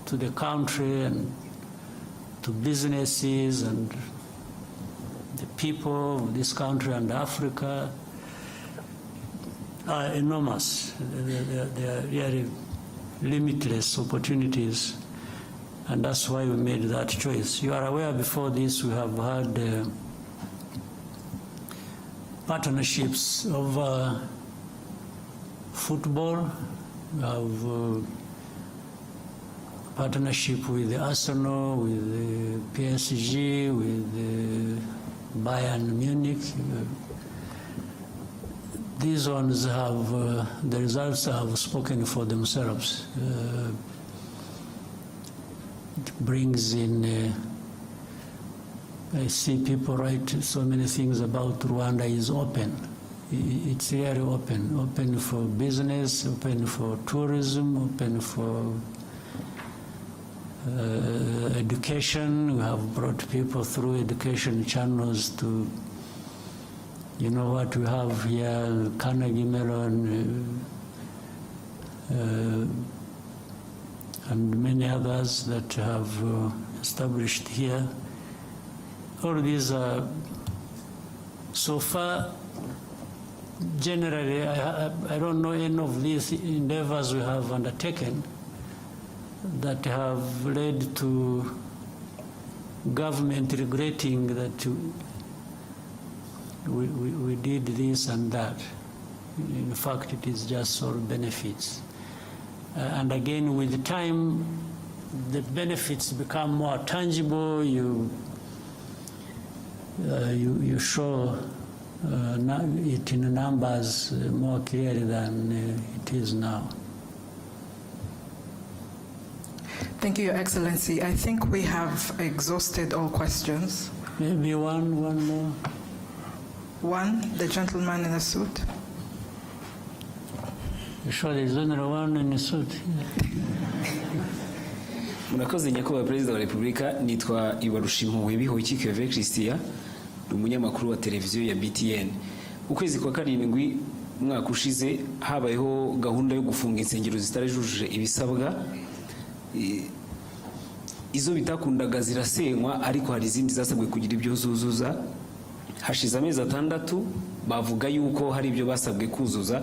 to the country and to businesses and the people of this country and Africa are enormous. They are really limitless opportunities, and that's why we made that choice. You are aware before this we have had partnerships over football. We have partnership with Arsenal, with PSG, with Bayern Munich. These ones have, the results have spoken for themselves. It brings in, I see people write so many things about Rwanda is open. It's really open for business, open for tourism, open for education. We have brought people through education channels to, you know what we have here, Carnegie Mellon, and many others that have established here. All these are, so far, generally, I don't know any of these endeavors we have undertaken that have led to government regretting that we did this and that. In fact, it is just all benefits. And again, with time, the benefits become more tangible. You show it in numbers more clearly than it is now. Thank you, Your Excellency. I think we have exhausted all questions. Maybe one more. One, the gentleman in the suit. You sure there's only one in the suit? Yeah. Murakoze nyakubahwa Perezida wa Repubulika, nitwa Ibarushimuwe Bihoyiki Keve Christian, umunyamakuru wa televiziyo ya BTN. Ukwezi kwa karindwi umwaka ushize habayeho gahunda yo gufunga insengero zitarajuje ibisabwa. Izo bitakundaga zirasenywa, ariko hari izindi zasabwe kugira ibyo zuzuza. Hashize amezi 6 bavuga yuko hari ibyo basabwe kuzuza.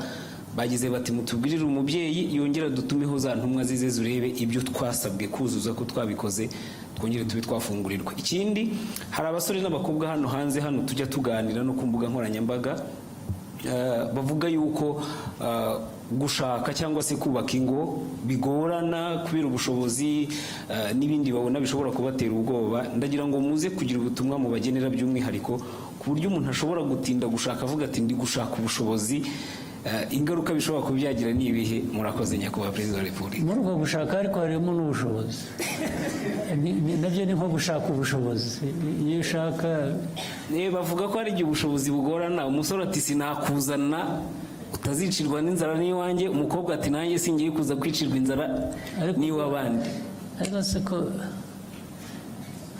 Bagize bati mutubwirire umubyeyi yongera dutumeho za ntumwa zize zurebe ibyo twasabwe kuzuza ko twabikoze, twongere tube twafungurirwa. Ikindi, hari abasore n'abakobwa hano hanze hano tujya tuganira no ku mbuga nkoranyambaga, bavuga yuko gushaka cyangwa se kubaka ingo bigorana kubera ubushobozi n'ibindi babona bishobora kubatera ubwoba. Ndagira ngo muze kugira ubutumwa mu bagenera by'umwihariko ku buryo umuntu ashobora gutinda gushaka avuga ati ndi gushaka ubushobozi, ingaruka bishobora kubyagira ni ibihe? Murakoze nyakubahwa Perezida wa Repubulika. Muri uko gushaka ariko harimo n'ubushobozi, nabyo ni nko gushaka ubushobozi. Iyo ushaka bavuga ko hari igihe ubushobozi bugorana. Umusore ati sinakuzana utazicirwa n'inzara n'iwanjye, umukobwa ati nanjye singiye kuza kwicirwa inzara n'iw'abandi. Ariko se ko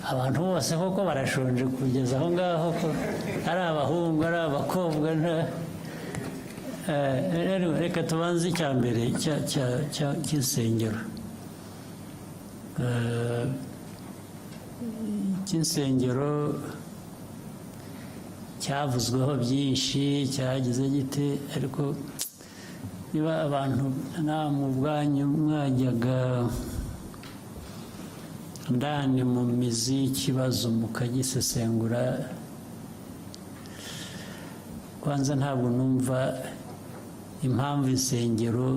abantu bose koko barashonje kugeza aho ngaho, ko ari abahungu ari abakobwa. Reka tubanze icya mbere cy'insengero. Cy'insengero cyavuzweho byinshi, cyagize gite, ariko niba abantu namwe ubwanyu mwajyaga ndani mu mizi y'ikibazo mukagisesengura, kwanza ntabwo numva impamvu insengero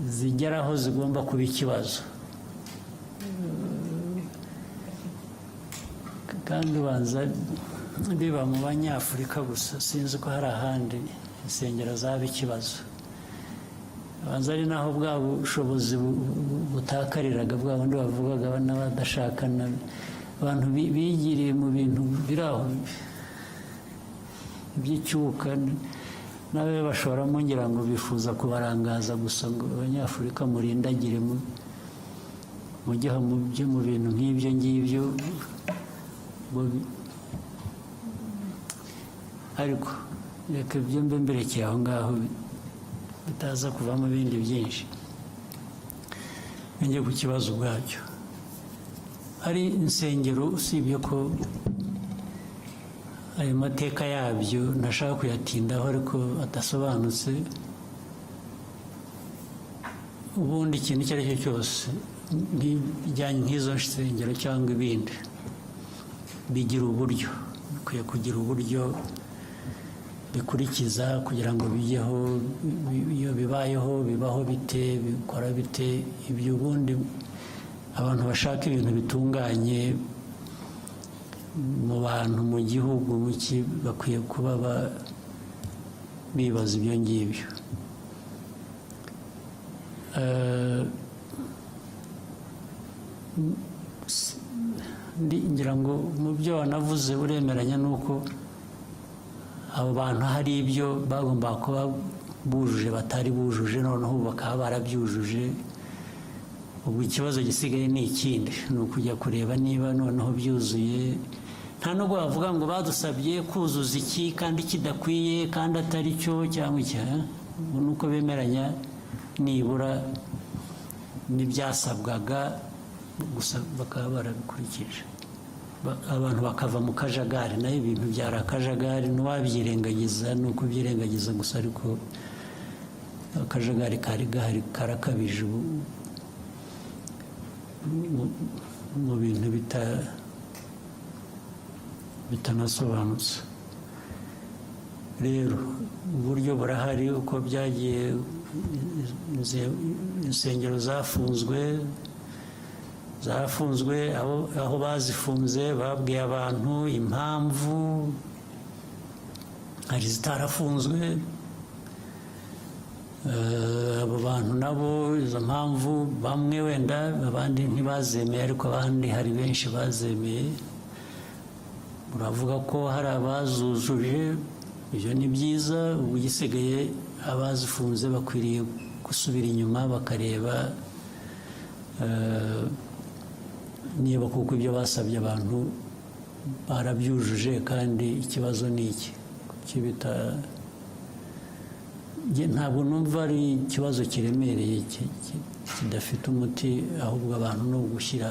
zigeraho zigomba kuba ikibazo. Kandi ubanza biba mu Banyafurika gusa, sinzi ko hari ahandi insengero zaba ikibazo. Ubanza ari naho bwa bushobozi butakariraga, bwa bundi bavugaga n'abadashakana, abantu bigiriye mu bintu biraho by'icyuka, nawe bashoramo ngira ngo bifuza kubarangaza gusa ngo Abanyafurika murindagire mujye mu bintu nk'ibyo ngibyo. Ariko reka ibyo mbe mberekeye aho ngaho bitaza kuvamo ibindi byinshi. Njye ku kibazo ubwacyo, hari insengero usibye ko ayo mateka yabyo ntashaka kuyatindaho ariko adasobanutse. Ubundi ikintu icyo ari cyo cyose bijyanye nk'izo nsengero cyangwa ibindi bigira uburyo, bikwiye kugira uburyo bikurikiza kugira ngo bijyeho. Iyo bibayeho bibaho bite, bikora bite, ibyo ubundi abantu bashaka ibintu bitunganye mu bantu mu gihugu bakwiye kuba bibaza ibyo ngibyo. Ngira ngo mu byo wanavuze uremeranya nuko abo bantu hari ibyo bagomba kuba bujuje batari bujuje, noneho bakaba barabyujuje. Ubu ikibazo gisigaye ni ikindi, ni ukujya kureba niba noneho byuzuye. Nta nubwo bavuga ngo badusabye kuzuza iki kandi kidakwiye kandi atari cyo cyangwa iki. Nuko bemeranya nibura n'ibyasabwaga gusa bakaba barabikurikije, abantu bakava mu kajagari. Nayo ibintu byari akajagari, ntiwabyirengagiza, ni uko byirengagiza gusa, ariko akajagari kari gahari karakabije mu bintu bitanasobanutse. Rero uburyo burahari uko byagiye, insengero zafunzwe, aho bazifunze babwiye abantu impamvu, hari zitarafunzwe. Abo bantu nabo izo mpamvu bamwe wenda abandi ntibazemeye, ariko abandi hari benshi bazemeye. Uravuga ko hari abazujuje, ibyo ni byiza. Ubu gisigaye abazifunze bakwiriye gusubira inyuma bakareba niba kuko ibyo basabye abantu barabyujuje kandi ikibazo ni iki kibita ntabwo numva ari ikibazo kiremereye kidafite umuti ahubwo abantu no gushyira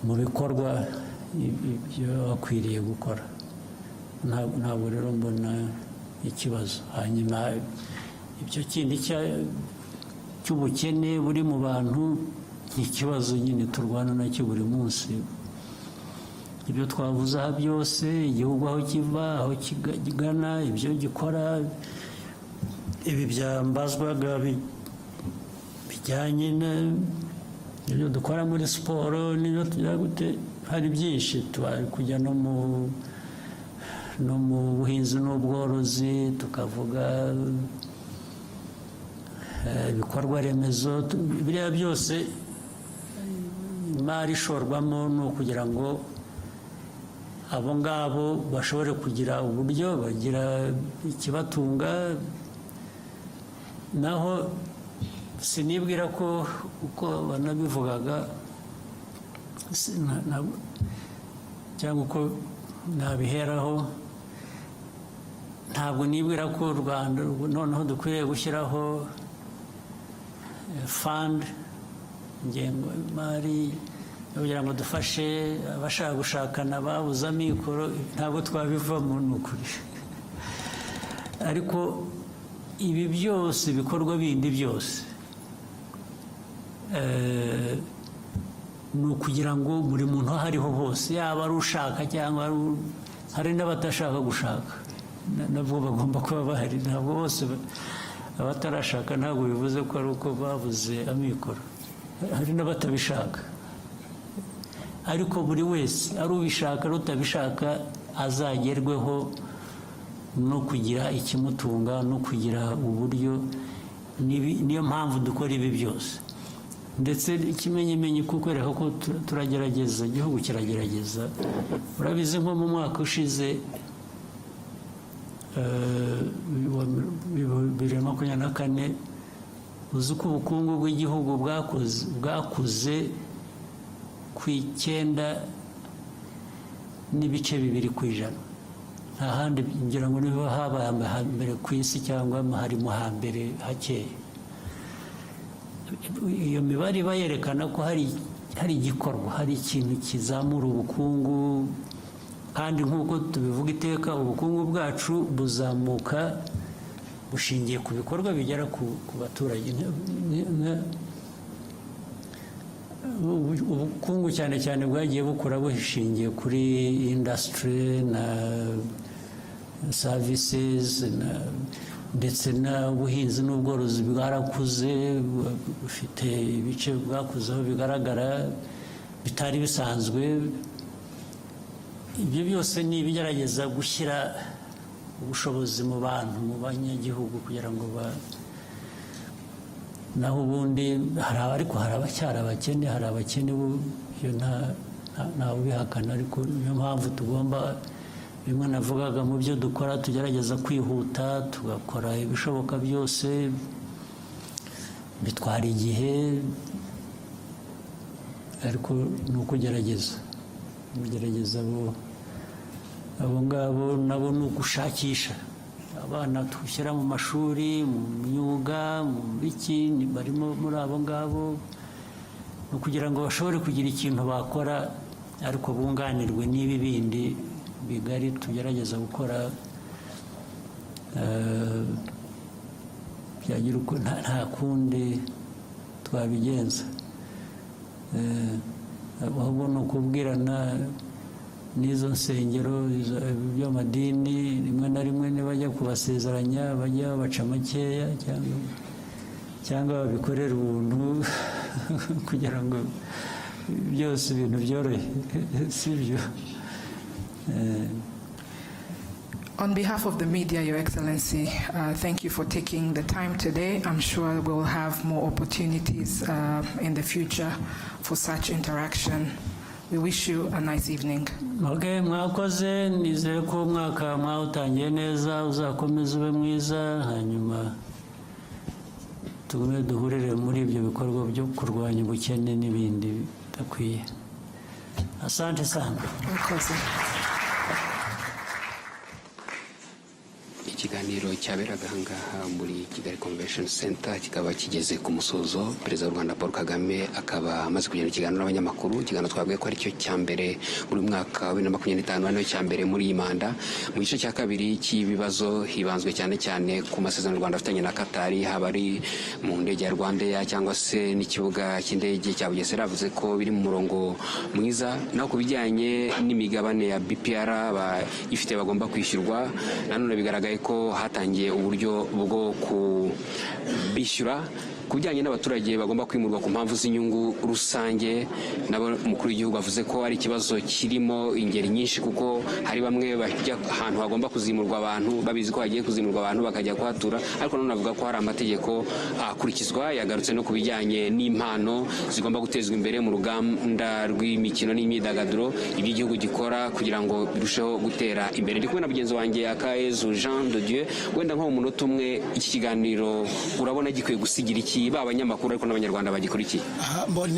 mu bikorwa ibyo bakwiriye gukora ntabwo rero mbona ikibazo hanyuma ibyo kindi cy'ubukene buri mu bantu ni ikibazo nyine turwana nacyo buri munsi ibyo twavuze aha byose igihugu aho kiva aho kigana ibyo gikora ibi byambazwaga bijyanye n'ibyo dukora muri siporo n'ibyo tujya gute hari byinshi tubari kujya no mu buhinzi n'ubworozi tukavuga ibikorwa remezo biriya byose imari ishorwamo ni ukugira ngo abo ngabo bashobore kugira uburyo bagira ikibatunga naho sinibwira ko uko banabivugaga cyangwa uko nabiheraho ntabwo nibwira ko u Rwanda noneho dukwiriye gushyiraho fund ingengo y'imari kugira ngo dufashe abashaka gushakana babuze amikoro ntabwo twabivamo ni ukuri ariko ibi byose bikorwa bindi byose ni ukugira ngo buri muntu aho ariho hose yaba ari ushaka cyangwa hari n'abatashaka gushaka nabwo bagomba kuba bahari ntabwo bose abatarashaka ntabwo bivuze ko ari uko babuze amikoro hari n'abatabishaka ariko buri wese ari ubishaka n'utabishaka azagerweho no kugira ikimutunga no kugira uburyo niyo mpamvu dukora ibi byose ndetse ikimenyimenyi kukwereka ko turagerageza igihugu kiragerageza urabizi nko mu mwaka ushize 2024 uzi ko ubukungu bw'igihugu bwakuze ku 9.2%. nta handi ngira ngo niba habaye hambere ku isi cyangwa harimo hambere hakeye. Iyo mibare iba yerekana ko hari igikorwa, hari ikintu kizamura ubukungu, kandi nk'uko tubivuga iteka ubukungu bwacu buzamuka bushingiye ku bikorwa bigera ku baturage. Ubukungu cyane cyane bwagiye bukura bushingiye kuri industry na services ndetse n'ubuhinzi n'ubworozi bwarakuze, bufite ibice bwakuzeho bigaragara bitari bisanzwe. Ibyo byose ni ibigerageza gushyira ubushobozi mu bantu, mu banyagihugu, kugira ngo naho ubundi ariko hari abacyari abakene, hari abakene ntawe ubihakana, ariko niyo mpamvu tugomba, bimwe navugaga mu byo dukora tugerageza kwihuta, tugakora ibishoboka byose, bitwara igihe, ariko ni ukugerageza abo ngabo nabo ni ugushakisha abana dushyira mu mashuri, mu myuga, mu biki, barimo muri abo ngabo, ni ukugira ngo bashobore kugira ikintu bakora, ariko bunganirwe n'ibi bindi bigari tugerageza gukora. Byagira uko nta kundi twabigenza, ahubwo ni ukubwirana n'izo nsengero by'amadini, rimwe na rimwe nibajya kubasezeranya bajya babaca makeya cyangwa babikorera ubuntu kugira ngo byose ibintu byorohe, sibyo? On behalf of the media, Your Excellency, thank you for taking the time today. I'm sure we'll have more opportunities in the future for such interaction. We wish you a nice evening. Okay, mwakoze, nizere ko umwaka mwawutangiye neza, uzakomeza ube mwiza, hanyuma tugume duhurire muri ibyo bikorwa byo kurwanya ubukene n'ibindi bidakwiye. Asante sana. Ikiganiro cyaberaga ahangaha muri Kigali Convention Center kikaba kigeze ku musozo. Perezida w'u Rwanda Paul Kagame akaba amaze kugirana ikiganiro n'abanyamakuru. Ikiganiro twabwiye ko ari cyo cya mbere muri mwaka wa 2025 ari cya mbere muri iyi manda. Mu gice cya kabiri cy'ibibazo hibanzwe cyane cyane ku masezerano Rwanda afitanye na Qatar, haba ari mu ndege ya Rwanda cyangwa se n'ikibuga cy'indege cya Bugesera, avuze ko biri mu murongo mwiza. Naho ku bijyanye n'imigabane ya BPR ifite bagomba kwishyurwa, nanone bigaragaye ko hatangiye uburyo bwo kubishyura. Ku bijyanye n'abaturage bagomba kwimurwa ku mpamvu z'inyungu rusange, nabo umukuru w'igihugu avuze ko ari ikibazo kirimo ingeri nyinshi, kuko hari bamwe bajya ahantu hagomba kuzimurwa abantu babizi ko hagiye kuzimurwa abantu bakajya kuhatura, ariko none avuga ko hari amategeko akurikizwa. Yagarutse no ku bijyanye n'impano zigomba gutezwa imbere mu ruganda rw'imikino n'imyidagaduro iby'igihugu gikora kugira ngo birusheho gutera imbere. Ndi kumwe na mugenzi wanjye Akayezu Jean de Dieu. Wenda nko mu munota umwe, iki kiganiro urabona gikwiye gusigira iki abanyamakuru ariko n'abanyarwanda bagikurikiye?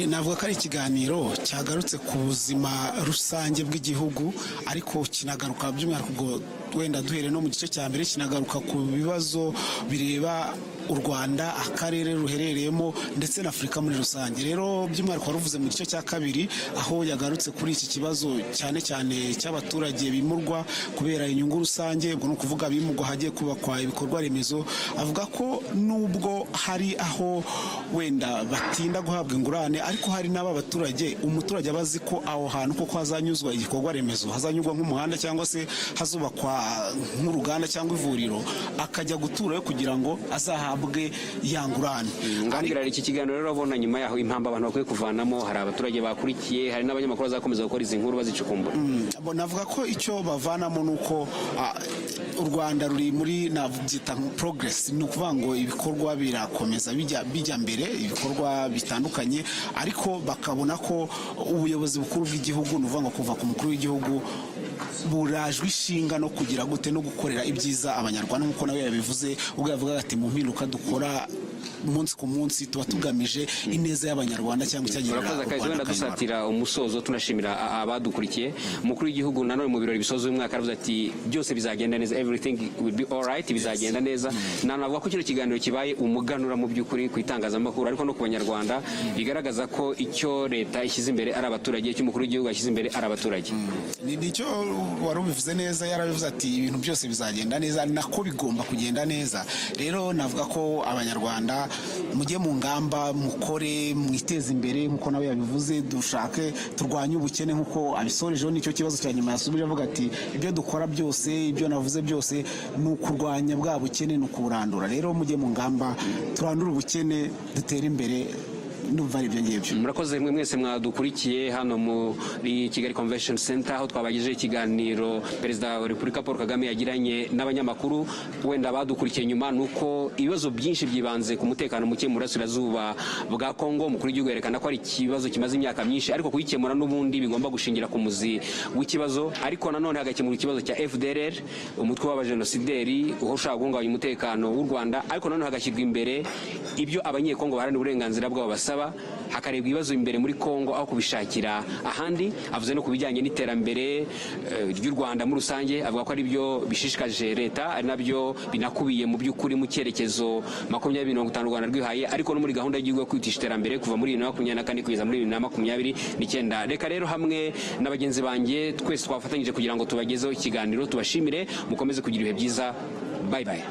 Navuga ko ari ikiganiro cyagarutse ku buzima rusange bw'igihugu, ariko kinagaruka by'umwihariko wenda duhere no mu gice cya mbere, kinagaruka ku bibazo bireba u Rwanda, akarere ruherereyemo ndetse na Afurika muri rusange. Rero by'umwihariko waruvuze mu gice cya kabiri, aho yagarutse kuri iki kibazo cyane cyane cy'abaturage bimurwa kubera inyungu rusange, ubwo ni ukuvuga bimurwa hagiye kubakwa ibikorwa remezo. Avuga ko nubwo hari aho wenda batinda guhabwa ingurane, ariko hari n'aba baturage, umuturage abazi ko aho hantu koko hazanyuzwa igikorwa remezo, hazanyurwa nk'umuhanda cyangwa se hazubakwa nk'uruganda cyangwa ivuriro, akajya guturayo kugira ngo azahabwe ya ngurane. Ngambira iki kiganiro rero abona nyuma yaho impamvu abantu bakwiye kuvanamo, hari abaturage bakurikiye, hari n'abanyamakuru bazakomeza gukora izi nkuru bazicukumbura. Navuga ko icyo bavanamo nuko u Rwanda ruri muri navuga progress, ni ukuvuga ngo ibikorwa birakomeza bijya mbere, ibikorwa bitandukanye, ariko bakabona ko ubuyobozi bukuru bw'igihugu, ni ukuvuga ngo kuva ku mukuru w'igihugu, burajwe ishinga no kugira gute no gukorera ibyiza abanyarwanda, nk'uko nawe yabivuze ubwo yavugaga ati mu mpinduka dukora umunsi ku munsi tuba tugamije ineza y'abanyarwanda cyangwa icyagirira Rwanda. Urakoze wenda dusatira umusozo tunashimira abadukurikiye. Umukuru w'igihugu nanone mu birori bisoza uyu mwaka aravuze ati byose bizagenda neza, everything will be all right, bizagenda neza. Nanavuga ko kino kiganiro kibaye umuganura mu by'ukuri ku itangazamakuru ariko no ku banyarwanda, bigaragaza ko icyo leta ishyize imbere ari abaturage, icyo umukuru w'igihugu yashyize imbere ari abaturage. Nicyo wari ubivuze neza, yarabivuze ati ibintu byose bizagenda neza, nako bigomba kugenda neza. Rero navuga ko abanyarwanda mujye mu ngamba, mukore, mwiteze imbere nk'uko nawe yabivuze, dushake turwanye ubukene nk'uko abisorejeho. Nicyo kibazo cya nyuma yasubije avuga ati ibyo dukora byose, ibyo navuze byose ni ukurwanya bwa bukene, ni ukuburandura. Rero mujye mu ngamba, turandure ubukene, dutere imbere. Ndumva ari ibyo ngibyo. Murakoze mwe mwese mwadukurikiye hano muri Kigali Convention Center, aho twabagejeje ikiganiro Perezida wa Repubulika Paul Kagame yagiranye n'abanyamakuru. Wenda badukurikiye nyuma nuko ibibazo byinshi byibanze ku mutekano muke mu burasirazuba bwa Kongo. Umukuru w'igihugu yerekana ko ari ikibazo kimaze imyaka myinshi, ariko kuyikemura n'ubundi bigomba gushingira ku muzi w'ikibazo, ariko nanone hagakemura ikibazo cya FDLR, umutwe w'abajenosideri ushaka guhungabanya umutekano w'u Rwanda, ariko nanone hagashyirwa imbere ibyo abanyekongo baharanira uburenganzira bwabo basaba, hakarebwa ibibazo imbere muri Kongo aho kubishakira ahandi. Avuze no ku bijyanye n'iterambere ry'u Rwanda muri rusange, avuga ko ari byo bishishikaje leta, ari nabyo binakubiye mu by'ukuri mu cyerekezo 2050 Rwanda rwihaye, ariko no muri gahunda y'igihugu yo kwihutisha iterambere kuva muri 2024 kugeza muri 2029. Reka rero hamwe na bagenzi banjye twese twafatanyije kugira ngo tubagezeho ikiganiro, tubashimire, mukomeze kugira ibihe byiza. Bye bye.